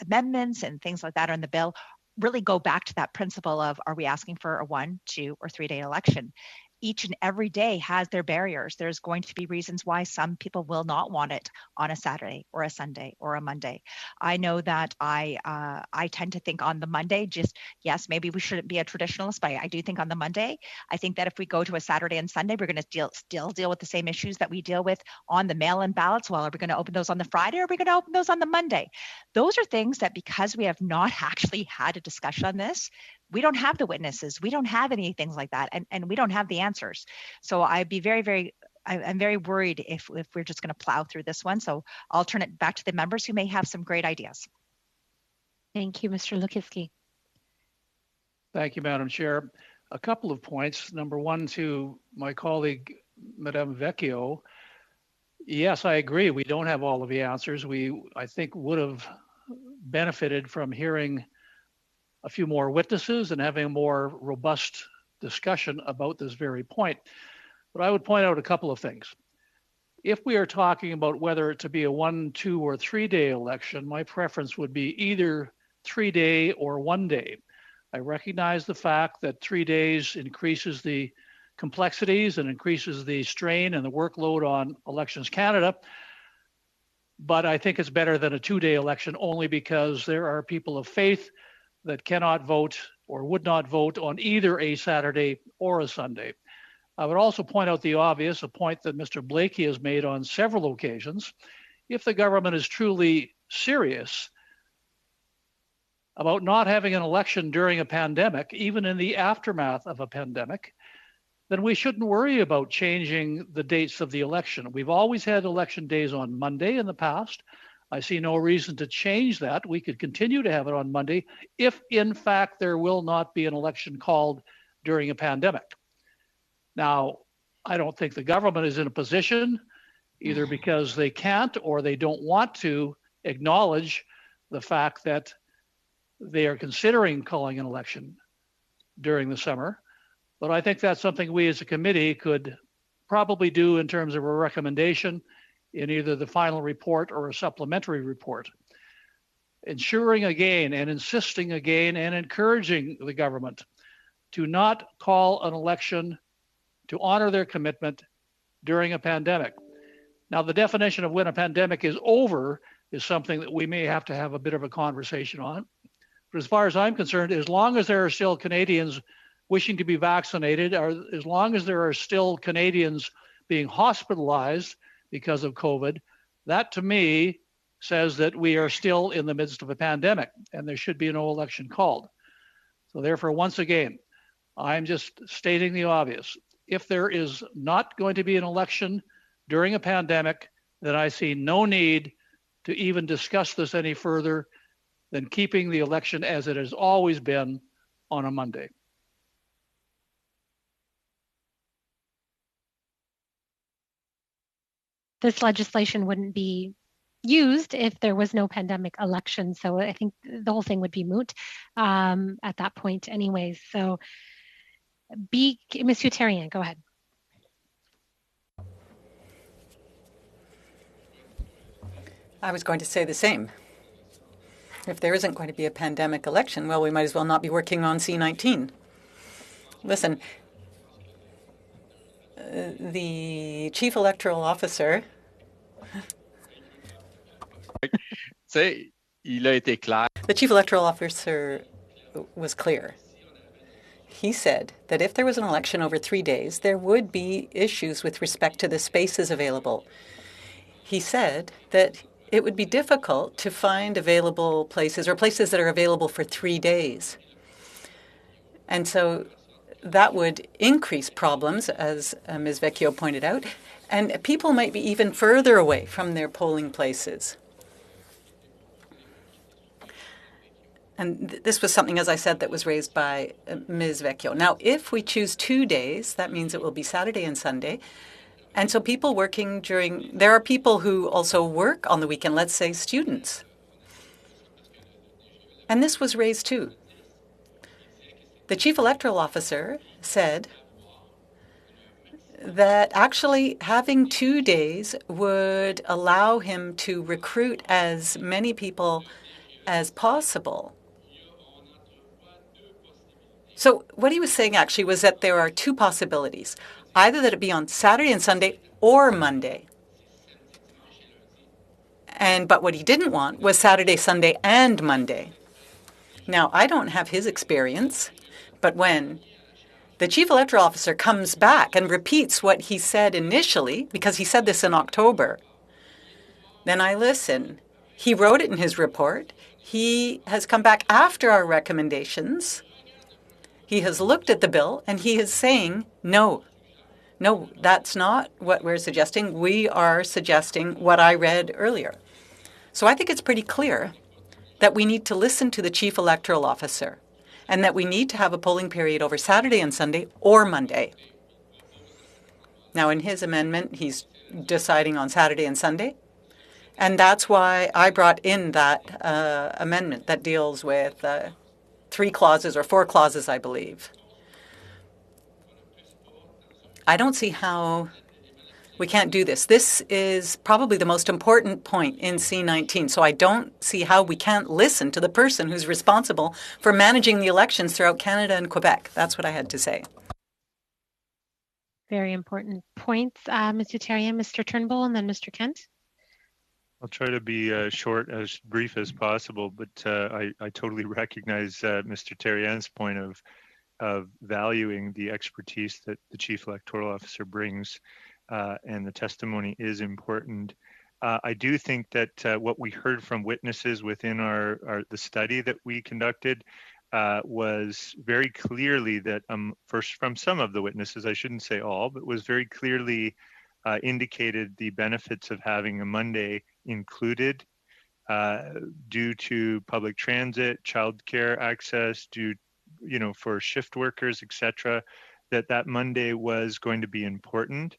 Speaker 8: amendments and things like that on the bill really go back to that principle of, are we asking for a 1, 2, or 3-day election? Each and every day has their barriers. There's going to be reasons why some people will not want it on a Saturday or a Sunday or a Monday. I know that I tend to think on the Monday, yes, maybe we shouldn't be a traditionalist, but I do think on the Monday, I think that if we go to a Saturday and Sunday, we're going to still deal with the same issues that we deal with on the mail-in ballots. Well, are we going to open those on the Friday, or are we going to open those on the Monday? Those are things that, because we have not actually had a discussion on this, we don't have the witnesses, we don't have any things like that, and we don't have the answers. So I'd be I'm very worried if we're just going to plow through this one. So I'll turn it back to the members who may have some great ideas.
Speaker 1: Thank you, Mr. Lukowski.
Speaker 7: Thank you, Madam Chair. A couple of points. Number one, to my colleague, Madame Vecchio. Yes, I agree. We don't have all of the answers. I think, would have benefited from hearing a few more witnesses and having a more robust discussion about this very point. But I would point out a couple of things. If we are talking about whether to be a 1, 2, or 3-day election, my preference would be either 3-day or 1-day. I recognize the fact that 3 days increases the complexities and increases the strain and the workload on Elections Canada. But I think it's better than a 2-day election, only because there are people of faith that cannot vote or would not vote on either a Saturday or a Sunday. I would also point out the obvious, a point that Mr. Blakey has made on several occasions. If the government is truly serious about not having an election during a pandemic, even in the aftermath of a pandemic, then we shouldn't worry about changing the dates of the election. We've always had election days on Monday in the past. I see no reason to change that. We could continue to have it on Monday if, in fact, there will not be an election called during a pandemic. Now, I don't think the government is in a position, either because they can't or they don't want to acknowledge the fact that they are considering calling an election during the summer. But I think that's something we as a committee could probably do in terms of a recommendation in either the final report or a supplementary report, ensuring again and insisting again and encouraging the government to not call an election to honor their commitment during a pandemic. Now, the definition of when a pandemic is over is something that we may have to have a bit of a conversation on. But as far as I'm concerned, as long as there are still Canadians wishing to be vaccinated, or as long as there are still Canadians being hospitalized because of COVID, that to me says that we are still in the midst of a pandemic and there should be no election called. So therefore, once again, I'm just stating the obvious. If there is not going to be an election during a pandemic, then I see no need to even discuss this any further than keeping the election as it has always been on a Monday.
Speaker 1: This legislation wouldn't be used if there was no pandemic election. So I think the whole thing would be moot at that point anyways. So Monsieur Terrien, go ahead.
Speaker 6: I was going to say the same. If there isn't going to be a pandemic election, well, we might as well not be working on C-19. Listen, the chief electoral officer.
Speaker 9: Il a été clair.
Speaker 6: The chief electoral officer was clear. He said that if there was an election over 3 days, there would be issues with respect to the spaces available. He said that it would be difficult to find available places or places that are available for 3 days. And so that would increase problems, as Ms. Vecchio pointed out, and people might be even further away from their polling places. And this was something, as I said, that was raised by Ms. Vecchio. Now, if we choose 2 days, that means it will be Saturday and Sunday. And so people working there are people who also work on the weekend, let's say students. And this was raised too. The chief electoral officer said that actually having 2 days would allow him to recruit as many people as possible. So what he was saying actually was that there are 2 possibilities, either that it be on Saturday and Sunday or Monday. But what he didn't want was Saturday, Sunday, and Monday. Now, I don't have his experience, but when the chief electoral officer comes back and repeats what he said initially, because he said this in October, then I listen. He wrote it in his report. He has come back after our recommendations. He has looked at the bill, and he is saying, no, that's not what we're suggesting. We are suggesting what I read earlier. So I think it's pretty clear that we need to listen to the chief electoral officer and that we need to have a polling period over Saturday and Sunday or Monday. Now, in his amendment, he's deciding on Saturday and Sunday. And that's why I brought in that amendment that deals with 3 clauses or 4 clauses, I believe. I don't see how we can't do this. This is probably the most important point in C19. So I don't see how we can't listen to the person who's responsible for managing the elections throughout Canada and Quebec. That's what I had to say.
Speaker 1: Very important points, Mr. Theriault, Mr. Turnbull, and then Mr. Kent.
Speaker 11: I'll try to be short, as brief as possible, but I totally recognize Mr. Theriault's point of valuing the expertise that the Chief Electoral Officer brings, and the testimony is important. I do think that what we heard from witnesses within the study that we conducted was very clearly that, first from some of the witnesses, I shouldn't say all, but was very clearly indicated the benefits of having a Monday included due to public transit, childcare access, for shift workers, etc., that Monday was going to be important.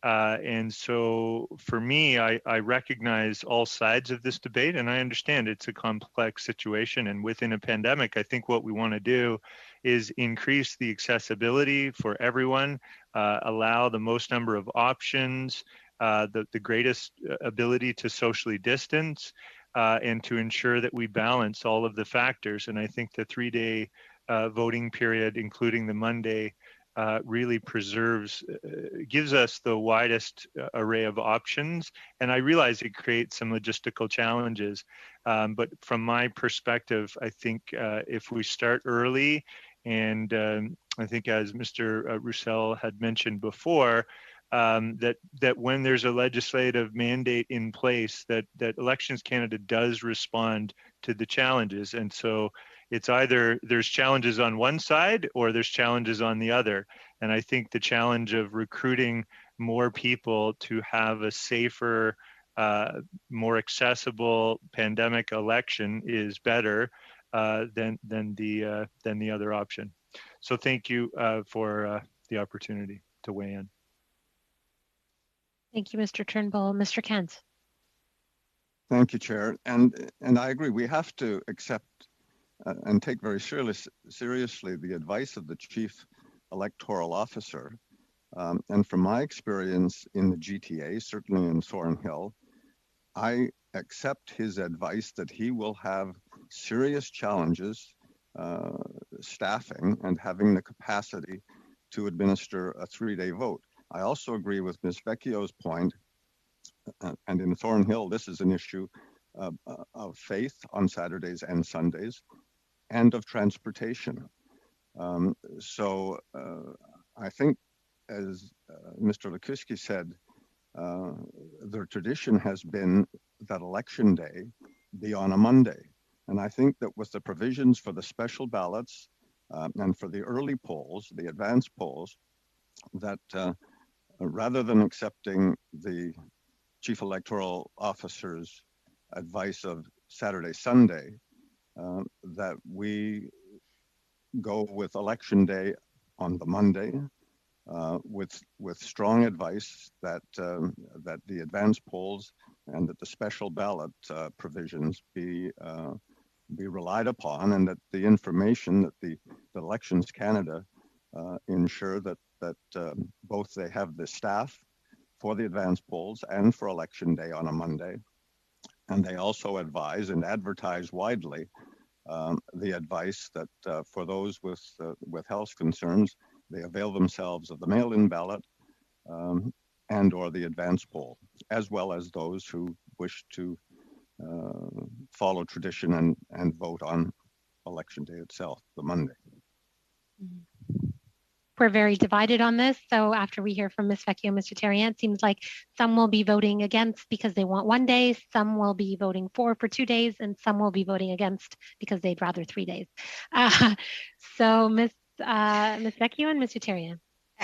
Speaker 11: And so for me, I recognize all sides of this debate, and I understand it's a complex situation. And within a pandemic, I think what we want to do is increase the accessibility for everyone, allow the most number of options, the greatest ability to socially distance, and to ensure that we balance all of the factors. And I think the 3-day voting period, including the Monday, really gives us the widest array of options. And I realize it creates some logistical challenges. But from my perspective, I think if we start early, and I think as Mr. Roussel had mentioned before, that when there's a legislative mandate in place, that Elections Canada does respond to the challenges. And so it's either there's challenges on one side or there's challenges on the other. And I think the challenge of recruiting more people to have a safer, more accessible pandemic election is better than the other option. So thank you for the opportunity to weigh in.
Speaker 1: Thank you, Mr. Turnbull. Mr. Kent.
Speaker 16: Thank you, Chair. And I agree, we have to accept and take very seriously the advice of the Chief Electoral Officer. And from my experience in the GTA, certainly in Thornhill, I accept his advice that he will have serious challenges staffing and having the capacity to administer a 3-day vote. I also agree with Ms. Vecchio's point, and in Thornhill, this is an issue of faith on Saturdays and Sundays, and of transportation. So I think, as Mr. Lekuski said, the tradition has been that election day be on a Monday. And I think that with the provisions for the special ballots and for the early polls, the advanced polls, that rather than accepting the Chief Electoral Officer's advice of Saturday, Sunday, that we go with election day on the Monday, with strong advice that that the advanced polls and that the special ballot provisions be relied upon, and that the information that the Elections Canada ensure that both they have the staff for the advanced polls and for election day on a Monday, and they also advise and advertise widely the advice that for those with health concerns, they avail themselves of the mail-in ballot and or the advance poll, as well as those who wish to follow tradition and vote on election day itself, the Monday.
Speaker 1: We're very divided on this. So after we hear from Ms. Vecchio, Mr. Therrien, it seems like some will be voting against because they want 1 day, some will be voting for 2 days, and some will be voting against because they'd rather 3 days. So Ms. Vecchio and Mr. Therrien.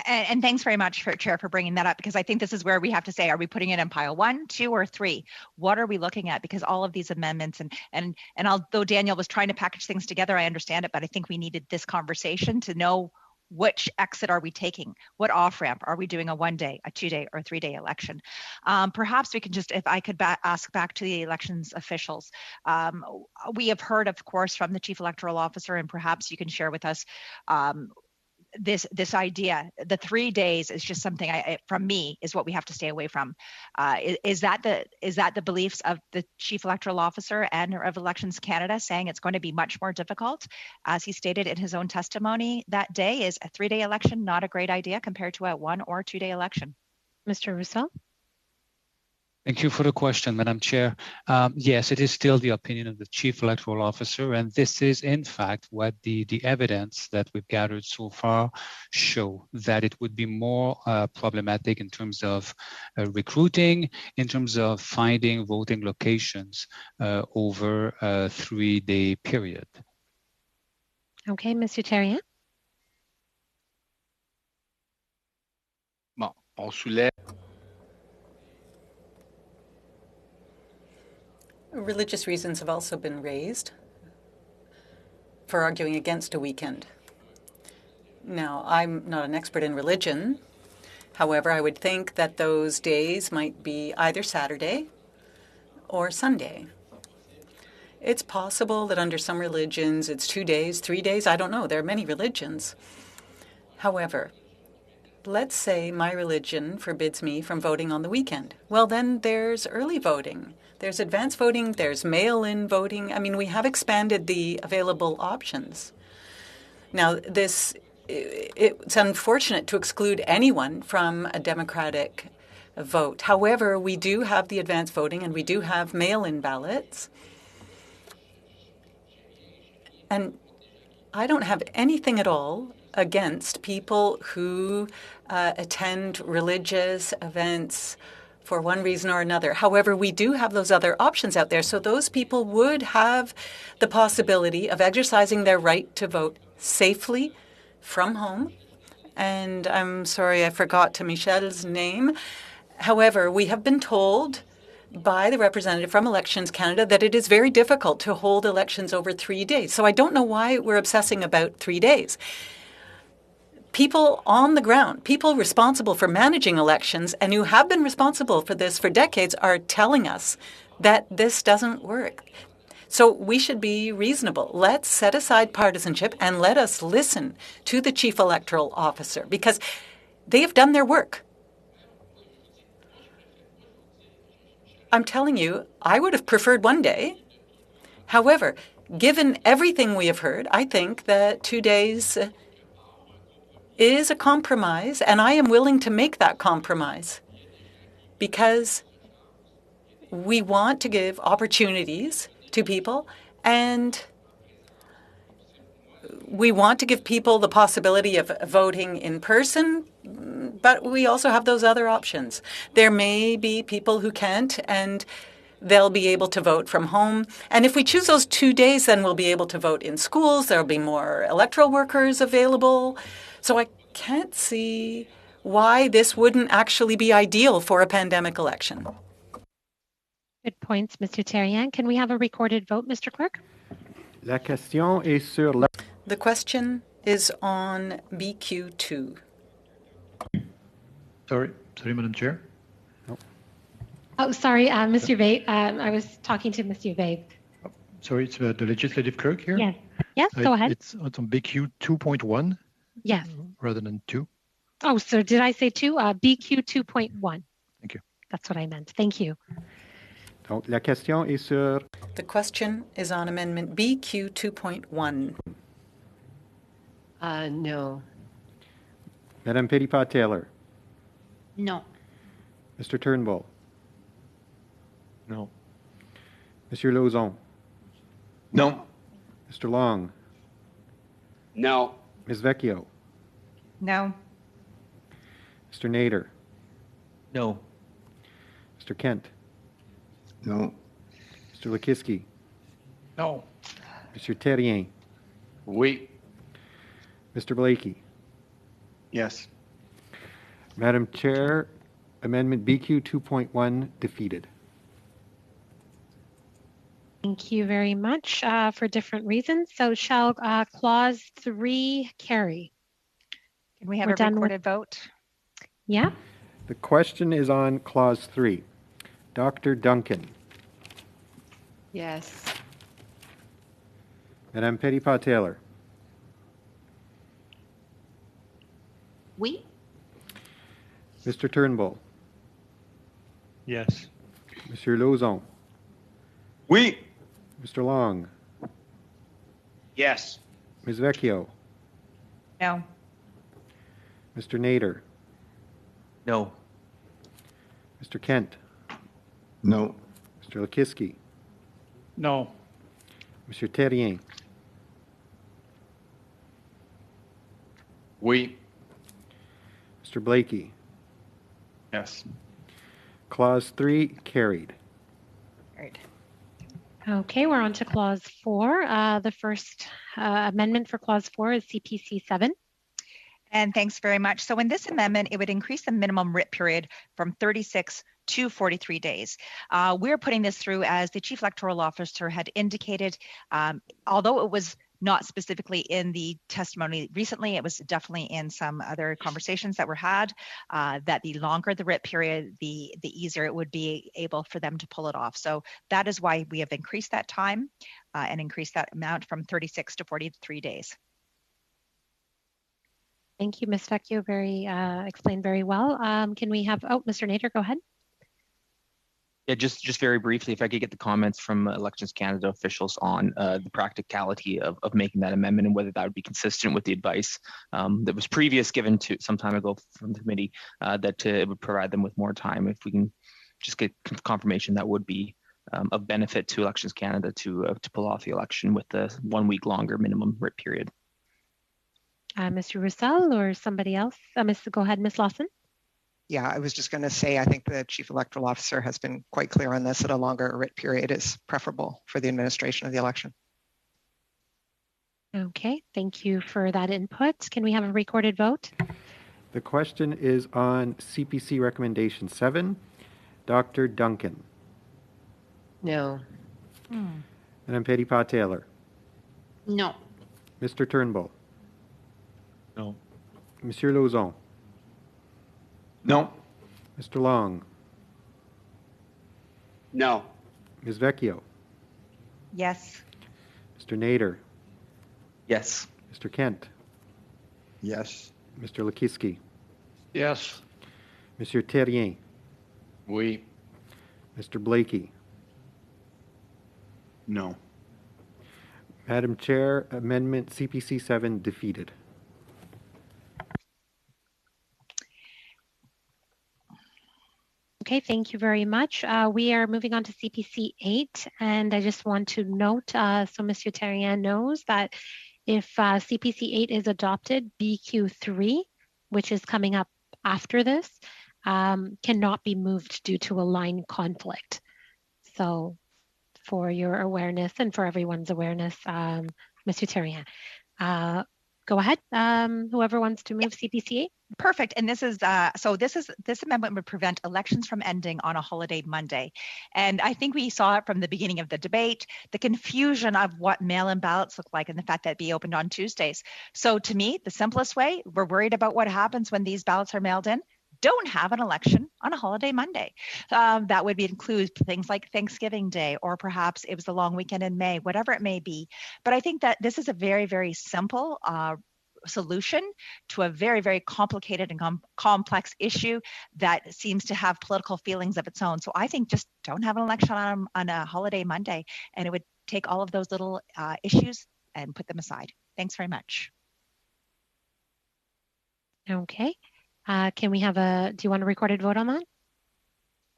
Speaker 8: And thanks very much, Chair, for bringing that up, because I think this is where we have to say, are we putting it in pile 1, 2, or 3? What are we looking at? Because all of these amendments and although Daniel was trying to package things together, I understand it, but I think we needed this conversation to know which exit are we taking? What off-ramp? Are we doing a 1 day, a 2 day, or 3 day election? Perhaps we can just, if I could ask back to the elections officials. We have heard, of course, from the Chief Electoral Officer, and perhaps you can share with us this idea. The 3 days is just something from me is what we have to stay away from. Is that the beliefs of the Chief Electoral Officer and of Elections Canada, saying it's going to be much more difficult? As he stated in his own testimony that day, is a 3 day election not a great idea compared to a 1 or 2 day election? Mr. Roussel?
Speaker 15: Thank you for the question, Madam Chair. Yes, it is still the opinion of the Chief Electoral Officer, and this is in fact what the evidence that we've gathered so far show, that it would be more problematic in terms of recruiting, in terms of finding voting locations over a 3 day period.
Speaker 1: Okay, Mr. Therrien.
Speaker 9: Bon, on soulève.
Speaker 6: Religious reasons have also been raised for arguing against a weekend. Now, I'm not an expert in religion. However, I would think that those days might be either Saturday or Sunday. It's possible that under some religions it's 2 days, 3 days. I don't know. There are many religions. However, let's say my religion forbids me from voting on the weekend. Well, then there's early voting. There's advance voting. There's mail-in voting. I mean, we have expanded the available options. Now, it's unfortunate to exclude anyone from a democratic vote. However, we do have the advance voting and we do have mail-in ballots. And I don't have anything at all against people who attend religious events for one reason or another. However, we do have those other options out there. So those people would have the possibility of exercising their right to vote safely from home. And I'm sorry, I forgot to Michelle's name. However, we have been told by the representative from Elections Canada that it is very difficult to hold elections over 3 days. So I don't know why we're obsessing about 3 days. People on the ground, people responsible for managing elections and who have been responsible for this for decades are telling us that this doesn't work. So we should be reasonable. Let's set aside partisanship and let us listen to the Chief Electoral Officer, because they have done their work. I'm telling you, I would have preferred 1 day. However, given everything we have heard, I think that 2 days is a compromise, and I am willing to make that compromise because we want to give opportunities to people, and we want to give people the possibility of voting in person, but we also have those other options. There may be people who can't, and they'll be able to vote from home. And if we choose those 2 days, then we'll be able to vote in schools. There'll be more electoral workers available. So I can't see why this wouldn't actually be ideal for a pandemic election.
Speaker 1: Good points, Mr. Terrien. Can we have a recorded vote, Mr. Clerk?
Speaker 2: La question est sur la...
Speaker 6: The question is on BQ2.
Speaker 4: Sorry, Madam Chair.
Speaker 1: Oh, sorry, Mr. Vape. I was talking to Mr. Vape.
Speaker 4: Sorry, it's the legislative clerk here.
Speaker 1: Yes. Yes, go ahead.
Speaker 4: It's on BQ 2.1.
Speaker 1: Yes.
Speaker 4: Rather than 2.
Speaker 1: Oh, so did I say 2? BQ 2.1.
Speaker 4: Thank you.
Speaker 1: That's what I meant. Thank you.
Speaker 2: Donc, la question est sur...
Speaker 6: The question is on Amendment BQ 2.1.
Speaker 10: No.
Speaker 2: Madame Petitpas-Taylor.
Speaker 10: No.
Speaker 2: Mr. Turnbull.
Speaker 9: No.
Speaker 2: Monsieur Lauzon.
Speaker 9: No.
Speaker 2: Mr. Long.
Speaker 9: No.
Speaker 2: Ms. Vecchio.
Speaker 8: No.
Speaker 2: Mr. Nader.
Speaker 12: No.
Speaker 2: Mr. Kent.
Speaker 16: No.
Speaker 2: Mr. Lakiski.
Speaker 7: No.
Speaker 2: Mr. Terrien.
Speaker 9: Oui.
Speaker 2: Mr. Blakey.
Speaker 3: Yes.
Speaker 2: Madam Chair, Amendment BQ 2.1 defeated.
Speaker 1: Thank you very much for different reasons. So shall clause 3 carry?
Speaker 8: Can we have a recorded vote?
Speaker 1: Yeah.
Speaker 2: The question is on clause 3. Dr. Duncan.
Speaker 10: Yes.
Speaker 2: Madame Petitpas-Taylor.
Speaker 10: Oui.
Speaker 2: Mr. Turnbull.
Speaker 11: Yes.
Speaker 2: Monsieur Lauzon.
Speaker 9: Oui.
Speaker 2: Mr. Long.
Speaker 9: Yes.
Speaker 2: Ms. Vecchio.
Speaker 8: No.
Speaker 2: Mr. Nader.
Speaker 12: No.
Speaker 2: Mr. Kent.
Speaker 16: No.
Speaker 2: Mr. Lakiski.
Speaker 7: No.
Speaker 2: Monsieur Terrien.
Speaker 9: Oui.
Speaker 2: Mr. Blakey.
Speaker 3: Yes.
Speaker 2: Clause 3 carried.
Speaker 8: Right.
Speaker 1: Okay, we're on to clause 4. The first amendment for clause 4 is CPC 7.
Speaker 8: And thanks very much. So in this amendment, it would increase the minimum writ period from 36 to 43 days. We're putting this through as the Chief Electoral Officer had indicated, although it was not specifically in the testimony recently, it was definitely in some other conversations that were had, that the longer the writ period, the easier it would be able for them to pull it off. So that is why we have increased that time and increased that amount from 36 to 43 days.
Speaker 1: Thank you, Ms. Vecchio. Explained very well. Can we have, Mr. Nader, go ahead.
Speaker 12: Yeah, just very briefly, if I could get the comments from Elections Canada officials on the practicality of making that amendment and whether that would be consistent with the advice that was previous given to some time ago from the committee, that it would provide them with more time. If we can just get confirmation, that would be of benefit to Elections Canada to pull off the election with the 1 week longer minimum writ period.
Speaker 1: Mr. Roussel or somebody else? Go ahead, Ms. Lawson.
Speaker 14: Yeah, I was just going to say, I think the Chief Electoral Officer has been quite clear on this, that a longer writ period is preferable for the administration of the election.
Speaker 1: Okay, thank you for that input. Can we have a recorded vote?
Speaker 2: The question is on CPC recommendation 7. Dr. Duncan.
Speaker 10: No.
Speaker 2: Madame Petitpas-Taylor.
Speaker 10: No.
Speaker 2: Mr. Turnbull.
Speaker 11: No.
Speaker 2: Monsieur Lauzon.
Speaker 9: No.
Speaker 2: Mr. Long.
Speaker 9: No.
Speaker 2: Ms. Vecchio.
Speaker 8: Yes.
Speaker 2: Mr. Nader.
Speaker 12: Yes.
Speaker 2: Mr. Kent.
Speaker 16: Yes.
Speaker 2: Mr. Lakiski.
Speaker 7: Yes.
Speaker 2: Monsieur Terrien.
Speaker 9: Oui.
Speaker 2: Mr. Blakey.
Speaker 3: No.
Speaker 2: Madam Chair, Amendment CPC 7 defeated.
Speaker 1: Okay, thank you very much. We are moving on to CPC 8, and I just want to note, so Mr. Terrien knows that if CPC 8 is adopted, BQ 3, which is coming up after this, cannot be moved due to a line conflict. So for your awareness and for everyone's awareness, Mr. Terrien. Go ahead. Whoever wants to move CPC8.
Speaker 8: Perfect. And this is this amendment would prevent elections from ending on a holiday Monday. And I think we saw it from the beginning of the debate, the confusion of what mail-in ballots look like and the fact that it'd be opened on Tuesdays. So to me, the simplest way, we're worried about what happens when these ballots are mailed in. Don't have an election on a holiday Monday. That would include things like Thanksgiving Day, or perhaps it was a long weekend in May, whatever it may be. But I think that this is a very, very simple solution to a very, very complicated and complex issue that seems to have political feelings of its own. So I think just don't have an election on a holiday Monday, and it would take all of those little issues and put them aside. Thanks very much.
Speaker 1: Okay. Can we have do you want a recorded vote on that?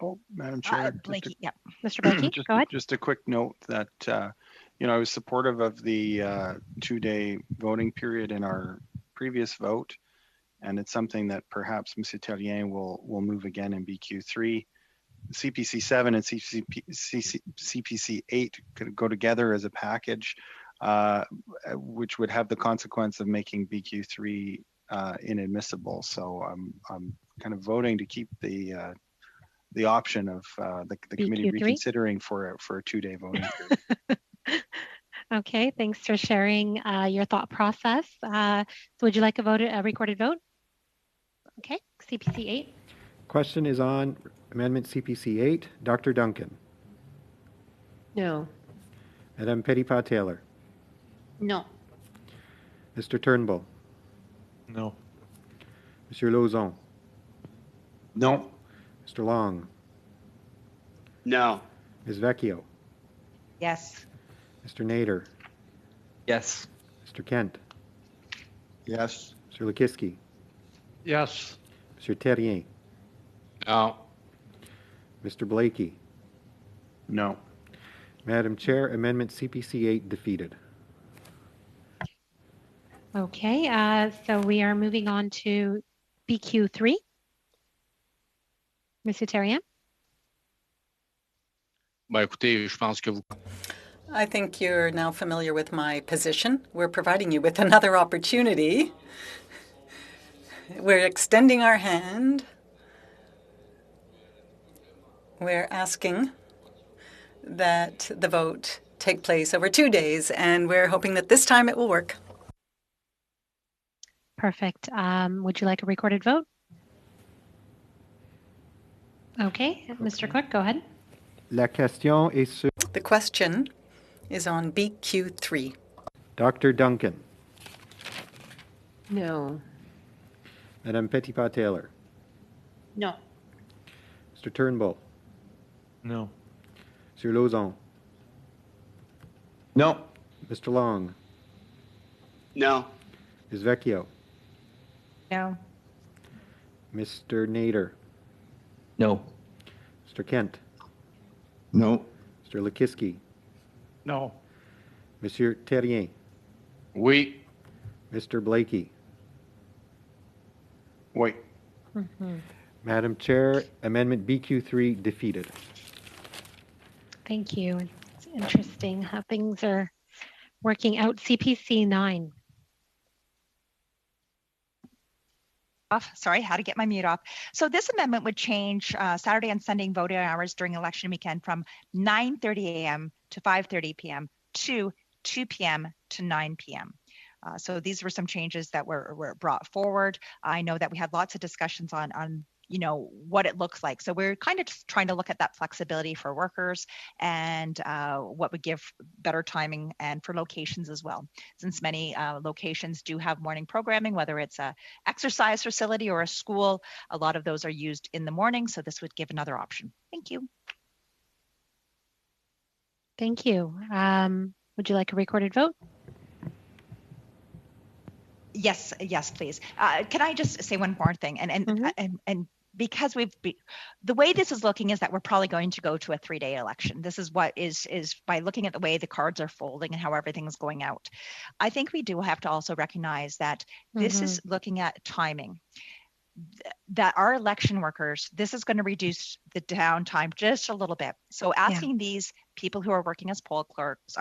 Speaker 3: Oh, Madam Chair.
Speaker 8: Blakey, yeah.
Speaker 1: Mr. Blakey, go ahead.
Speaker 3: Just a quick note that, I was supportive of the 2-day voting period in our previous vote, and it's something that perhaps Mr. Terrien will move again in BQ3. CPC7 and CPC8 could go together as a package, which would have the consequence of making BQ3 inadmissible. So I'm kind of voting to keep the option of the committee reconsidering for a 2-day voting period.
Speaker 1: Okay, thanks for sharing your thought process. So would you like a recorded vote? Okay, CPC8.
Speaker 2: Question is on Amendment CPC8. Dr. Duncan.
Speaker 10: No.
Speaker 2: Madame Petitpas-Taylor.
Speaker 10: No.
Speaker 2: Mr. Turnbull.
Speaker 9: No.
Speaker 2: Monsieur Lauzon.
Speaker 9: No.
Speaker 2: Mr. Long.
Speaker 9: No.
Speaker 2: Ms. Vecchio.
Speaker 8: Yes.
Speaker 2: Mr. Nader.
Speaker 12: Yes.
Speaker 2: Mr. Kent.
Speaker 16: Yes.
Speaker 2: Mr. Lukiski.
Speaker 7: Yes.
Speaker 2: Mr. Terrien.
Speaker 9: No.
Speaker 2: Mr. Blakey.
Speaker 3: No.
Speaker 2: Madam Chair, Amendment CPC8 defeated.
Speaker 1: Okay, so we are moving on to BQ3. Mr. Terrien.
Speaker 6: I think you're now familiar with my position. We're providing you with another opportunity. We're extending our hand. We're asking that the vote take place over 2 days, and we're hoping that this time it will work.
Speaker 1: Perfect. Would you like a recorded vote? Okay, Mr. Clerk, go ahead.
Speaker 2: La question est sur
Speaker 6: The question is on BQ3.
Speaker 2: Dr. Duncan.
Speaker 10: No.
Speaker 2: Madame Petitpas-Taylor.
Speaker 10: No.
Speaker 2: Mr. Turnbull.
Speaker 9: No.
Speaker 2: Monsieur Lauzon.
Speaker 9: No.
Speaker 2: Mr. Long.
Speaker 9: No.
Speaker 2: Ms. Vecchio.
Speaker 8: No.
Speaker 2: Mr. Nader.
Speaker 12: No.
Speaker 2: Mr. Kent.
Speaker 16: No.
Speaker 2: Mr. Lukiski.
Speaker 7: No.
Speaker 2: Monsieur Terrien.
Speaker 9: Oui.
Speaker 2: Mr. Blakey.
Speaker 3: Wait.
Speaker 2: Madam Chair, Amendment BQ3 defeated.
Speaker 1: Thank you. It's interesting how things are working out. CPC 9.
Speaker 8: Sorry, how to get my mute off. So this amendment would change Saturday and Sunday voting hours during election weekend from 9:30 a.m. to 5:30 p.m. to 2 p.m. to 9 p.m. So these were some changes that were brought forward. I know that we had lots of discussions on what it looks like. So we're kind of just trying to look at that flexibility for workers and what would give better timing and for locations as well. Since many locations do have morning programming, whether it's a exercise facility or a school, a lot of those are used in the morning. So this would give another option. Thank you.
Speaker 1: Thank you. Would you like a recorded vote?
Speaker 8: Yes, please. Can I just say one more thing? And because the way this is looking is that we're probably going to go to a 3-day election. This is what is by looking at the way the cards are folding and how everything is going out. I think we do have to also recognize that this is looking at timing. that our election workers, this is going to reduce the downtime just a little bit. So asking these people who are working as poll clerks,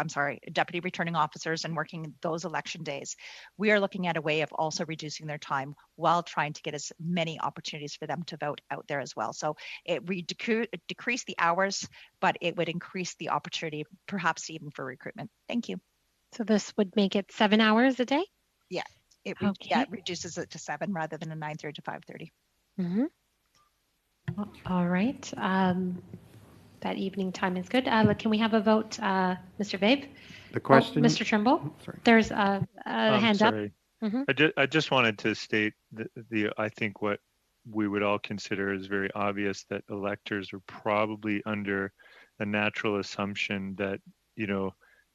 Speaker 8: deputy returning officers and working those election days, we are looking at a way of also reducing their time while trying to get as many opportunities for them to vote out there as well. So it would decrease the hours, but it would increase the opportunity, perhaps even for recruitment. Thank you.
Speaker 1: So this would make it 7 hours a day?
Speaker 8: Yeah. It reduces it to 7 rather than a 9:30 to 5:30.
Speaker 1: Mm-hmm. All right. That evening time is good. Can we have a vote, Mr. Babe?
Speaker 2: The question,
Speaker 1: Mr. Trimble,
Speaker 2: sorry.
Speaker 1: There's a hand up.
Speaker 11: Mm-hmm. I just wanted to state I think what we would all consider is very obvious, that electors are probably under a natural assumption that,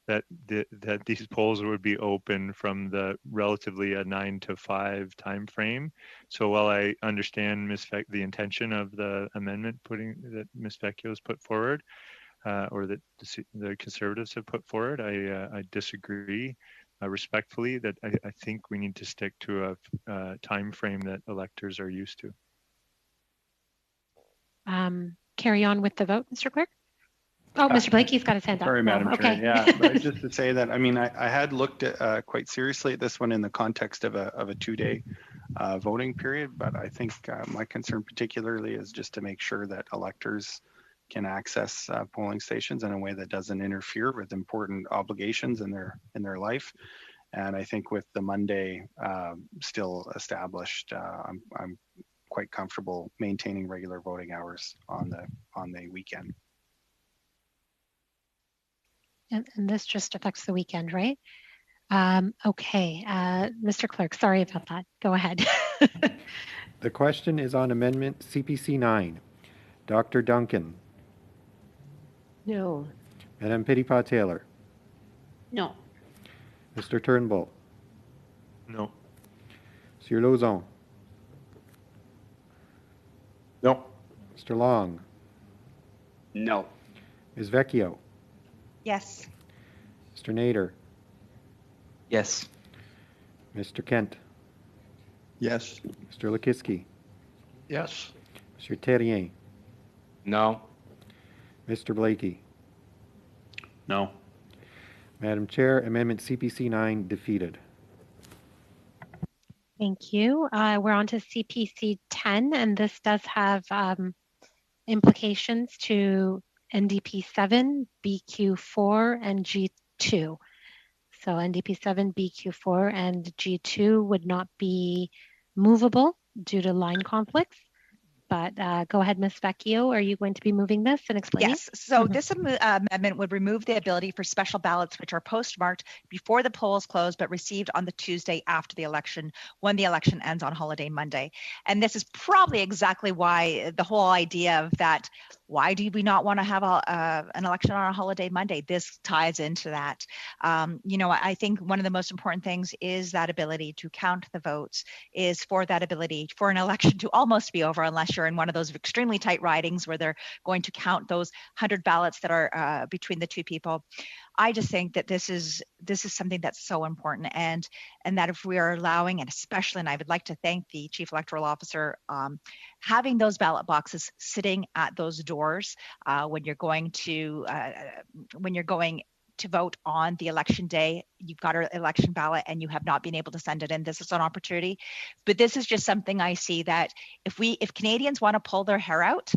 Speaker 11: that these polls would be open from the relatively a 9 to 5 time frame. So while I understand the intention of the amendment that Ms. Vecchio has put forward, or that the Conservatives have put forward, I disagree respectfully that I think we need to stick to a time frame that electors are used to.
Speaker 1: Carry on with the vote, Mr. Clerk. Oh, Mr. Blakey's got his hand up.
Speaker 3: Sorry, Madam Chair.
Speaker 1: Okay.
Speaker 3: Yeah, but just to say that, I had looked at quite seriously at this one in the context of a 2-day voting period, but I think my concern particularly is just to make sure that electors can access polling stations in a way that doesn't interfere with important obligations in their life. And I think with the Monday still established, I'm quite comfortable maintaining regular voting hours on the weekend.
Speaker 1: And this just affects the weekend, right? Okay, Mr. Clerk, sorry about that. Go ahead.
Speaker 2: The question is on Amendment CPC 9. Dr. Duncan.
Speaker 10: No.
Speaker 2: Madame Petitpas-Taylor.
Speaker 10: No.
Speaker 2: Mr. Turnbull.
Speaker 11: No.
Speaker 2: Monsieur Lauzon.
Speaker 9: No.
Speaker 2: Mr. Long.
Speaker 9: No.
Speaker 2: Ms. Vecchio.
Speaker 8: Yes.
Speaker 2: Mr. Nader.
Speaker 12: Yes.
Speaker 2: Mr. Kent.
Speaker 16: Yes.
Speaker 2: Mr. Lukiski.
Speaker 7: Yes.
Speaker 2: Mr. Terrien.
Speaker 9: No.
Speaker 2: Mr. Blakey.
Speaker 3: No.
Speaker 2: Madam Chair, Amendment CPC 9 defeated.
Speaker 1: Thank you. We're on to CPC 10, and this does have implications to NDP 7, BQ4, and G2. So NDP 7, BQ4, and G2 would not be movable due to line conflicts. But go ahead, Ms. Vecchio. Are you going to be moving this and explaining?
Speaker 8: Yes. So this amendment would remove the ability for special ballots which are postmarked before the polls close but received on the Tuesday after the election, when the election ends on holiday Monday. And this is probably exactly why the whole idea of that, why do we not want to have an election on a holiday Monday? This ties into that. I think one of the most important things is that ability to count the votes, is for that ability for an election to almost be over unless you're in one of those extremely tight ridings where they're going to count those 100 ballots that are between the two people. I just think that this is something that's so important, and that if we are allowing, and especially, and I would like to thank the Chief Electoral Officer, having those ballot boxes sitting at those doors when you're going to vote on the election day, you've got an election ballot and you have not been able to send it in. This is an opportunity, but this is just something I see that if Canadians want to pull their hair out,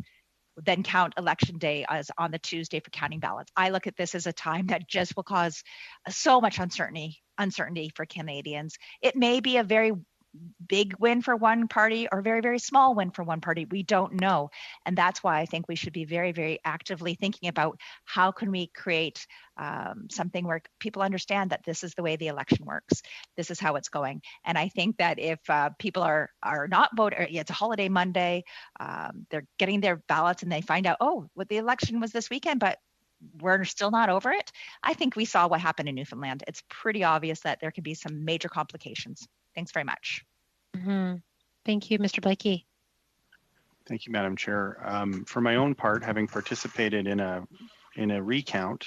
Speaker 8: then count election day as on the Tuesday for counting ballots. I look at this as a time that just will cause so much uncertainty for Canadians. It may be a very big win for one party or very, very small win for one party. We don't know. And that's why I think we should be very, very actively thinking about how can we create something where people understand that this is the way the election works. This is how it's going. And I think that if people are not voting, it's a holiday Monday, they're getting their ballots and they find out, oh, well, the election was this weekend, but we're still not over it. I think we saw what happened in Newfoundland. It's pretty obvious that there could be some major complications. Thanks very much.
Speaker 1: Mm-hmm. Thank you, Mr. Blakey.
Speaker 3: Thank you, Madam Chair. For my own part, having participated in a recount,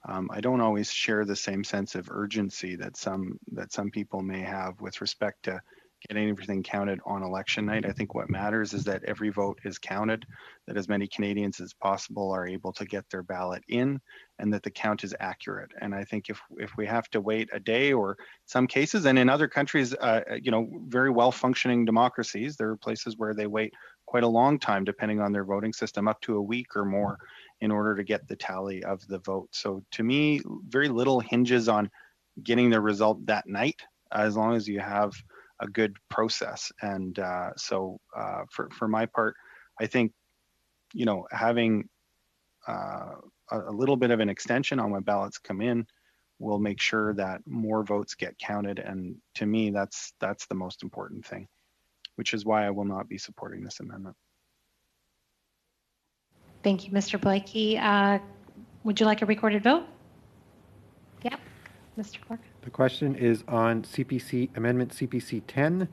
Speaker 3: I don't always share the same sense of urgency that some people may have with respect to getting everything counted on election night. I think what matters is that every vote is counted, that as many Canadians as possible are able to get their ballot in, and that the count is accurate. And I think if we have to wait a day, or some cases, and in other countries, very well functioning democracies, there are places where they wait quite a long time, depending on their voting system, up to a week or more, in order to get the tally of the vote. So to me, very little hinges on getting the result that night, as long as you have a good process. And for my part, I think, having a little bit of an extension on when ballots come in will make sure that more votes get counted. And to me, that's the most important thing, which is why I will not be supporting this amendment.
Speaker 1: Thank you, Mr. Blakey. Would you like a recorded vote? Yep, Mr. Clark.
Speaker 2: The question is on Amendment CPC 10.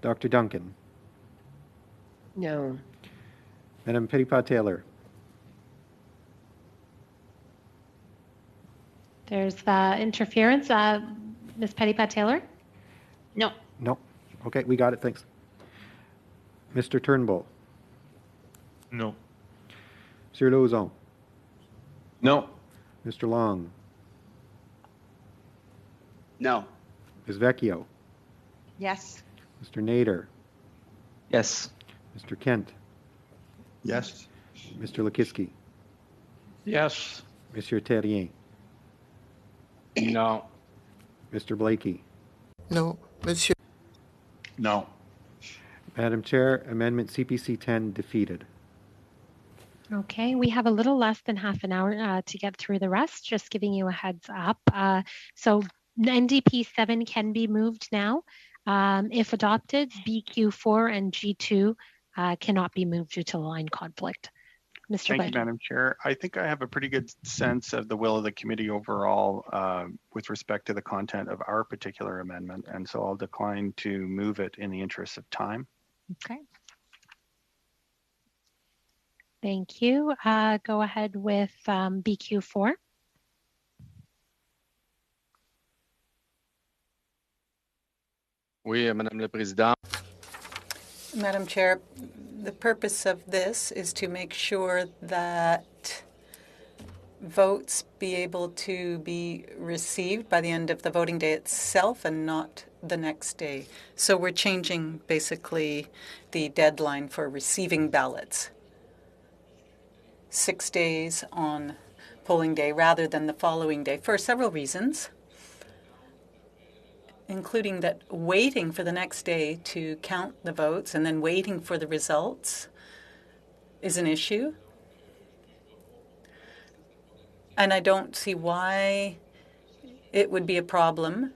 Speaker 2: Dr. Duncan.
Speaker 17: No.
Speaker 2: Madam Petitpas-Taylor.
Speaker 1: There's interference. Ms. Petitpas-Taylor?
Speaker 10: No.
Speaker 2: No. Okay, we got it. Thanks. Mr. Turnbull.
Speaker 11: No.
Speaker 2: Sir Lauzon.
Speaker 9: No.
Speaker 2: Mr. Long.
Speaker 9: No.
Speaker 2: Ms. Vecchio.
Speaker 8: Yes.
Speaker 2: Mr. Nader.
Speaker 12: Yes.
Speaker 2: Mr. Kent.
Speaker 16: Yes.
Speaker 2: Mr. Lukiski.
Speaker 7: Yes.
Speaker 2: Monsieur Terrien.
Speaker 9: No.
Speaker 2: Mr. Blakey.
Speaker 13: No, Monsieur.
Speaker 3: No.
Speaker 2: Madam Chair, Amendment CPC 10 defeated.
Speaker 1: Okay, we have a little less than half an hour to get through the rest, just giving you a heads up. So NDP 7 can be moved now. If adopted, BQ4 and G2 cannot be moved due to line conflict. Mr.
Speaker 3: Thank
Speaker 1: Blakey.
Speaker 3: you, Madam Chair. I think I have a pretty good sense of the will of the committee overall with respect to the content of our particular amendment, and so I'll decline to move it in the interest of time.
Speaker 8: Okay.
Speaker 1: Thank you. Go ahead with BQ4.
Speaker 9: Oui, Madame la Présidente.
Speaker 6: Madam Chair, the purpose of this is to make sure that votes be able to be received by the end of the voting day itself and not the next day. So we're changing basically the deadline for receiving ballots. 6 days on polling day rather than the following day for several reasons, including that waiting for the next day to count the votes and then waiting for the results is an issue. And I don't see why it would be a problem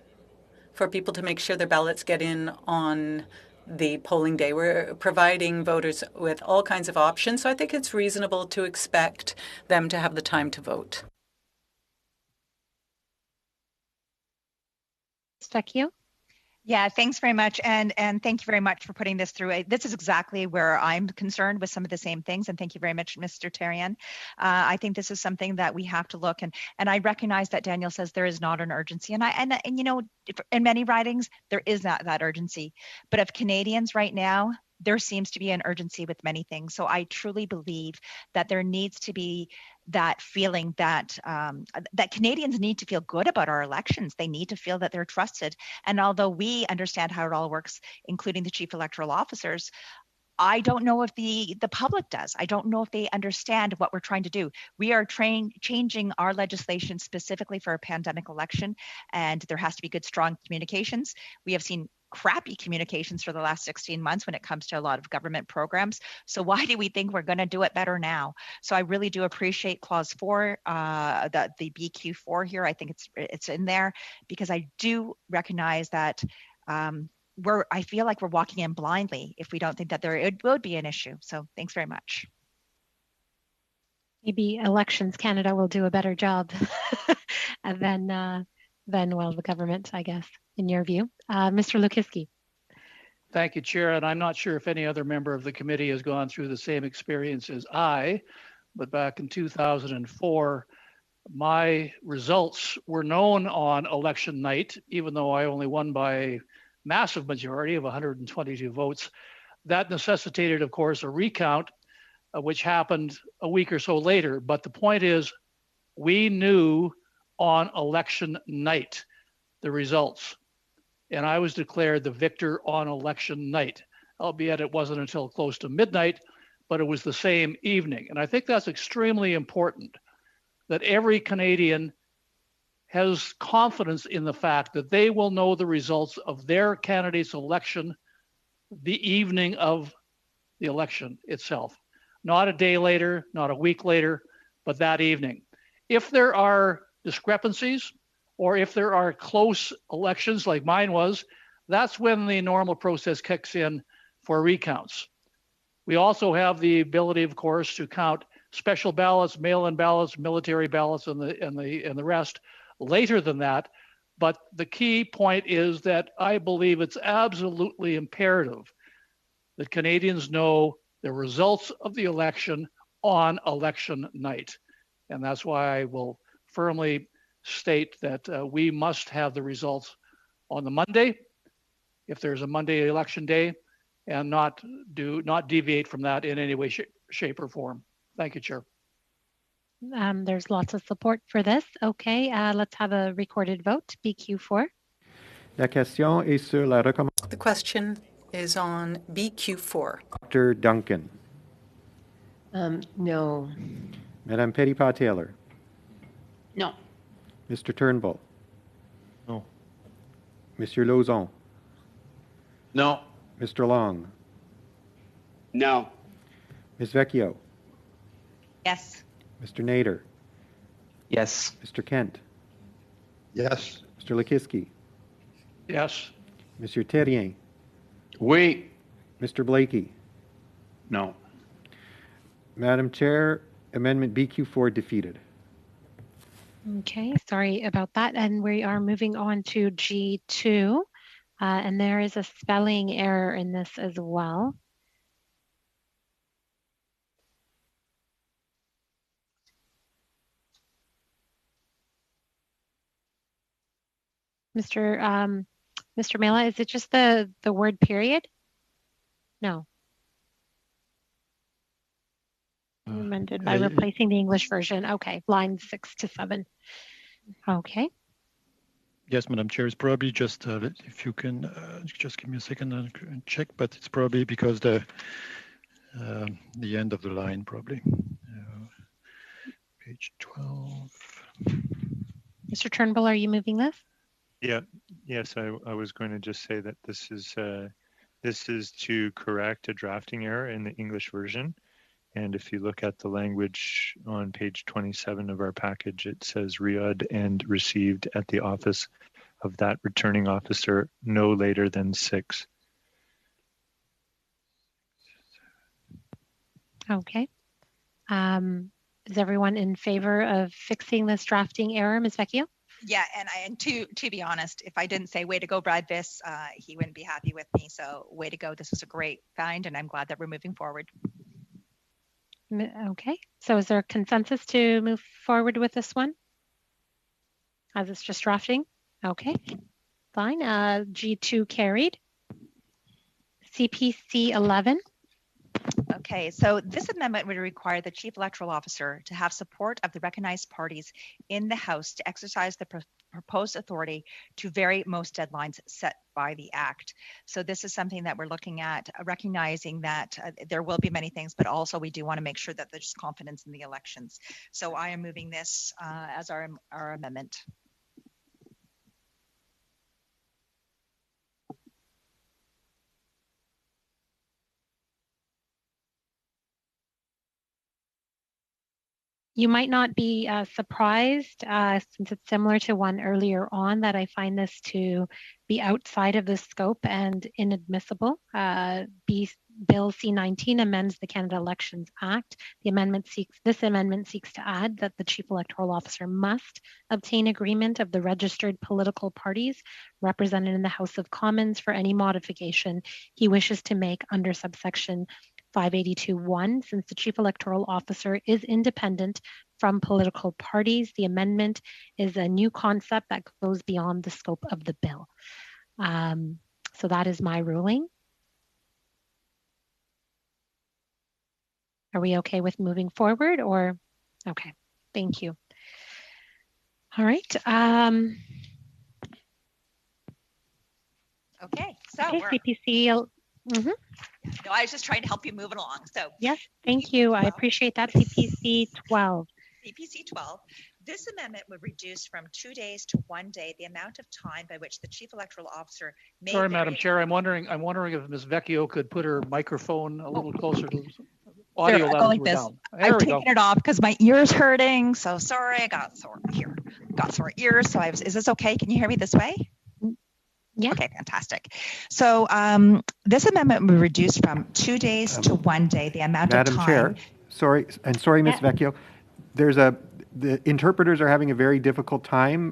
Speaker 6: for people to make sure their ballots get in on the polling day. We're providing voters with all kinds of options, so I think it's reasonable to expect them to have the time to vote.
Speaker 1: Vecchio?
Speaker 8: Yeah, thanks very much. And thank you very much for putting this through. This is exactly where I'm concerned with some of the same things. And thank you very much, Mr. Terrien. I think this is something that we have to look and I recognize that Daniel says there is not an urgency. And in many ridings, there is not that urgency. But of Canadians right now, there seems to be an urgency with many things. So I truly believe that there needs to be that feeling that that Canadians need to feel good about our elections. They need to feel that they're trusted. And although we understand how it all works, including the chief electoral officers, I don't know if the public does. I don't know if they understand what we're trying to do. We are changing our legislation specifically for a pandemic election, and there has to be good, strong communications. We have seen crappy communications for the last 16 months when it comes to a lot of government programs. So why do we think we're going to do it better now? So I really do appreciate clause 4, the BQ4 here. I think it's in there because I do recognize that I feel like we're walking in blindly if we don't think that it would be an issue. So thanks very much.
Speaker 1: Maybe Elections Canada will do a better job than the government, I guess, in your view. Mr. Lukiski.
Speaker 7: Thank you, Chair. And I'm not sure if any other member of the committee has gone through the same experience as I, but back in 2004, my results were known on election night, even though I only won by massive majority of 122 votes. That necessitated, of course, a recount, which happened a week or so later. But the point is, we knew on election night the results. And I was declared the victor on election night, albeit it wasn't until close to midnight, but it was the same evening. And I think that's extremely important, that every Canadian has confidence in the fact that they will know the results of their candidate's election the evening of the election itself. Not a day later, not a week later, but that evening. If there are discrepancies, or if there are close elections like mine was, that's when the normal process kicks in for recounts. We also have the ability, of course, to count special ballots, mail-in ballots, military ballots, and the rest later than that. But the key point is that I believe it's absolutely imperative that Canadians know the results of the election on election night. And that's why I will firmly state that we must have the results on the Monday, if there's a Monday election day, and not deviate from that in any way, shape, or form. Thank you, Chair.
Speaker 1: There's lots of support for this. Okay, let's have a recorded vote, BQ4.
Speaker 2: La question est sur la recommandation.
Speaker 6: The question is on BQ4.
Speaker 2: Dr. Duncan.
Speaker 17: No.
Speaker 2: Madame Petitpas-Taylor.
Speaker 10: No.
Speaker 2: Mr. Turnbull.
Speaker 9: No.
Speaker 2: Monsieur Lauzon.
Speaker 9: No.
Speaker 2: Mr. Long.
Speaker 9: No.
Speaker 2: Ms. Vecchio.
Speaker 8: Yes.
Speaker 2: Mr. Nader.
Speaker 12: Yes.
Speaker 2: Mr. Kent.
Speaker 16: Yes.
Speaker 2: Mr. Lekiski.
Speaker 7: Yes.
Speaker 2: Monsieur Terrien.
Speaker 9: Oui.
Speaker 2: Mr. Blakey.
Speaker 3: No.
Speaker 2: Madam Chair, Amendment BQ4 defeated.
Speaker 1: Okay, sorry about that. And we are moving on to G2. And there is a spelling error in this as well. Mr. Mela, is it just the word period? No. Amended by replacing the English version. Okay, lines 6 to 7. Okay.
Speaker 4: Yes, Madam Chair, it's probably just, if you can just give me a second and check, but it's probably because the end of the line, probably. Page 12.
Speaker 1: Mr. Turnbull, are you moving this?
Speaker 11: Yeah, yes, I was going to just say that this is to correct a drafting error in the English version. And if you look at the language on page 27 of our package, it says read and received at the office of that returning officer no later than 6.
Speaker 1: Okay. Is everyone in favor of fixing this drafting error, Ms. Vecchio?
Speaker 8: Yeah, and to be honest, if I didn't say way to go, Brad Viss, he wouldn't be happy with me. So way to go. This was a great find, and I'm glad that we're moving forward.
Speaker 1: Okay, so is there a consensus to move forward with this one? As it's just drafting? Okay, fine. G2 carried. CPC 11.
Speaker 8: Okay, so this amendment would require the Chief Electoral Officer to have support of the recognized parties in the House to exercise the proposed authority to vary most deadlines set by the Act. So this is something that we're looking at, recognizing that there will be many things, but also we do want to make sure that there's confidence in the elections. So I am moving this as our amendment.
Speaker 1: You might not be surprised, since it's similar to one earlier on, that I find this to be outside of the scope and inadmissible. Bill C-19 amends the Canada Elections Act. This amendment seeks to add that the Chief Electoral Officer must obtain agreement of the registered political parties represented in the House of Commons for any modification he wishes to make under subsection 582(1). Since the Chief Electoral Officer is independent from political parties, the amendment is a new concept that goes beyond the scope of the bill. So that is my ruling. Are we okay with moving forward or? Okay, thank you. All right.
Speaker 8: Okay, so
Speaker 1: okay,
Speaker 8: we're,
Speaker 1: CPC.
Speaker 8: no, I was just trying to help you move it along. So
Speaker 1: yes, thank you. I appreciate that. CPC 12.
Speaker 8: CPC 12. This amendment would reduce from 2 days to 1 day the amount of time by which the chief electoral officer may.
Speaker 7: Sorry, Madam Chair. I'm wondering if Ms. Vecchio could put her microphone a little closer to audio
Speaker 8: I'll go
Speaker 7: levels
Speaker 8: like
Speaker 7: were
Speaker 8: this.
Speaker 7: down. There
Speaker 8: I've
Speaker 7: we go.
Speaker 8: taken it off because my ear's hurting. So sorry, I got sore here. Got sore ears. So is this okay? Can you hear me this way?
Speaker 1: Yeah.
Speaker 8: Okay, fantastic. So this amendment would reduce from 2 days to 1 day the amount
Speaker 2: Madam
Speaker 8: of time.
Speaker 2: Chair, sorry, Ms. Vecchio, the interpreters are having a very difficult time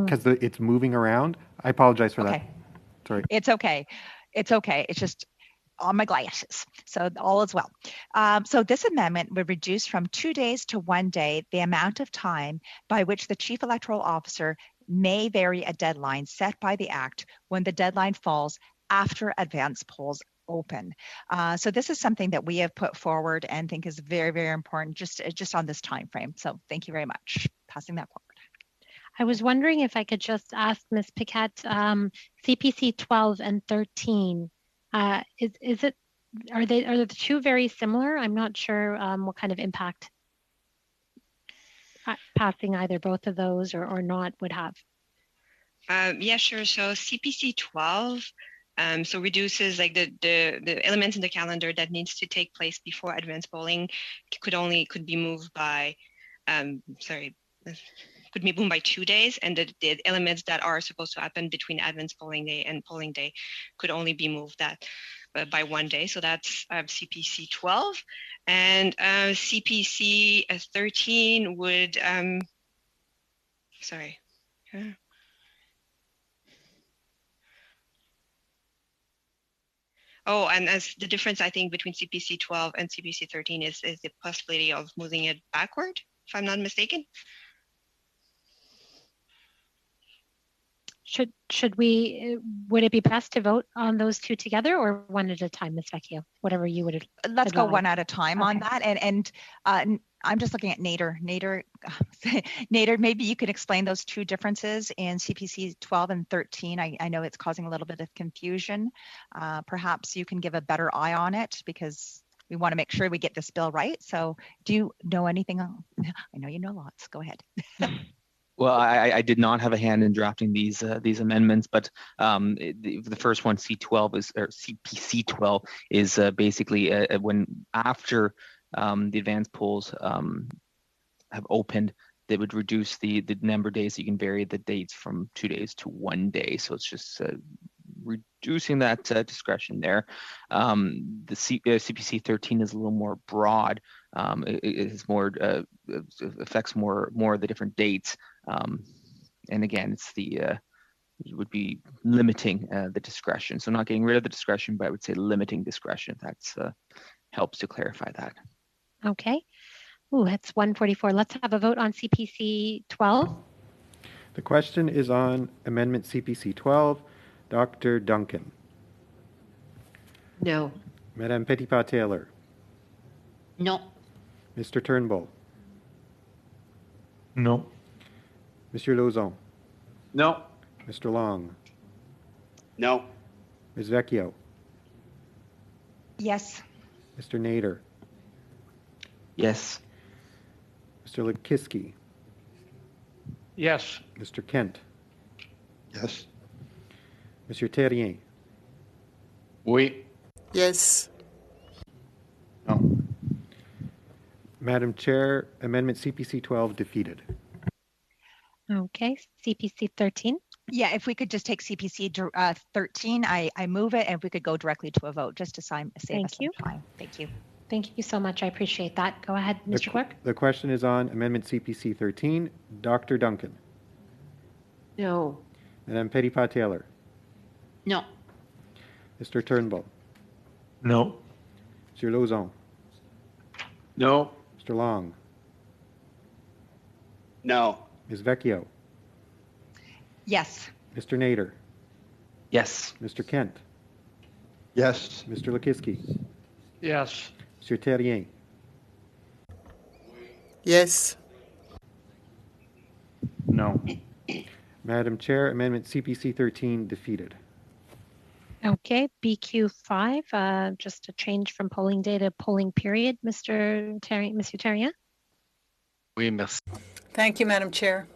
Speaker 2: because it's moving around. I apologize for that. Sorry.
Speaker 8: It's okay. It's okay. It's just on my glasses. So all is well. So this amendment would reduce from 2 days to 1 day the amount of time by which the chief electoral officer may vary a deadline set by the Act when the deadline falls after advance polls open. So this is something that we have put forward and think is very, very important just on this time frame. So thank you very much. Passing that forward.
Speaker 1: I was wondering if I could just ask Ms. Piquet, CPC 12 and 13, are the two very similar? I'm not sure what kind of impact passing either both of those or not would have.
Speaker 17: Yeah, sure. So CPC 12 so reduces like the elements in the calendar that needs to take place before advance polling could be moved by could be moved by 2 days, and the elements that are supposed to happen between advance polling day and polling day could only be moved by 1 day. So that's CPC 12, and CPC 13 would Oh, and as the difference, I think, between CPC 12 and CPC 13 is the possibility of moving it backward, if I'm not mistaken.
Speaker 1: Would it be best to vote on those two together or one at a time, Ms. Vecchio? Whatever you would.
Speaker 8: Let's go one at a time on that. And I'm just looking at Nader. Nader, maybe you could explain those two differences in CPC 12 and 13. I know it's causing a little bit of confusion. Perhaps you can give a better eye on it because we want to make sure we get this bill right. So do you know anything? I know you know lots. Go ahead.
Speaker 12: Well, I did not have a hand in drafting these amendments, but the first one, CPC 12, is basically when after the advance polls have opened, they would reduce the number of days that you can vary the dates from 2 days to 1 day. So it's just reducing that discretion there. The CPC 13 is a little more broad. It is more affects more of the different dates. And again, it's it would be limiting the discretion. So not getting rid of the discretion, but I would say limiting discretion. That's helps to clarify that.
Speaker 1: Okay. Ooh, that's 144. Let's have a vote on CPC 12.
Speaker 2: The question is on Amendment CPC 12. Dr. Duncan.
Speaker 10: No.
Speaker 2: Madame Petitpas-Taylor.
Speaker 10: No.
Speaker 2: Mr. Turnbull.
Speaker 9: No.
Speaker 2: Monsieur Lauzon.
Speaker 9: No.
Speaker 2: Mr. Long.
Speaker 9: No.
Speaker 2: Ms. Vecchio.
Speaker 8: Yes.
Speaker 2: Mr. Nader.
Speaker 12: Yes.
Speaker 2: Mr. Lekiski.
Speaker 7: Yes.
Speaker 2: Mr. Kent.
Speaker 16: Yes.
Speaker 2: Monsieur Terrien.
Speaker 9: Oui.
Speaker 13: Yes.
Speaker 9: No.
Speaker 1: Madam
Speaker 2: Chair, Amendment CPC 12 defeated.
Speaker 1: Okay, CPC 13.
Speaker 8: Yeah, if we could just take CPC 13, I move it, and if we could go directly to a vote just to save us some time. Thank you.
Speaker 1: Thank you so much. I appreciate that. Go ahead, Mr. Clerk.
Speaker 2: The question is on Amendment CPC 13. Dr. Duncan.
Speaker 10: No.
Speaker 2: Madame Petitpas-Taylor.
Speaker 10: No.
Speaker 2: Mr. Turnbull.
Speaker 9: No.
Speaker 2: Monsieur Lauzon.
Speaker 9: No.
Speaker 2: Mr. Long.
Speaker 9: No.
Speaker 2: Ms. Vecchio.
Speaker 8: Yes.
Speaker 2: Mr. Nader.
Speaker 12: Yes.
Speaker 2: Mr. Kent.
Speaker 9: Yes.
Speaker 2: Mr. Lukiski,
Speaker 7: Yes.
Speaker 2: Mr. Terrien,
Speaker 13: Yes.
Speaker 3: No.
Speaker 2: Madam Chair, Amendment CPC 13 defeated.
Speaker 1: Okay, BQ5, just a change from polling day to polling period. Monsieur Terrien?
Speaker 9: Oui, merci.
Speaker 6: Thank you, Madam Chair.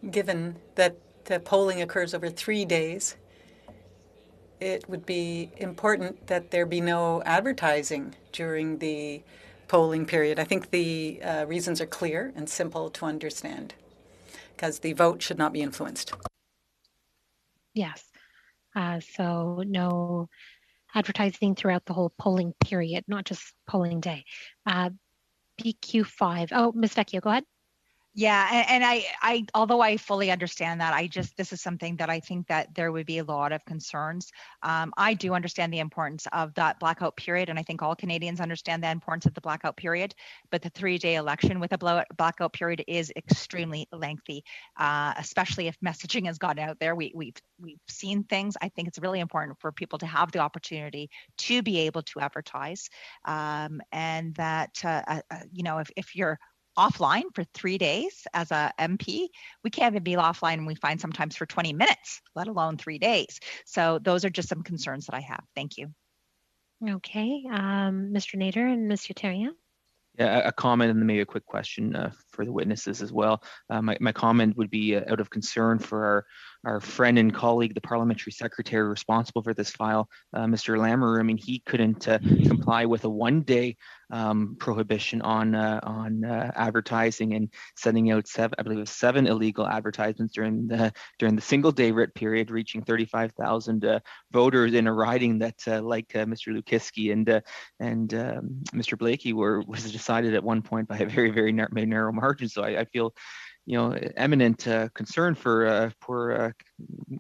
Speaker 6: Given that the polling occurs over 3 days, it would be important that there be no advertising during the polling period. I think the reasons are clear and simple to understand, because the vote should not be influenced.
Speaker 1: Yes. So no advertising throughout the whole polling period, not just polling day. BQ5. Oh, Ms. Vecchio, go ahead.
Speaker 8: Yeah, and I, although I fully understand that, this is something that I think that there would be a lot of concerns. I do understand the importance of that blackout period, and I think all Canadians understand the importance of the blackout period. But the 3-day election with a blackout period is extremely lengthy, especially if messaging has gotten out there. We've seen things. I think it's really important for people to have the opportunity to be able to advertise, and that if you're offline for 3 days as a MP, we can't even be offline, and we find sometimes for 20 minutes, let alone 3 days. So those are just some concerns that I have. Thank you.
Speaker 1: Okay, Mr. Nader and Monsieur Terrien.
Speaker 12: Yeah, a comment and then maybe a quick question for the witnesses as well. My comment would be out of concern for our friend and colleague, the parliamentary secretary responsible for this file, Mr. Lamoureux. I mean, he couldn't comply with a 1-day prohibition on advertising and sending out seven illegal advertisements during the single-day writ period, reaching 35,000 voters in a riding that, like Mr. Lukiski and Mr. Blakey, was decided at one point by a very, very narrow margin. So I feel, eminent concern for poor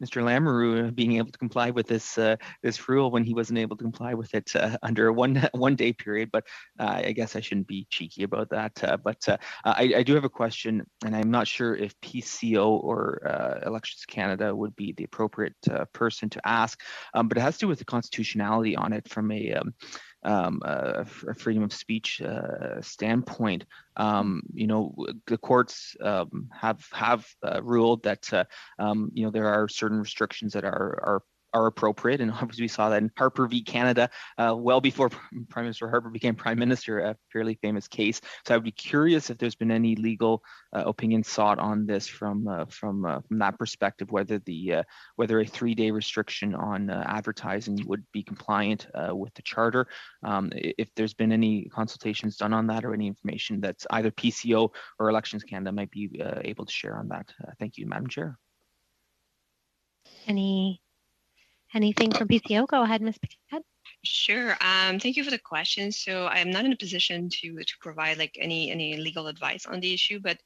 Speaker 12: Mr. Lamoureux being able to comply with this rule when he wasn't able to comply with it under a one day period. But I guess I shouldn't be cheeky about that. But I do have a question, and I'm not sure if PCO or Elections Canada would be the appropriate person to ask, but it has to do with the constitutionality on it from a freedom of speech standpoint. The courts have ruled that there are certain restrictions that are appropriate, and obviously we saw that in Harper v. Canada, well before Prime Minister Harper became Prime Minister, a fairly famous case. So I would be curious if there's been any legal opinion sought on this from that perspective, whether a 3-day restriction on advertising would be compliant with the charter. If there's been any consultations done on that, or any information that's either PCO or Elections Canada might be able to share on that. Thank you, Madam Chair.
Speaker 1: Anything from PCO? Go ahead, Ms. Paquette.
Speaker 17: Sure. Thank you for the question. So I'm not in a position to provide like any legal advice on the issue, but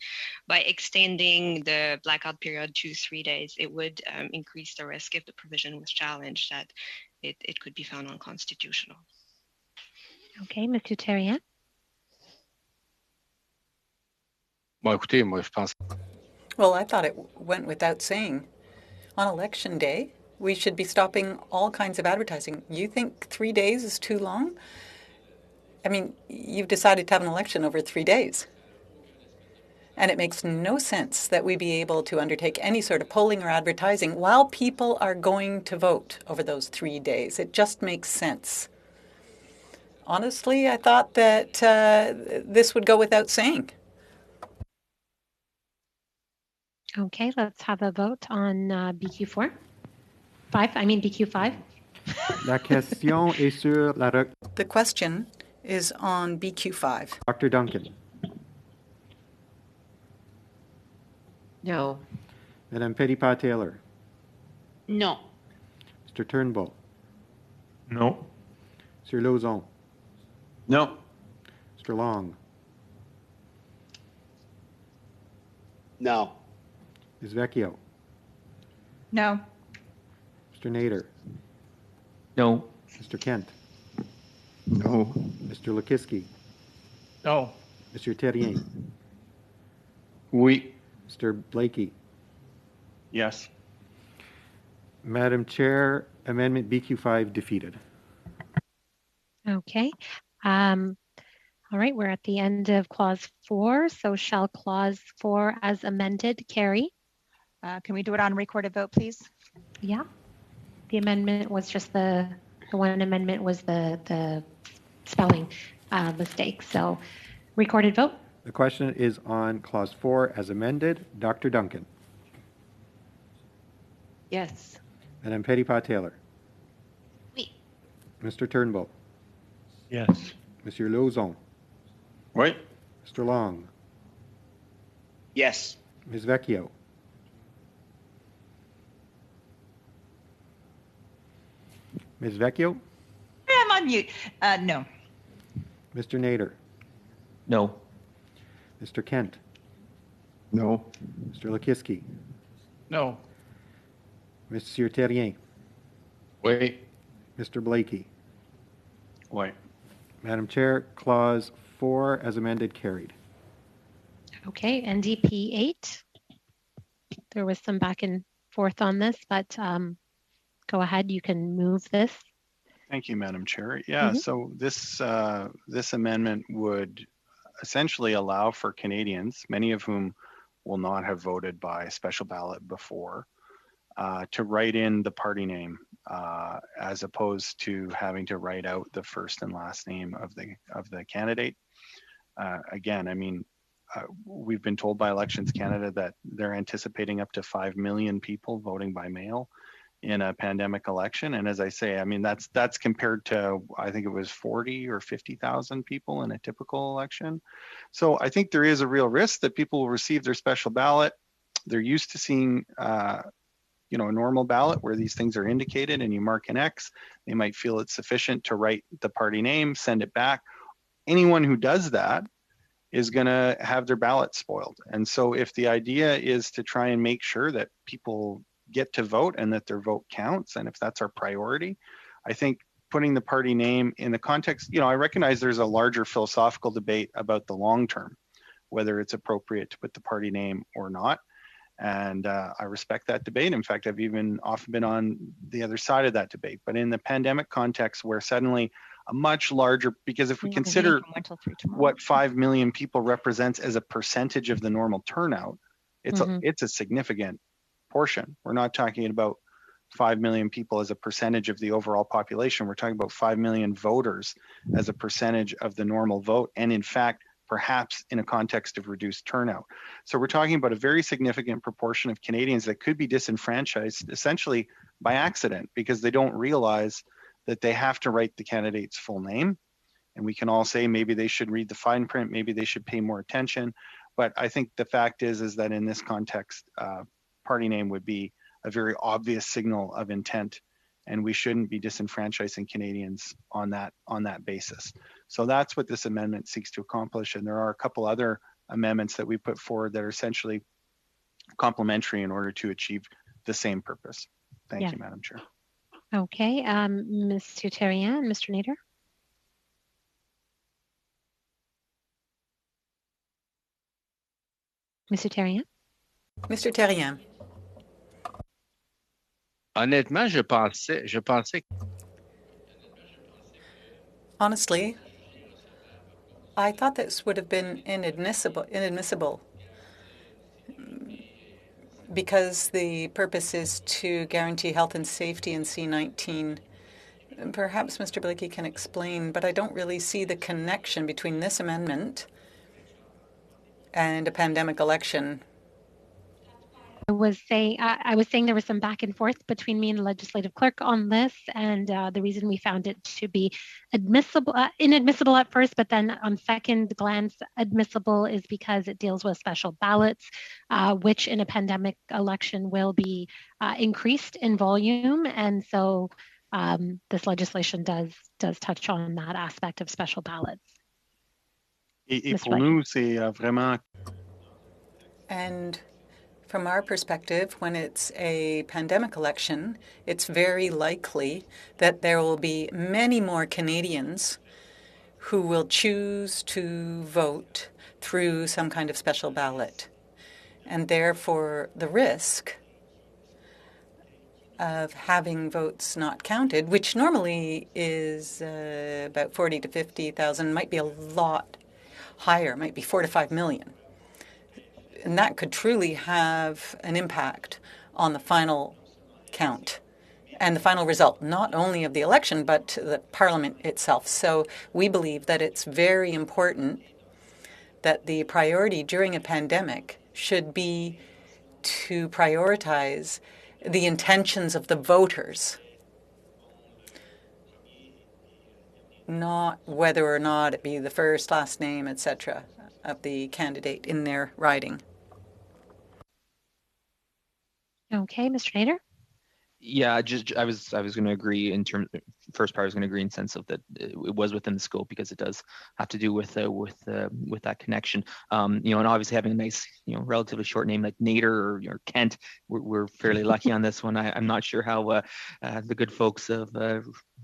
Speaker 17: by extending the blackout period to 3 days, it would increase the risk if the provision was challenged that it could be found unconstitutional.
Speaker 1: Okay, Mr. Terrien.
Speaker 6: Well, I thought it went without saying. On election day, we should be stopping all kinds of advertising. You think 3 days is too long? I mean, you've decided to have an election over 3 days. And it makes no sense that we be able to undertake any sort of polling or advertising while people are going to vote over those 3 days. It just makes sense. Honestly, I thought that this would go without saying.
Speaker 1: Okay, let's have a vote on BQ4. BQ5.
Speaker 2: La question est sur la...
Speaker 6: The question is on BQ5.
Speaker 2: Dr. Duncan.
Speaker 10: No.
Speaker 2: Madame Petitpas-Taylor.
Speaker 10: No.
Speaker 2: Mr. Turnbull.
Speaker 9: No.
Speaker 2: Sir Lauzon.
Speaker 9: No.
Speaker 2: Mr. Long.
Speaker 9: No.
Speaker 2: Ms. Vecchio.
Speaker 8: No.
Speaker 2: Mr. Nader.
Speaker 12: No.
Speaker 2: Mr. Kent.
Speaker 16: No.
Speaker 2: Mr. Lukiski.
Speaker 7: No.
Speaker 2: Mr. Terrien.
Speaker 9: Oui.
Speaker 2: Mr. Blakey.
Speaker 3: Yes.
Speaker 2: Madam Chair, Amendment BQ5 defeated.
Speaker 1: Okay. All right, we're at the end of clause 4. So shall clause 4 as amended carry?
Speaker 8: Can we do it on recorded vote, please?
Speaker 1: Yeah. The amendment was just the one amendment was the spelling mistake. So recorded vote?
Speaker 2: The question is on clause 4 as amended. Dr. Duncan.
Speaker 10: Yes.
Speaker 2: Madame Petitpas-Taylor.
Speaker 10: Oui.
Speaker 2: Mr. Turnbull.
Speaker 11: Yes.
Speaker 2: Monsieur Lauzon.
Speaker 9: Oui.
Speaker 2: Mr. Long.
Speaker 9: Yes.
Speaker 2: Ms. Vecchio. Ms. Vecchio.
Speaker 8: I'm on mute. No.
Speaker 2: Mr. Nader.
Speaker 12: No.
Speaker 2: Mr. Kent.
Speaker 16: No.
Speaker 2: Mr. Lakiski.
Speaker 7: No.
Speaker 2: Monsieur Terrien.
Speaker 9: Oui.
Speaker 2: Mr. Blakey.
Speaker 3: Oui.
Speaker 2: Madam Chair, clause 4 as amended carried.
Speaker 1: Okay, NDP 8. There was some back and forth on this, but go ahead, you can move this.
Speaker 3: Thank you, Madam Chair. Yeah, so this amendment would essentially allow for Canadians, many of whom will not have voted by special ballot before, to write in the party name as opposed to having to write out the first and last name of the candidate. Again, I mean, we've been told by Elections Canada that they're anticipating up to 5 million people voting by mail in a pandemic election. And as I say, I mean, that's compared to, I think it was 40 or 50,000 people in a typical election. So I think there is a real risk that people will receive their special ballot. They're used to seeing, you know, a normal ballot where these things are indicated and you mark an X. They might feel it's sufficient to write the party name, send it back. Anyone who does that is going to have their ballot spoiled. And so if the idea is to try and make sure that people get to vote and that their vote counts, and if that's our priority, I think putting the party name in the context, you know, I recognize there's a larger philosophical debate about the long term, whether it's appropriate to put the party name or not. And I respect that debate. In fact, I've even often been on the other side of that debate. But in the pandemic context where suddenly a much larger, because if we consider what 5 million people represents as a percentage of the normal turnout, it's a significant portion. We're not talking about 5 million people as a percentage of the overall population. We're talking about 5 million voters as a percentage of the normal vote. And in fact, perhaps in a context of reduced turnout. So we're talking about a very significant proportion of Canadians that could be disenfranchised essentially by accident because they don't realize that they have to write the candidate's full name. And we can all say maybe they should read the fine print, maybe they should pay more attention. But I think the fact is that in this context, party name would be a very obvious signal of intent, and we shouldn't be disenfranchising Canadians on that basis. So that's what this amendment seeks to accomplish. And there are a couple other amendments that we put forward that are essentially complementary in order to achieve the same purpose. Thank you, Madam Chair.
Speaker 1: Okay, Mr. Terrien, Mr. Nader. Mr. Terrien.
Speaker 6: Mr. Terrien.
Speaker 9: Honnêtement, je pensais.
Speaker 6: Honestly, I thought this would have been inadmissible because the purpose is to guarantee health and safety in C-19. Perhaps Mr. Blakey can explain, but I don't really see the connection between this amendment and a pandemic election.
Speaker 1: I was saying there was some back and forth between me and the legislative clerk on this, and the reason we found it to be inadmissible at first, but then on second glance admissible is because it deals with special ballots, which in a pandemic election will be increased in volume, and so this legislation does touch on that aspect of special ballots.
Speaker 3: Et pour nous, c'est vraiment.
Speaker 6: And from our perspective, when it's a pandemic election, it's very likely that there will be many more Canadians who will choose to vote through some kind of special ballot. And therefore, the risk of having votes not counted, which normally is about 40 to 50,000, might be a lot higher, might be 4 to 5 million. And that could truly have an impact on the final count and the final result, not only of the election, but the parliament itself. So we believe that it's very important that the priority during a pandemic should be to prioritize the intentions of the voters, not whether or not it be the first, last name, etc., of the candidate in their riding.
Speaker 1: Okay, Mr. Nader?
Speaker 12: Yeah, I was going to agree in terms. First part, I was going to agree in sense of that it was within the scope because it does have to do with that connection. And obviously having a nice, relatively short name like Nader or Kent, we're fairly lucky on this one. I'm not sure how the good folks of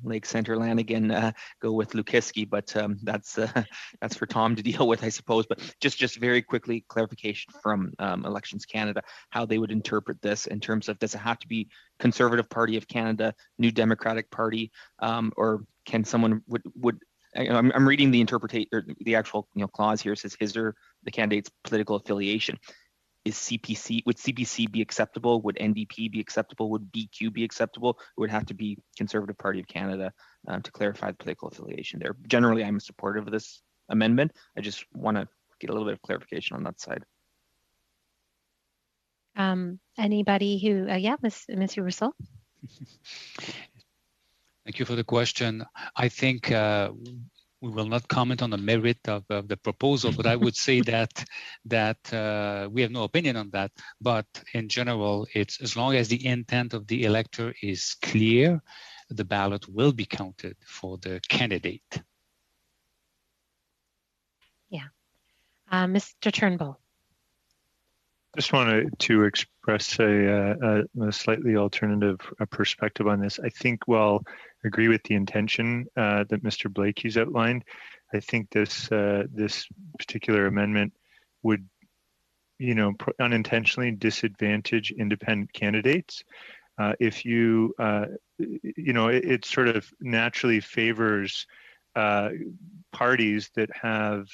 Speaker 12: Lake Center Lanigan go with Lukiski, but that's for Tom to deal with, I suppose. But just very quickly, clarification from Elections Canada, how they would interpret this in terms of, does it have to be Conservative Party of Canada, New Democratic Party, or can someone would I'm reading the the actual clause here. It says his or the candidate's political affiliation. Would CPC be acceptable? Would NDP be acceptable? Would BQ be acceptable? It would have to be Conservative Party of Canada to clarify the political affiliation there. Generally, I'm supportive of this amendment. I just want to get a little bit of clarification on that side.
Speaker 1: Anybody who, Mr. Rousseau?
Speaker 15: Thank you for the question. I think we will not comment on the merit of the proposal, but I would say that we have no opinion on that. But in general, it's as long as the intent of the elector is clear, the ballot will be counted for the candidate.
Speaker 1: Yeah. Mr. Turnbull.
Speaker 11: Just wanted to express a slightly alternative perspective on this. I think, while I agree with the intention that Mr. Blakey's outlined, I think this particular amendment would, unintentionally disadvantage independent candidates. If you, it sort of naturally favors parties that have,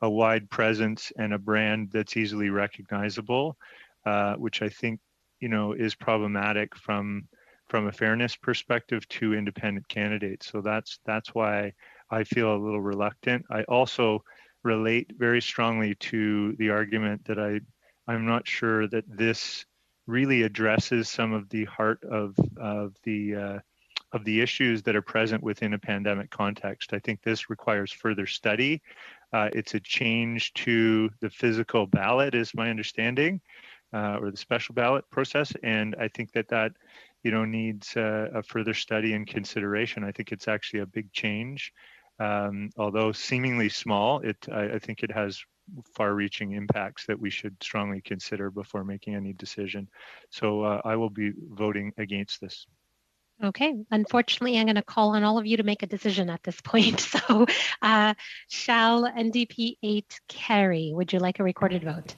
Speaker 11: a wide presence and a brand that's easily recognizable, which I think, is problematic from a fairness perspective to independent candidates. So that's why I feel a little reluctant. I also relate very strongly to the argument that I'm not sure that this really addresses some of the heart of the issues that are present within a pandemic context. I think this requires further study. It's a change to the physical ballot, is my understanding, or the special ballot process. And I think that needs a further study and consideration. I think it's actually a big change. Although seemingly small, I think it has far-reaching impacts that we should strongly consider before making any decision. So I will be voting against this.
Speaker 1: Okay, unfortunately, I'm going to call on all of you to make a decision at this point. So shall NDP 8 carry? Would you like a recorded vote?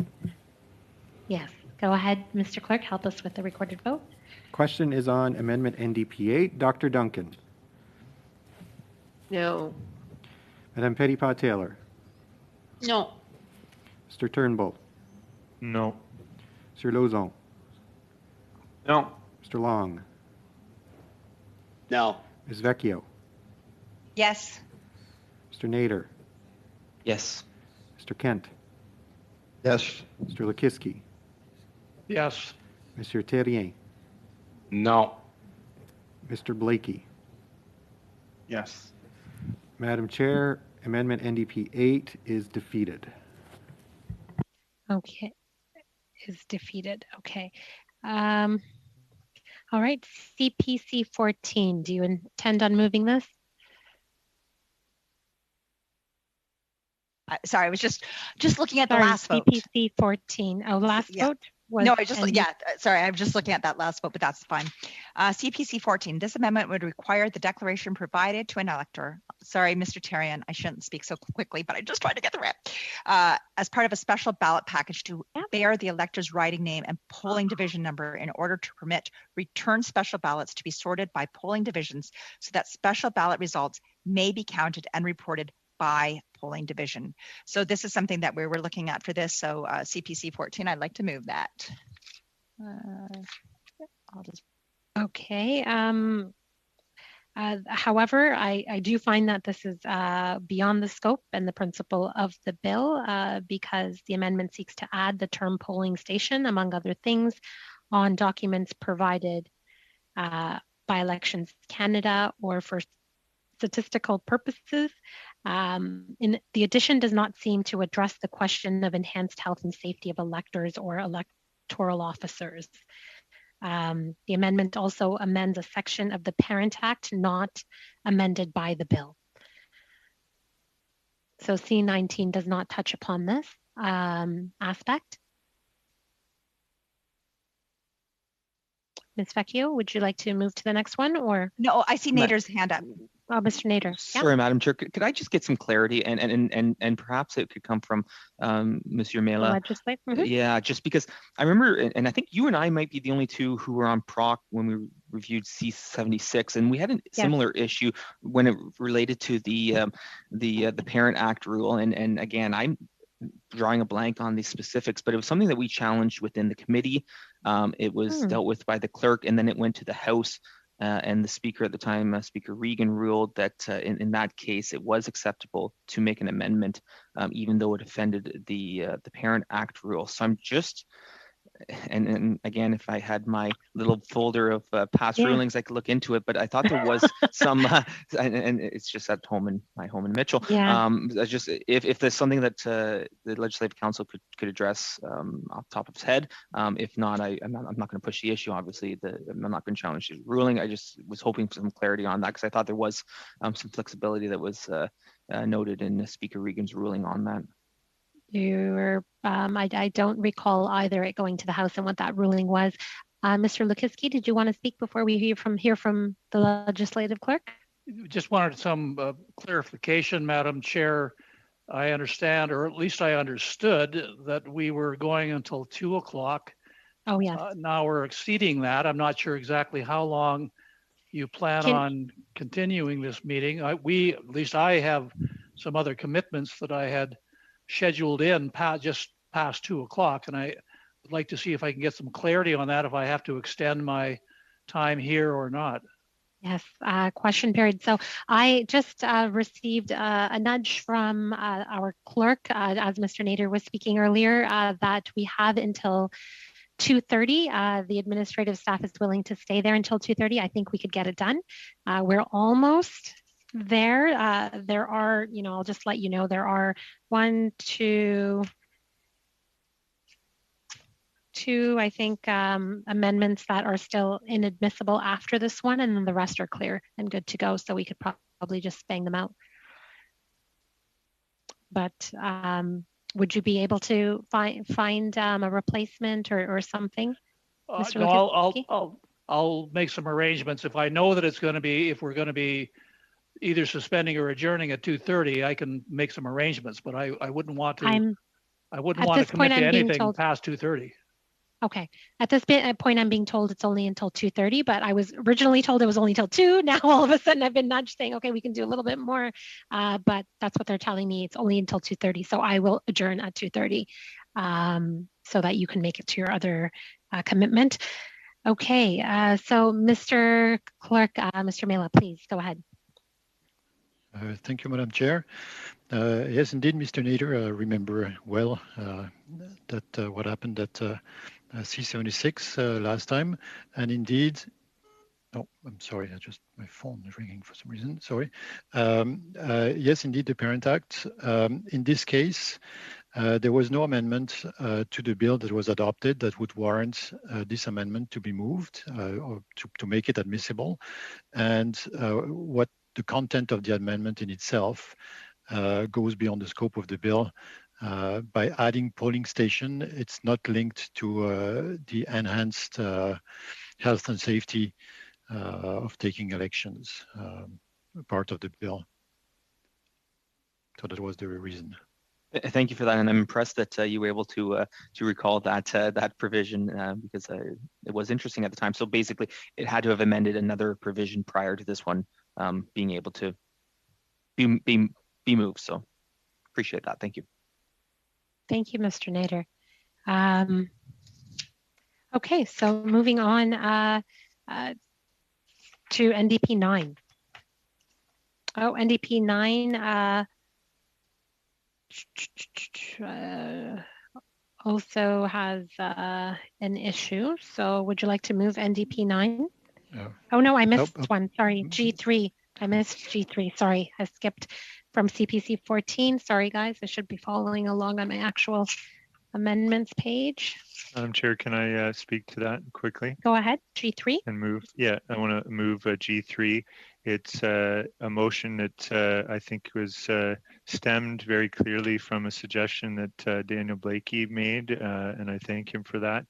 Speaker 1: Yes, go ahead, Mr. Clerk, help us with the recorded vote.
Speaker 2: Question is on Amendment NDP 8. Dr. Duncan.
Speaker 10: No.
Speaker 2: Madame Petitpas-Taylor.
Speaker 10: No.
Speaker 2: Mr. Turnbull.
Speaker 11: No.
Speaker 2: Mr. Lauzon.
Speaker 9: No.
Speaker 2: Mr. Long.
Speaker 9: No.
Speaker 2: Ms. Vecchio.
Speaker 8: Yes.
Speaker 2: Mr. Nader.
Speaker 12: Yes.
Speaker 2: Mr. Kent.
Speaker 16: Yes.
Speaker 2: Mr. Lukiski.
Speaker 7: Yes.
Speaker 2: Monsieur Terrien.
Speaker 9: No.
Speaker 2: Mr. Blakey.
Speaker 3: Yes.
Speaker 2: Madam Chair, Amendment NDP 8 is defeated.
Speaker 1: Okay, is defeated. Okay. All right, CPC 14, do you intend on moving this?
Speaker 8: Sorry, I was just looking at the last vote.
Speaker 1: CPC 14. Oh, last vote?
Speaker 8: No, sorry, I'm just looking at that last vote, but that's fine. CPC 14, this amendment would require the declaration provided to an elector. Sorry, Mr. Tarian, I shouldn't speak so quickly, but I'm just trying to get the right. As part of a special ballot package to bear the elector's writing name and polling division number in order to permit return special ballots to be sorted by polling divisions so that special ballot results may be counted and reported by polling division. So this is something that we were looking at for this. So CPC 14, I'd like to move that.
Speaker 1: Okay. However, I do find that this is beyond the scope and the principle of the bill because the amendment seeks to add the term polling station, among other things, on documents provided by Elections Canada or for statistical purposes. The addition does not seem to address the question of enhanced health and safety of electors or electoral officers. The amendment also amends a section of the Parent Act not amended by the bill. So C19 does not touch upon this aspect. Ms. Vecchio, would you like to move to the next one, or?
Speaker 8: No, I see Nader's hand up.
Speaker 1: Oh, Mr. Nader.
Speaker 12: Sorry, Madam Chair. Could I just get some clarity, and perhaps it could come from Monsieur Mela. Yeah, just because I remember, and I think you and I might be the only two who were on PROC when we reviewed C76, and we had a similar issue when it related to the Parent Act rule. And again, I'm drawing a blank on the specifics, but it was something that we challenged within the committee. It was dealt with by the clerk, and then it went to the House. And the speaker at the time, Speaker Regan, ruled that in that case it was acceptable to make an amendment, even though it offended the Parent Act rule. So I'm just, and again, if I had my little folder of past rulings, I could look into it. But I thought there was some, and it's just at home in my home in Mitchell. Just if there's something that the Legislative Council could address off the top of its head. If not, I'm not going to push the issue. Obviously, I'm not going to challenge the ruling. I just was hoping for some clarity on that because I thought there was some flexibility that was noted in Speaker Regan's ruling on that.
Speaker 1: I don't recall either it going to the House and what that ruling was. Mr. Lukowski, did you want to speak before we hear from the legislative clerk?
Speaker 7: Just wanted some clarification, Madam Chair. I understand, or at least I understood, that we were going until 2 o'clock.
Speaker 1: Oh, yes.
Speaker 7: Now we're exceeding that. I'm not sure exactly how long you plan on continuing this meeting. At least I have some other commitments that I had scheduled in just past 2 o'clock, and I would like to see if I can get some clarity on that, if I have to extend my time here or not.
Speaker 1: Yes, question period. So I just received a nudge from our clerk, as Mr. Nader was speaking earlier, that we have until 2:30. The administrative staff is willing to stay there until 2:30. I think we could get it done. We're almost there. There are, I'll just let you know, there are two, I think, amendments that are still inadmissible after this one, and then the rest are clear and good to go. So we could probably just bang them out. But would you be able to find a replacement or something?
Speaker 7: No, I'll make some arrangements. If I know that if we're going to be either suspending or adjourning at 2:30, I can make some arrangements, but I wouldn't want to. I wouldn't want to commit to anything past 2:30.
Speaker 1: Okay. At this point, I'm being told it's only until 2:30, but I was originally told it was only till 2. Now all of a sudden I've been nudged saying, okay, we can do a little bit more, but that's what they're telling me. It's only until 2:30, so I will adjourn at 2:30 so that you can make it to your other commitment. Okay. So Mr. Clerk, Mr. Mela, please go ahead.
Speaker 4: Thank you, Madam Chair. Yes, indeed, Mr. Nader, I remember well that what happened at C76 last time. And indeed, oh, I'm sorry, my phone is ringing for some reason, sorry. Yes, indeed, the Parent Act. In this case, there was no amendment to the bill that was adopted that would warrant this amendment to be moved or to make it admissible. And what the content of the amendment in itself goes beyond the scope of the bill. by adding polling station, it's not linked to the enhanced health and safety of taking elections, part of the bill. So that was the reason.
Speaker 12: Thank you for that, and I'm impressed that you were able to recall that that provision because it was interesting at the time. So basically, it had to have amended another provision prior to this one being able to be moved. So appreciate that. Thank you.
Speaker 1: Thank you, Mr. Nader. Okay, so moving on to NDP 9. Oh, NDP 9 also has an issue. So would you like to move NDP 9? Oh no, I missed one. Sorry, G3. I missed G3. Sorry, I skipped from CPC 14. Sorry, guys. I should be following along on my actual amendments page.
Speaker 11: Madam Chair, can I speak to that quickly?
Speaker 1: Go ahead, G3.
Speaker 11: And move. Yeah, I want to move G3. It's a motion that I think was stemmed very clearly from a suggestion that Daniel Blakey made, and I thank him for that.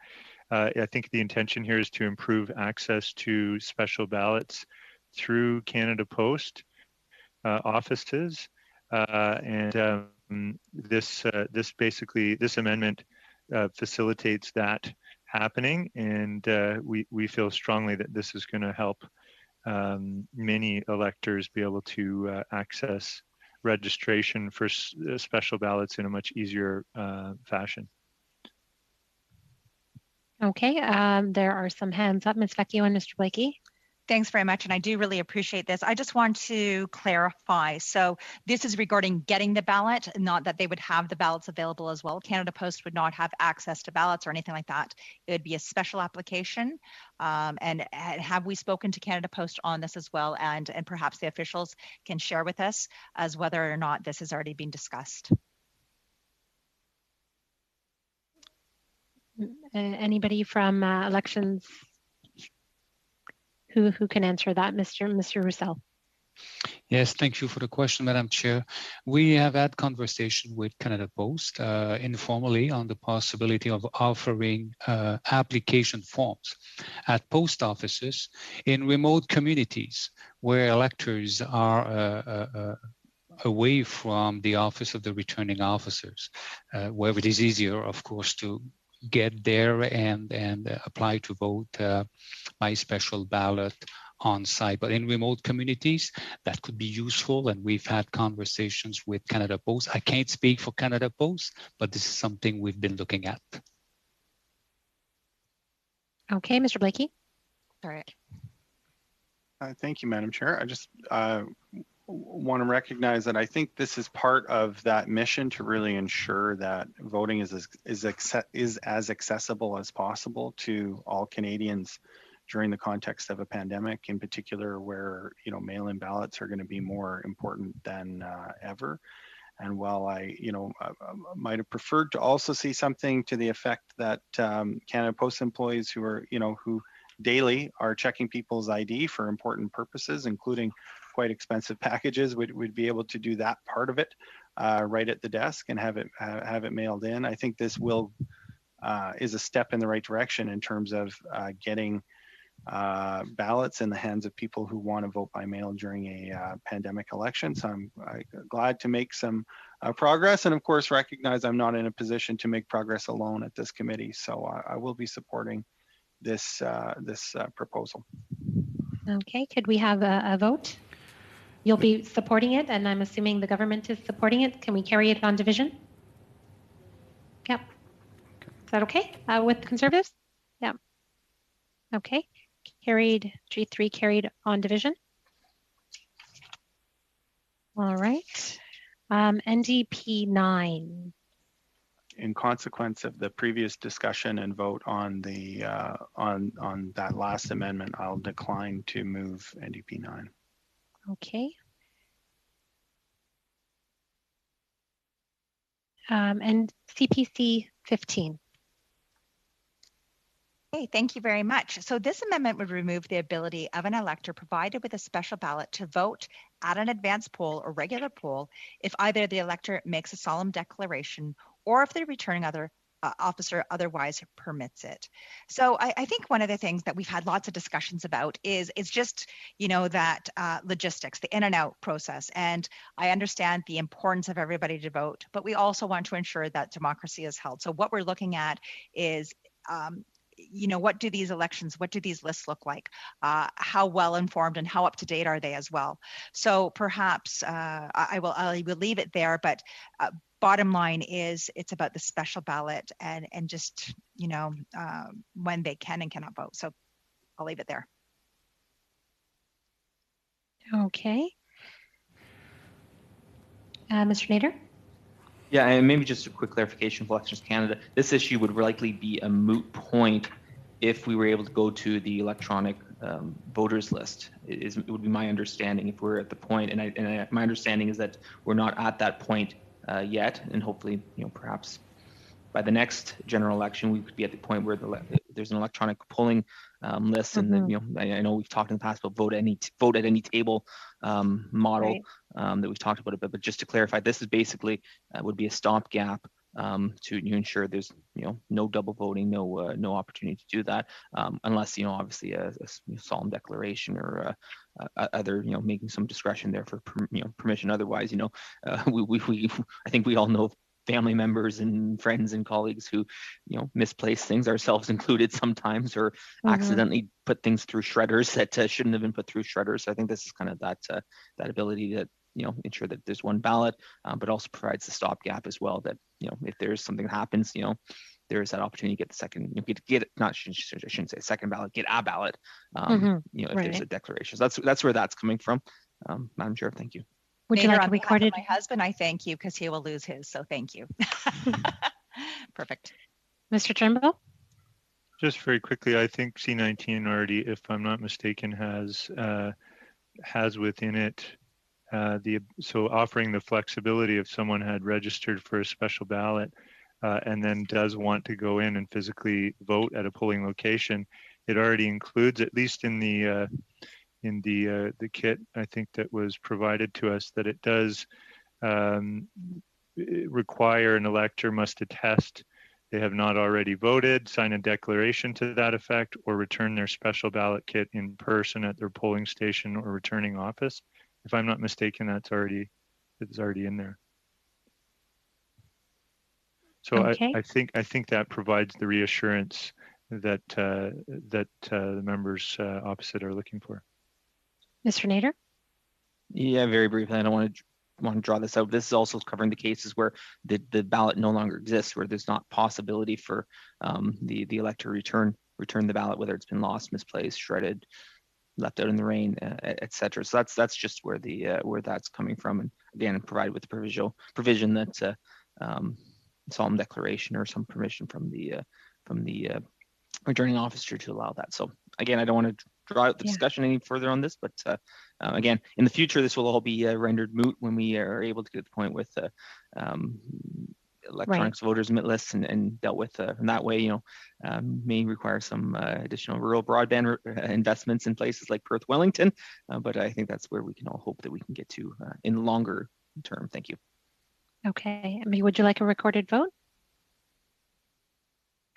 Speaker 11: I think the intention here is to improve access to special ballots through Canada Post offices, and this amendment facilitates that happening, and we feel strongly that this is going to help many electors be able to access registration for special ballots in a much easier fashion.
Speaker 1: Okay, there are some hands up. Ms. Vecchio and Mr. Blakey.
Speaker 8: Thanks very much, and I do really appreciate this. I just want to clarify. So this is regarding getting the ballot, not that they would have the ballots available as well. Canada Post would not have access to ballots or anything like that. It would be a special application. And have we spoken to Canada Post on this as well? And perhaps the officials can share with us as whether or not this has already been discussed.
Speaker 1: Anybody from elections who can answer that? Mr. Roussel.
Speaker 15: Yes, thank you for the question, Madam Chair. We have had conversation with Canada Post informally on the possibility of offering application forms at post offices in remote communities where electors are away from the office of the returning officers, where it is easier, of course, to get there and apply to vote by special ballot on site. But in remote communities, that could be useful. And we've had conversations with Canada Post. I can't speak for Canada Post, but this is something we've been looking at.
Speaker 1: Okay, Mr. Blakey.
Speaker 8: All right.
Speaker 3: Thank you, Madam Chair. I just want to recognize that I think this is part of that mission to really ensure that voting is as accessible as possible to all Canadians during the context of a pandemic, in particular, where mail-in ballots are going to be more important than ever. And while I might have preferred to also see something to the effect that Canada Post employees who are who daily are checking people's ID for important purposes, including quite expensive packages, would be able to do that part of it right at the desk and have it mailed in. I think this is a step in the right direction in terms of getting ballots in the hands of people who want to vote by mail during a pandemic election. So I'm glad to make some progress, and of course recognize I'm not in a position to make progress alone at this committee. So I will be supporting this proposal.
Speaker 1: Okay, could we have a vote? You'll be supporting it, and I'm assuming the government is supporting it. Can we carry it on division? Yep. Is that okay with the Conservatives? Yeah. Okay. Carried, G3 carried on division. All right. NDP 9.
Speaker 3: In consequence of the previous discussion and vote on the on that last amendment, I'll decline to move NDP 9.
Speaker 1: Okay. And CPC 15.
Speaker 8: Okay, thank you very much. So this amendment would remove the ability of an elector provided with a special ballot to vote at an advanced poll or regular poll if either the elector makes a solemn declaration or if the returning officer otherwise permits it. So I think one of the things that we've had lots of discussions about is just, that logistics, the in and out process. And I understand the importance of everybody to vote, but we also want to ensure that democracy is held. So what we're looking at is, what do these lists look like? How well informed and how up to date are they as well? So perhaps I will leave it there, but bottom line is it's about the special ballot and just, when they can and cannot vote. So I'll leave it there.
Speaker 1: Okay. Mr. Nader?
Speaker 12: Yeah, and maybe just a quick clarification for Elections Canada. This issue would likely be a moot point if we were able to go to the electronic voters list. It would be my understanding if we're at the point, and my understanding is that we're not at that point yet, and hopefully, perhaps by the next general election, we could be at the point where there's an electronic polling list, and then I know we've talked in the past about vote at any table model that we've talked about a bit. But just to clarify, this is basically would be a stopgap to ensure there's no double voting, no opportunity to do that, unless obviously a solemn declaration or other making some discretion there for permission. Otherwise, we I think we all know family members and friends and colleagues who misplace things, ourselves included sometimes, or accidentally put things through shredders that shouldn't have been put through shredders. So I think this is kind of that ability to ensure that there's one ballot, but also provides the stopgap as well, that if there's something that happens, there is that opportunity to get the second, I shouldn't say a second ballot, get a ballot, if there's a declaration. So that's where that's coming from. Madam Chair, thank you.
Speaker 1: Would you
Speaker 8: Nader,
Speaker 1: like a recorded?
Speaker 8: My husband, I thank you because he will lose his. So thank you. Perfect.
Speaker 1: Mr. Turnbull?
Speaker 11: Just very quickly, I think C19 already, if I'm not mistaken, has within it so offering the flexibility if someone had registered for a special ballot and then does want to go in and physically vote at a polling location, it already includes, at least in the kit, I think, that was provided to us, that it does require an elector must attest they have not already voted, sign a declaration to that effect, or return their special ballot kit in person at their polling station or returning office. If I'm not mistaken, it's already in there. So okay. I think that provides the reassurance that the members opposite are looking for.
Speaker 1: Mr. Nader?
Speaker 12: Yeah, very briefly. I don't want to draw this out. This is also covering the cases where the ballot no longer exists, where there's not possibility for the elector return the ballot, whether it's been lost, misplaced, shredded, left out in the rain, etc. So that's just where where that's coming from, and again, provided with the provision that solemn declaration or some permission from the returning officer to allow that. So again, I don't want to draw out the discussion any further on this, but again, in the future, this will all be rendered moot when we are able to get to the point with electronic voters lists and dealt with in that way. May require some additional rural broadband investments in places like Perth, Wellington, but I think that's where we can all hope that we can get to in the longer term. Thank you.
Speaker 1: Okay. I mean, would you like a recorded vote?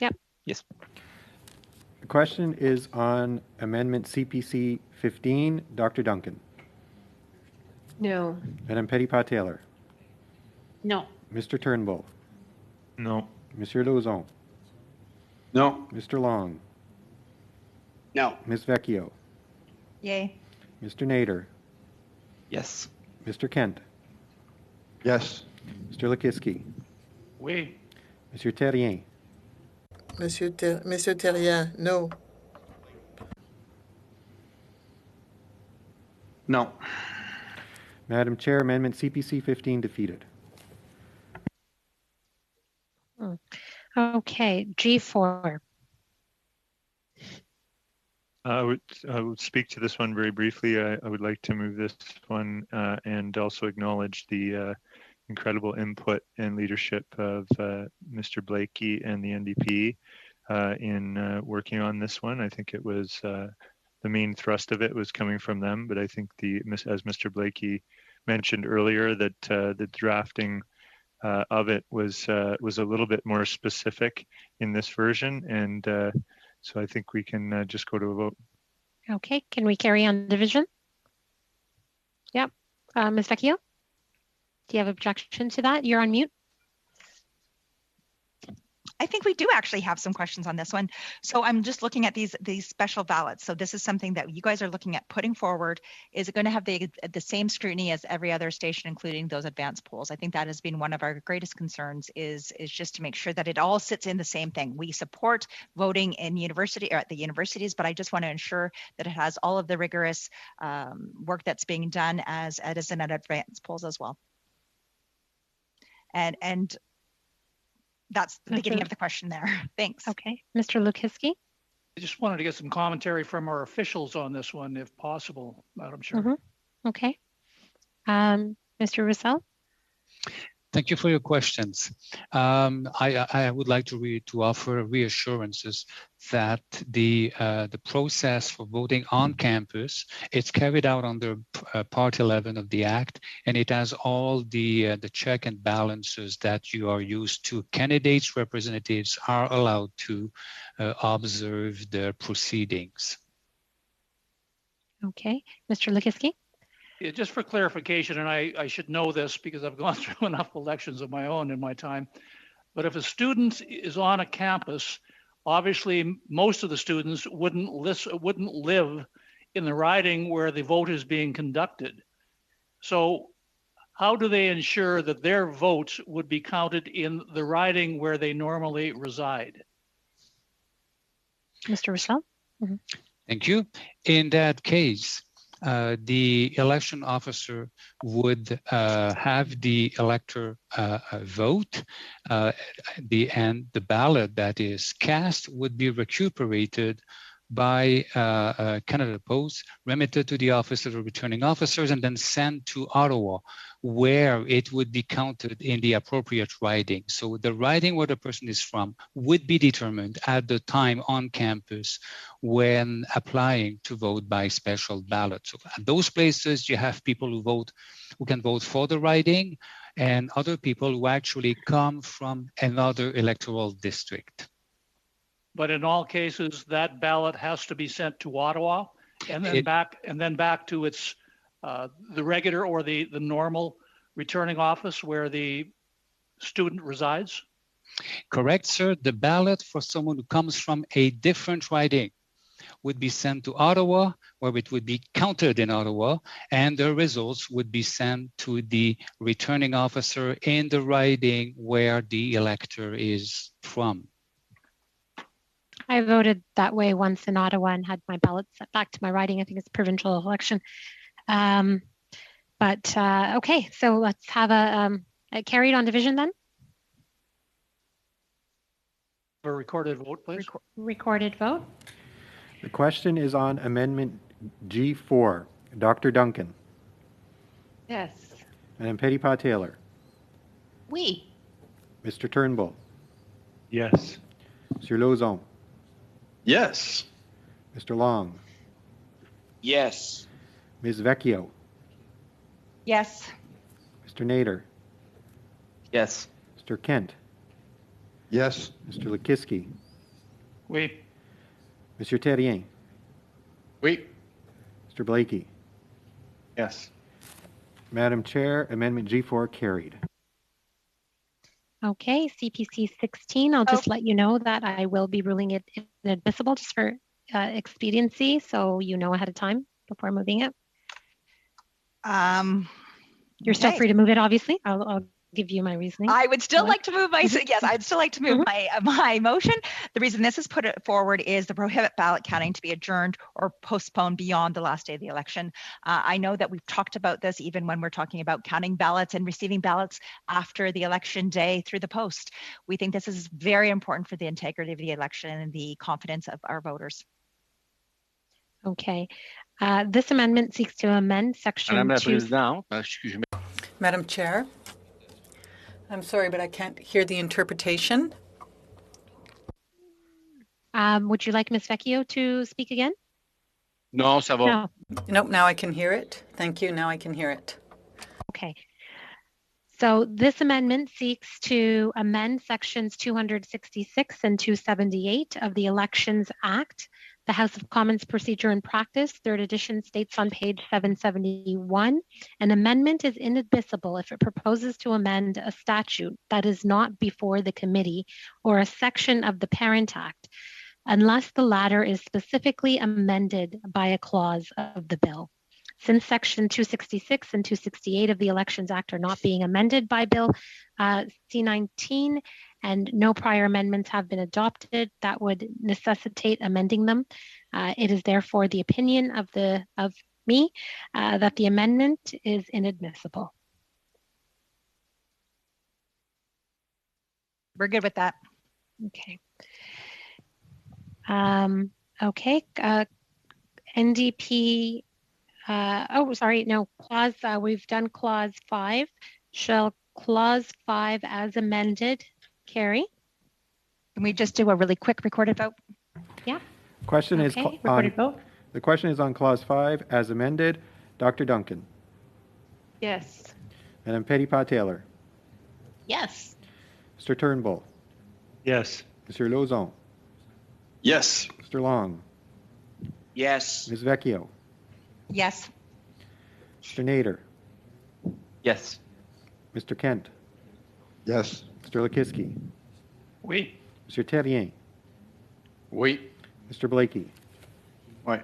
Speaker 1: Yep.
Speaker 12: Yes.
Speaker 2: The question is on Amendment CPC 15. Dr. Duncan.
Speaker 10: No.
Speaker 2: Madame Petitpas-Taylor.
Speaker 10: No.
Speaker 2: Mr. Turnbull.
Speaker 11: No.
Speaker 2: Monsieur Lauzon.
Speaker 9: No.
Speaker 2: Mr. Long.
Speaker 9: No.
Speaker 2: Ms. Vecchio.
Speaker 8: Yay.
Speaker 2: Mr. Nader.
Speaker 12: Yes.
Speaker 2: Mr. Kent.
Speaker 16: Yes.
Speaker 2: Mr. Lakiski.
Speaker 7: Oui.
Speaker 2: Monsieur Terrien.
Speaker 13: Monsieur Terrien, no.
Speaker 3: No.
Speaker 2: Madam Chair, Amendment CPC 15 defeated.
Speaker 1: Okay, G4.
Speaker 11: I would speak to this one very briefly. I would like to move this one and also acknowledge the incredible input and leadership of Mr. Blakey and the NDP. in working on this one. I think it was the main thrust of it was coming from them, but I think as Mr. Blakey mentioned earlier, that the drafting of it was a little bit more specific in this version, and so I think we can just go to a vote.
Speaker 1: Okay, can we carry on division? Yep. Ms. Vecchio, do you have objection to that? You're on mute.
Speaker 8: I think we do actually have some questions on this one. So I'm just looking at these special ballots. So this is something that you guys are looking at putting forward. Is it going to have the same scrutiny as every other station, including those advanced polls? I think that has been one of our greatest concerns is just to make sure that it all sits in the same thing. We support voting in university or at the universities, but I just want to ensure that it has all of the rigorous work that's being done as in at advanced polls as well. And that's the beginning of the question there. Thanks.
Speaker 1: Okay. Mr. Lukiski?
Speaker 7: I just wanted to get some commentary from our officials on this one, if possible, Madam Chair.
Speaker 1: Mm-hmm. Okay. Mr. Roussel?
Speaker 15: Thank you for your questions. I would like to offer reassurances that the process for voting on campus, it's carried out under Part 11 of the Act, and it has all the check and balances that you are used to. Candidates, representatives are allowed to observe the proceedings.
Speaker 1: Okay, Mr. Lukiski?
Speaker 7: Yeah, just for clarification, and I should know this because I've gone through enough elections of my own in my time, but if a student is on a campus, obviously most of the students wouldn't live in the riding where the vote is being conducted. So how do they ensure that their votes would be counted in the riding where they normally reside?
Speaker 1: Mr. Roussel? Mm-hmm.
Speaker 15: Thank you. In that case, the election officer would have the elector vote, and the ballot that is cast would be recuperated by Canada Post, remitted to the Office of the Returning Officers, and then sent to Ottawa, where it would be counted in the appropriate riding. So the riding where the person is from would be determined at the time on campus when applying to vote by special ballot. So at those places, you have people who can vote for the riding, and other people who actually come from another electoral district.
Speaker 7: But in all cases, that ballot has to be sent to Ottawa and then back to its the regular or the normal returning office where the student resides?
Speaker 15: Correct, sir. The ballot for someone who comes from a different riding would be sent to Ottawa, where it would be counted in Ottawa, and the results would be sent to the returning officer in the riding where the elector is from.
Speaker 1: I voted that way once in Ottawa and had my ballot set back to my riding. I think it's a provincial election. Okay, so let's have a carried on division then.
Speaker 7: A recorded vote, please.
Speaker 1: Recorded vote.
Speaker 2: The question is on Amendment G4. Dr. Duncan.
Speaker 10: Yes.
Speaker 2: Madame Petitpas-Taylor.
Speaker 10: Oui.
Speaker 2: Mr. Turnbull.
Speaker 11: Yes.
Speaker 2: Monsieur Lauzon.
Speaker 9: Yes.
Speaker 2: Mr. Long.
Speaker 9: Yes.
Speaker 2: Ms. Vecchio.
Speaker 8: Yes.
Speaker 2: Mr. Nader.
Speaker 12: Yes.
Speaker 2: Mr. Kent.
Speaker 16: Yes.
Speaker 2: Mr. Lukiski.
Speaker 7: Oui.
Speaker 2: Monsieur Terrien.
Speaker 9: Oui.
Speaker 2: Mr. Blakey.
Speaker 3: Yes. Madam
Speaker 2: Chair, Amendment G4 carried.
Speaker 1: Okay, CPC 16, I'll just let you know that I will be ruling it inadmissible just for expediency, so you know ahead of time before moving it. You're still free to move it, obviously. I'll give you my reasoning.
Speaker 8: I would still like to move my, yes, I'd still like to move my motion. The reason this is put forward is the prohibit ballot counting to be adjourned or postponed beyond the last day of the election. I know that we've talked about this even when we're talking about counting ballots and receiving ballots after the election day through the post. We think this is very important for the integrity of the election and the confidence of our voters.
Speaker 1: Okay. This amendment seeks to amend section
Speaker 9: Madame la
Speaker 1: 2.
Speaker 9: Présidente, excusez-moi.
Speaker 6: Madam Chair, I'm sorry, but I can't hear the interpretation.
Speaker 1: Would you like Ms. Vecchio to speak again?
Speaker 9: No, ça va.
Speaker 1: No.
Speaker 6: Nope, now I can hear it. Thank you. Now I can hear it.
Speaker 1: Okay. So this amendment seeks to amend sections 266 and 278 of the Elections Act. The House of Commons Procedure and Practice, third edition, states on page 771, an amendment is inadmissible if it proposes to amend a statute that is not before the committee or a section of the Parent Act, unless the latter is specifically amended by a clause of the bill. Since Section 266 and 268 of the Elections Act are not being amended by Bill C-19 and no prior amendments have been adopted, that would necessitate amending them. It is therefore the opinion of me that the amendment is inadmissible.
Speaker 8: We're good with that.
Speaker 1: Okay. Okay. NDP. Clause, we've done clause 5. Shall clause 5 as amended carry?
Speaker 8: Can we just do a really quick recorded vote?
Speaker 1: Yeah.
Speaker 2: Question is
Speaker 1: recorded vote.
Speaker 2: The question is on clause 5 as amended. Dr. Duncan.
Speaker 10: Yes.
Speaker 2: Madam Petitpas-Taylor.
Speaker 10: Yes.
Speaker 2: Mr. Turnbull.
Speaker 11: Yes.
Speaker 2: Mr. Lauzon.
Speaker 9: Yes.
Speaker 2: Mr. Long.
Speaker 9: Yes.
Speaker 2: Ms. Vecchio.
Speaker 8: Yes.
Speaker 2: Mr. Nader.
Speaker 12: Yes.
Speaker 2: Mr. Kent.
Speaker 16: Yes.
Speaker 2: Mr. Lekiski.
Speaker 7: Oui.
Speaker 2: Mr. Terrien.
Speaker 9: Oui.
Speaker 2: Mr. Blakey.
Speaker 3: Oui.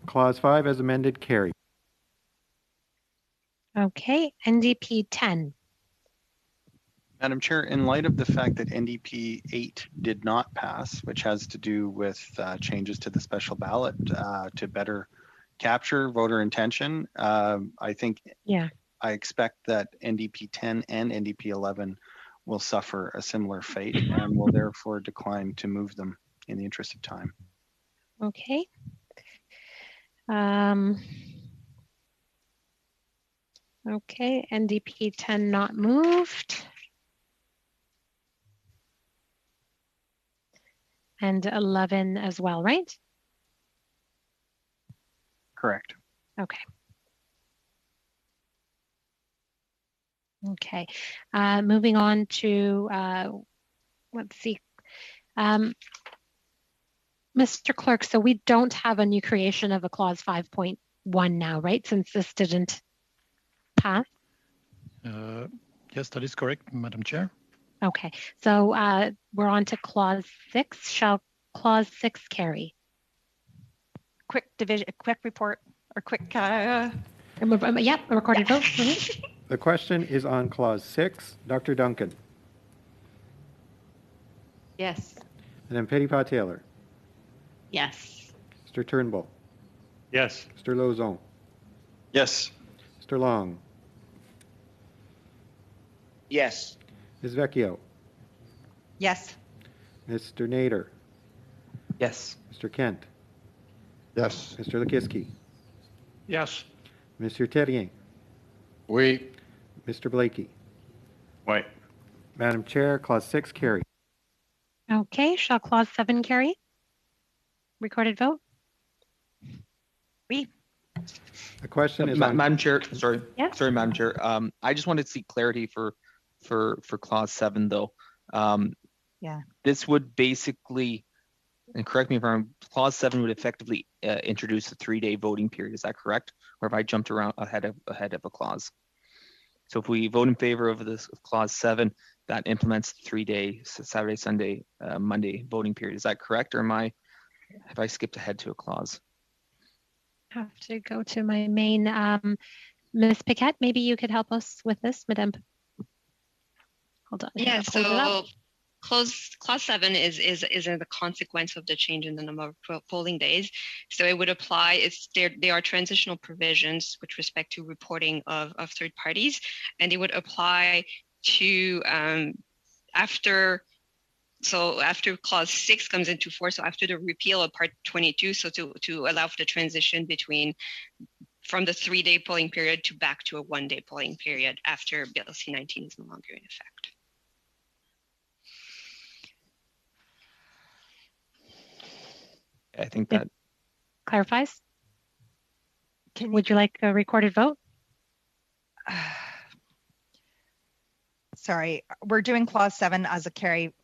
Speaker 2: Clause 5 as amended carry.
Speaker 1: Okay. NDP 10.
Speaker 3: Madam Chair, in light of the fact that NDP 8 did not pass, which has to do with changes to the special ballot to better capture voter intention, I think I expect that NDP 10 and NDP 11 will suffer a similar fate and will therefore decline to move them in the interest of time.
Speaker 1: Okay. Okay, NDP 10 not moved. And 11 as well, right?
Speaker 3: Correct.
Speaker 1: Okay. Okay. Moving on to, let's see. Mr. Clerk, so we don't have a new creation of a clause 5.1 now, right? Since this didn't pass?
Speaker 4: Yes, that is correct, Madam Chair.
Speaker 1: Okay, so we're on to clause 6. Shall clause 6 carry?
Speaker 8: Quick division, quick report, or quick.
Speaker 1: Yep, a recorded vote.
Speaker 2: The question is on clause 6. Dr. Duncan.
Speaker 10: Yes.
Speaker 2: Madam Petitpas-Taylor.
Speaker 10: Yes.
Speaker 2: Mr. Turnbull.
Speaker 11: Yes.
Speaker 2: Mr. Lauzon.
Speaker 9: Yes.
Speaker 2: Mr. Long.
Speaker 9: Yes.
Speaker 2: Ms. Vecchio.
Speaker 8: Yes.
Speaker 2: Mr. Nader.
Speaker 12: Yes.
Speaker 2: Mr. Kent.
Speaker 16: Yes.
Speaker 2: Mr. Lekiski.
Speaker 7: Yes.
Speaker 2: Mr. Terrien.
Speaker 9: Oui.
Speaker 2: Mr. Blakey.
Speaker 3: Oui.
Speaker 2: Madam Chair, clause 6 carry.
Speaker 1: Okay, shall clause 7 carry? Recorded vote?
Speaker 8: Oui.
Speaker 2: The question is on...
Speaker 12: Madam Chair, sorry.
Speaker 1: Yeah.
Speaker 12: Sorry, Madam Chair. I just wanted to seek clarity for clause 7 though.
Speaker 8: Yeah.
Speaker 12: This would basically, and correct me if I'm wrong, clause 7 would effectively introduce a 3-day voting period. Is that correct? Or have I jumped around ahead of a clause? So if we vote in favor of this clause 7, that implements the 3-day Saturday, Sunday, Monday voting period. Is that correct? Or have I skipped ahead to a clause?
Speaker 1: Have to go to my main. Ms. Paquette, maybe you could help us with this, Madame. Hold on.
Speaker 17: Yeah, so clause 7 is the consequence of the change in the number of polling days. So it would apply, they are transitional provisions with respect to reporting of third parties, and they would apply to after clause 6 comes into force, so after the repeal of part 22, so to allow for the transition from the 3-day polling period back to a 1-day polling period after Bill C-19 is no longer in effect.
Speaker 12: I think that
Speaker 1: clarifies. Would you like a recorded vote?
Speaker 8: Sorry, we're doing clause 7 as a carry.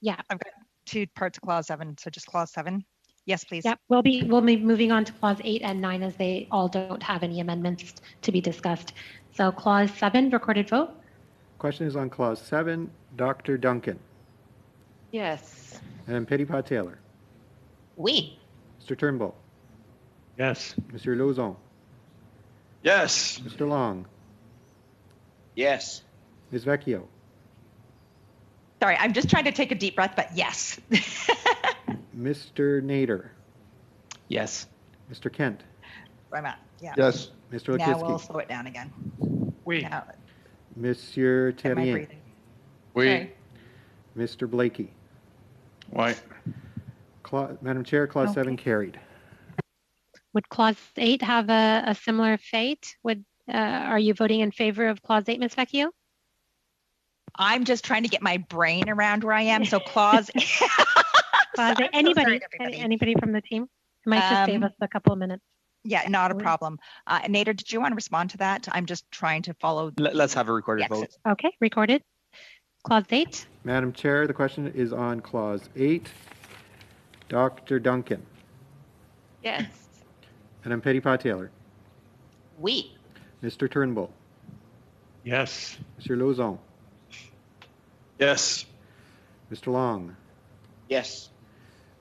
Speaker 1: Yeah.
Speaker 8: I've got 2 parts of clause 7, so just clause 7. Yes, please.
Speaker 1: Yep, we'll be moving on to clause 8 and 9 as they all don't have any amendments to be discussed. So clause 7, recorded vote.
Speaker 2: Question is on clause 7. Dr. Duncan.
Speaker 10: Yes.
Speaker 2: Madame Petitpas-Taylor.
Speaker 10: Oui.
Speaker 2: Mr. Turnbull.
Speaker 11: Yes.
Speaker 2: Monsieur Lauzon.
Speaker 9: Yes.
Speaker 2: Mr. Long.
Speaker 9: Yes.
Speaker 2: Ms. Vecchio.
Speaker 8: Sorry, I'm just trying to take a deep breath, but yes.
Speaker 2: Mr. Nader.
Speaker 12: yes.
Speaker 2: Mr. Kent.
Speaker 8: Where am I? Yeah.
Speaker 16: Yes.
Speaker 2: Mr.
Speaker 8: Now
Speaker 2: Lakisky.
Speaker 8: we'll slow it down again.
Speaker 7: Oui.
Speaker 8: Now,
Speaker 2: Monsieur
Speaker 8: am I
Speaker 2: Terrien.
Speaker 8: breathing?
Speaker 9: Oui.
Speaker 8: Okay.
Speaker 2: Mr. Blakey.
Speaker 9: Oui.
Speaker 2: Madam Chair, clause
Speaker 1: Okay.
Speaker 2: 7 carried.
Speaker 1: Would clause 8 have a similar fate? Are you voting in favor of clause 8, Ms. Vecchio?
Speaker 8: I'm just trying to get my brain around where I am. So clause.
Speaker 1: Clause 8. Anybody from the team? It might just save us a couple of minutes.
Speaker 8: Yeah, not a problem. Nader, did you want to respond to that? I'm just trying to follow.
Speaker 12: Let's have a recorded vote.
Speaker 1: Okay, recorded. Clause 8.
Speaker 2: Madam Chair, the question is on clause 8. Dr. Duncan.
Speaker 10: Yes.
Speaker 2: Madame Petitpas-Taylor.
Speaker 10: Oui.
Speaker 2: Mr. Turnbull.
Speaker 11: Yes.
Speaker 2: Monsieur Lauzon.
Speaker 9: Yes.
Speaker 2: Mr. Long.
Speaker 9: Yes.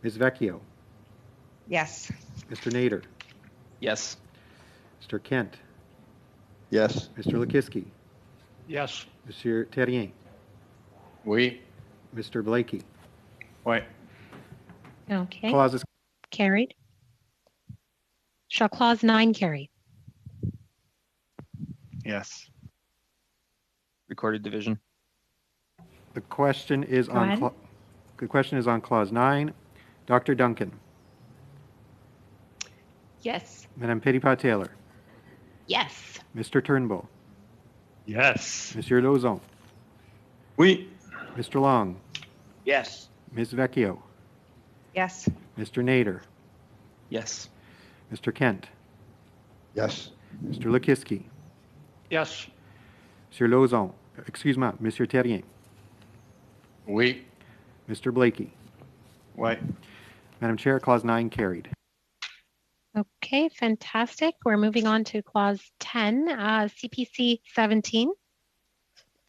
Speaker 2: Ms. Vecchio.
Speaker 8: Yes.
Speaker 2: Mr. Nader.
Speaker 12: Yes.
Speaker 2: Mr. Kent.
Speaker 16: Yes.
Speaker 2: Mr. Lakisky.
Speaker 7: Yes.
Speaker 2: Monsieur Terrien.
Speaker 9: Oui.
Speaker 2: Mr. Blakey.
Speaker 9: Oui.
Speaker 1: Okay.
Speaker 2: Clause is
Speaker 1: Carried. Shall clause 9 carry?
Speaker 3: Yes.
Speaker 12: Recorded division.
Speaker 2: the question is
Speaker 1: Go ahead.
Speaker 2: the question is on clause 9. Dr. Duncan.
Speaker 10: Yes.
Speaker 2: Madame Petitpas-Taylor.
Speaker 10: Yes.
Speaker 2: Mr. Turnbull.
Speaker 11: Yes.
Speaker 2: Monsieur Lauzon.
Speaker 9: Oui.
Speaker 2: Mr. Long.
Speaker 9: Yes.
Speaker 2: Ms. Vecchio.
Speaker 8: Yes.
Speaker 2: Mr. Nader.
Speaker 12: Yes.
Speaker 2: Mr. Kent.
Speaker 16: Yes.
Speaker 2: Mr. Lakisky.
Speaker 7: Yes.
Speaker 2: Monsieur Lauzon. Excuse-moi, Monsieur Terrien.
Speaker 9: Oui.
Speaker 2: Mr. Blakey.
Speaker 9: Oui.
Speaker 2: Madam Chair, clause 9 carried.
Speaker 1: Okay, fantastic. We're moving on to clause 10, CPC 17.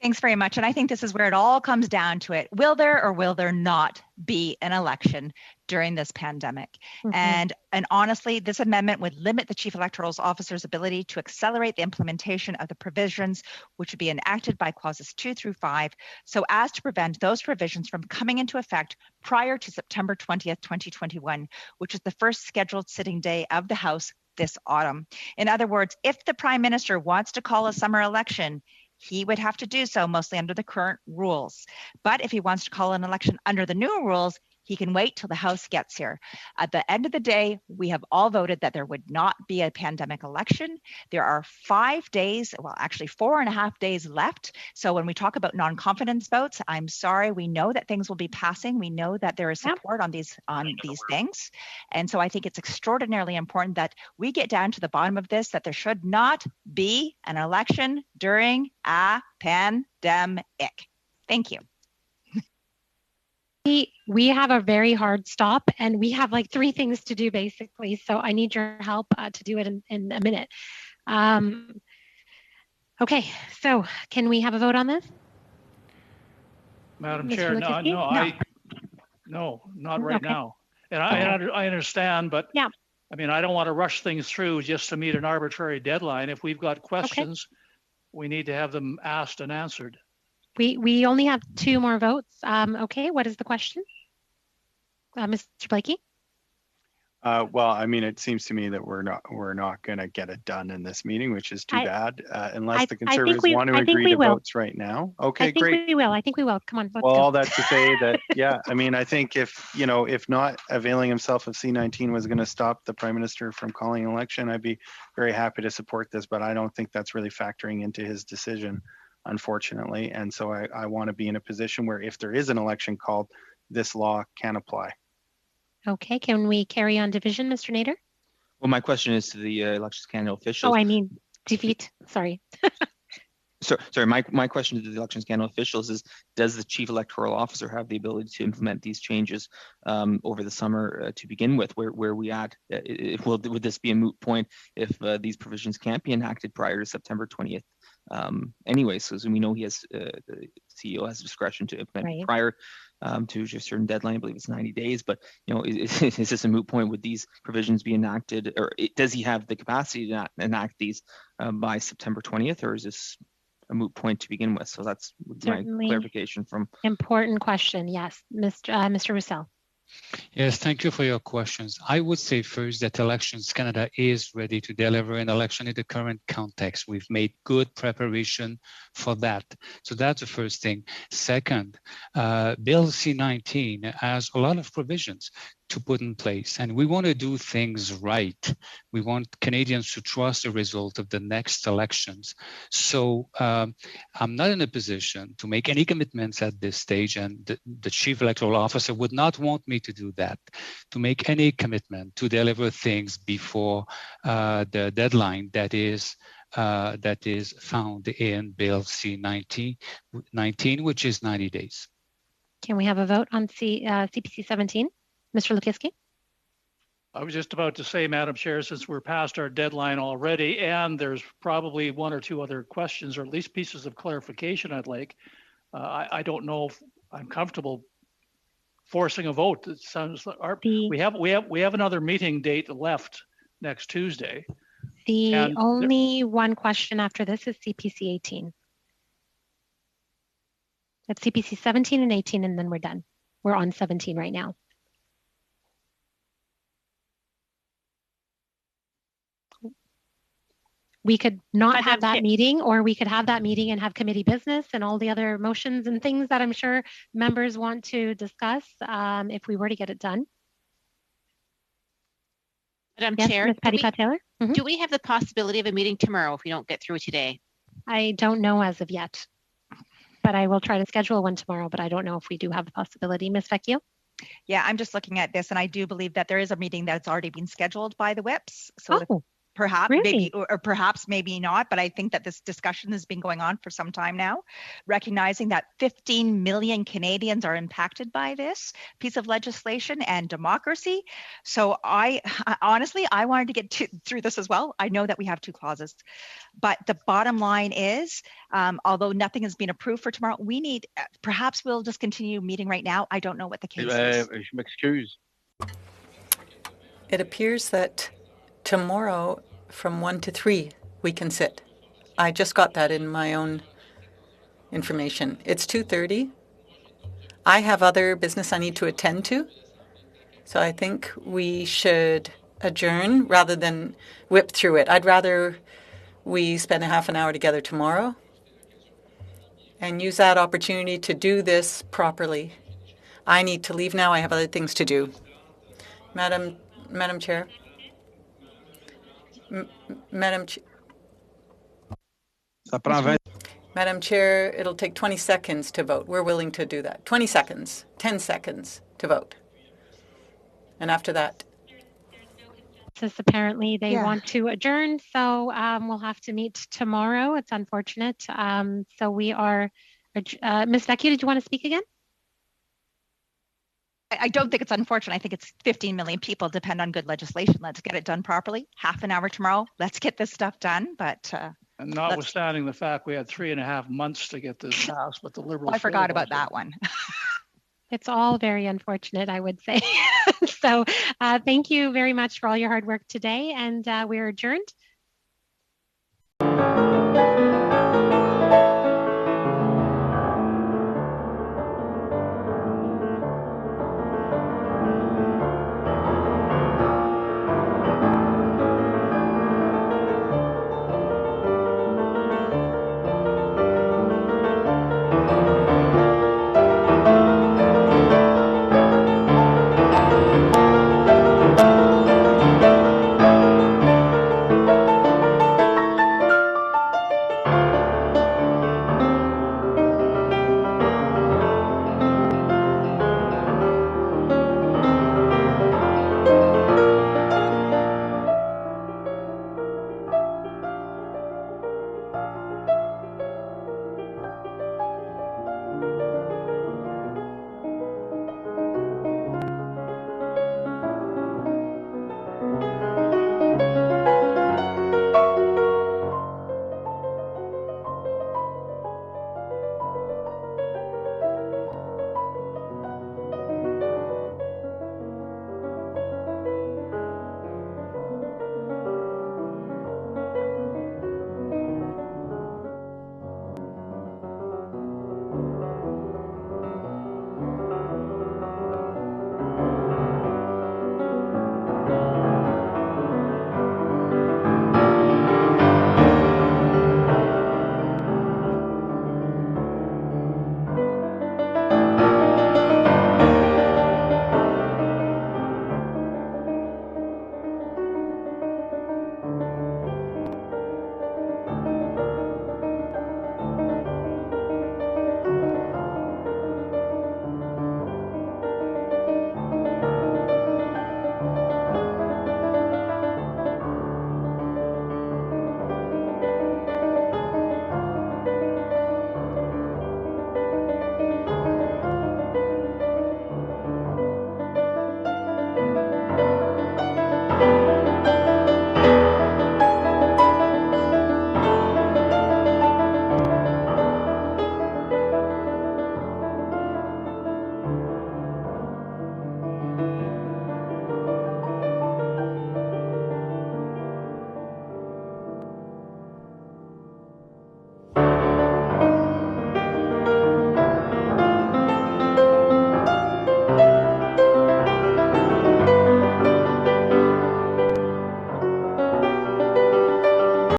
Speaker 8: Thanks very much. And I think this is where it all comes down to it. Will there or will there not be an election during this pandemic? And honestly, this amendment would limit the Chief Electoral Officer's ability to accelerate the implementation of the provisions which would be enacted by clauses 2 through 5, so as to prevent those provisions from coming into effect prior to September 20th, 2021, which is the first scheduled sitting day of the House this autumn. In other words, if the Prime Minister wants to call a summer election, he would have to do so mostly under the current rules. But if he wants to call an election under the new rules, he can wait till the House gets here. At the end of the day, we have all voted that there would not be a pandemic election. There are 5 days, well, actually 4.5 days left. So when we talk about non-confidence votes, I'm sorry, we know that things will be passing. We know that there is support on these things. And so I think it's extraordinarily important that we get down to the bottom of this, that there should not be an election during a pandemic. Thank you.
Speaker 1: We have a very hard stop and we have like 3 things to do basically. So I need your help to do it in a minute. Okay, so can we have a vote on this?
Speaker 7: Madam
Speaker 1: Mr.
Speaker 7: Chair,
Speaker 1: Lakisky?
Speaker 7: not right now. And I understand, but
Speaker 1: yeah.
Speaker 7: I mean, I don't want to rush things through just to meet an arbitrary deadline. If we've got questions, we need to have them asked and answered.
Speaker 1: We only have 2 more votes. Okay, what is the question? Mr. Blakey?
Speaker 3: Well, I mean, it seems to me that we're not going to get it done in this meeting, which is too bad, unless the Conservatives want to agree to votes right now. Okay, great.
Speaker 1: I think we will. Come on, let's
Speaker 3: well,
Speaker 1: go.
Speaker 3: all that to say that, yeah, I mean, I think if not availing himself of C-19 was going to stop the Prime Minister from calling an election, I'd be very happy to support this, but I don't think that's really factoring into his decision, unfortunately. And so I want to be in a position where if there is an election called, this law can apply.
Speaker 1: Okay, can we carry on division, Mr. Nader?
Speaker 12: Well, my question is to the Elections Canada officials.
Speaker 1: Oh, I mean defeat. Sorry.
Speaker 12: Sorry, my question to the Elections Canada officials is, does the Chief Electoral Officer have the ability to implement these changes over the summer to begin with? Where are we at? Would this be a moot point if these provisions can't be enacted prior to September 20th? Anyway, so as we know, he has the CEO has discretion to implement prior to a certain deadline. I believe it's 90 days. But is this a moot point? Would these provisions be enacted, or does he have the capacity to enact these by September 20th, or is this a moot point to begin with? So that's
Speaker 1: Certainly
Speaker 12: my clarification from.
Speaker 1: Important question. Yes, Mr. Roussel.
Speaker 15: Yes, thank you for your questions. I would say first that Elections Canada is ready to deliver an election in the current context. We've made good preparation for that. So that's the first thing. Second, Bill C-19 has a lot of provisions to put in place, and we want to do things right. We want Canadians to trust the result of the next elections. So I'm not in a position to make any commitments at this stage, and the Chief Electoral Officer would not want me to do that, to make any commitment to deliver things before the deadline that is found in Bill C-19, which is 90 days.
Speaker 1: Can we have a vote on CPC 17? Mr. Lukowski?
Speaker 7: I was just about to say, Madam Chair, since we're past our deadline already, and there's probably one or two other questions, or at least pieces of clarification I'd like. I don't know if I'm comfortable forcing a vote. It sounds like we have another meeting date left next Tuesday.
Speaker 1: The only one question after this is CPC 18. It's CPC 17 and 18, and then we're done. We're on 17 right now. We could not have that meeting, or we could have that meeting and have committee business and all the other motions and things that I'm sure members want to discuss if we were to get it done.
Speaker 10: Madam
Speaker 1: Yes,
Speaker 10: Chair,
Speaker 1: Ms. Patty Pat-Taylor?
Speaker 10: Do we have the possibility of a meeting tomorrow if we don't get through today?
Speaker 1: I don't know as of yet, but I will try to schedule one tomorrow, but I don't know if we do have the possibility. Ms. Vecchio?
Speaker 8: Yeah, I'm just looking at this, and I do believe that there is a meeting that's already been scheduled by the whips. So perhaps maybe, or perhaps maybe not, but I think that this discussion has been going on for some time now, recognizing that 15 million Canadians are impacted by this piece of legislation and democracy. So I honestly wanted to get through this as well. I know that we have two clauses, but the bottom line is, although nothing has been approved for tomorrow, we need, perhaps we'll just continue meeting right now. I don't know what the case is.
Speaker 9: Je m'excuse.
Speaker 6: It appears that tomorrow from 1 to 3 we can sit. I just got that in my own information. It's 2:30. I have other business I need to attend to. So I think we should adjourn rather than whip through it. I'd rather we spend a half an hour together tomorrow and use that opportunity to do this properly. I need to leave now. I have other things to do. Madam Chair. Madam Chair, it'll take 20 seconds to vote. We're willing to do that. 20 seconds, 10 seconds to vote. And after that.
Speaker 1: Apparently they want to adjourn, so we'll have to meet tomorrow. It's unfortunate. So we are, Ms. Vecchio, did you want to speak again?
Speaker 8: I don't think it's unfortunate. I think it's 15 million people depend on good legislation. Let's get it done properly. Half an hour tomorrow. Let's get this stuff done. But
Speaker 7: and notwithstanding the fact we had 3.5 months to get this passed, but the Liberals.
Speaker 8: I forgot about that one.
Speaker 1: It's all very unfortunate, I would say. So thank you very much for all your hard work today, and we're adjourned.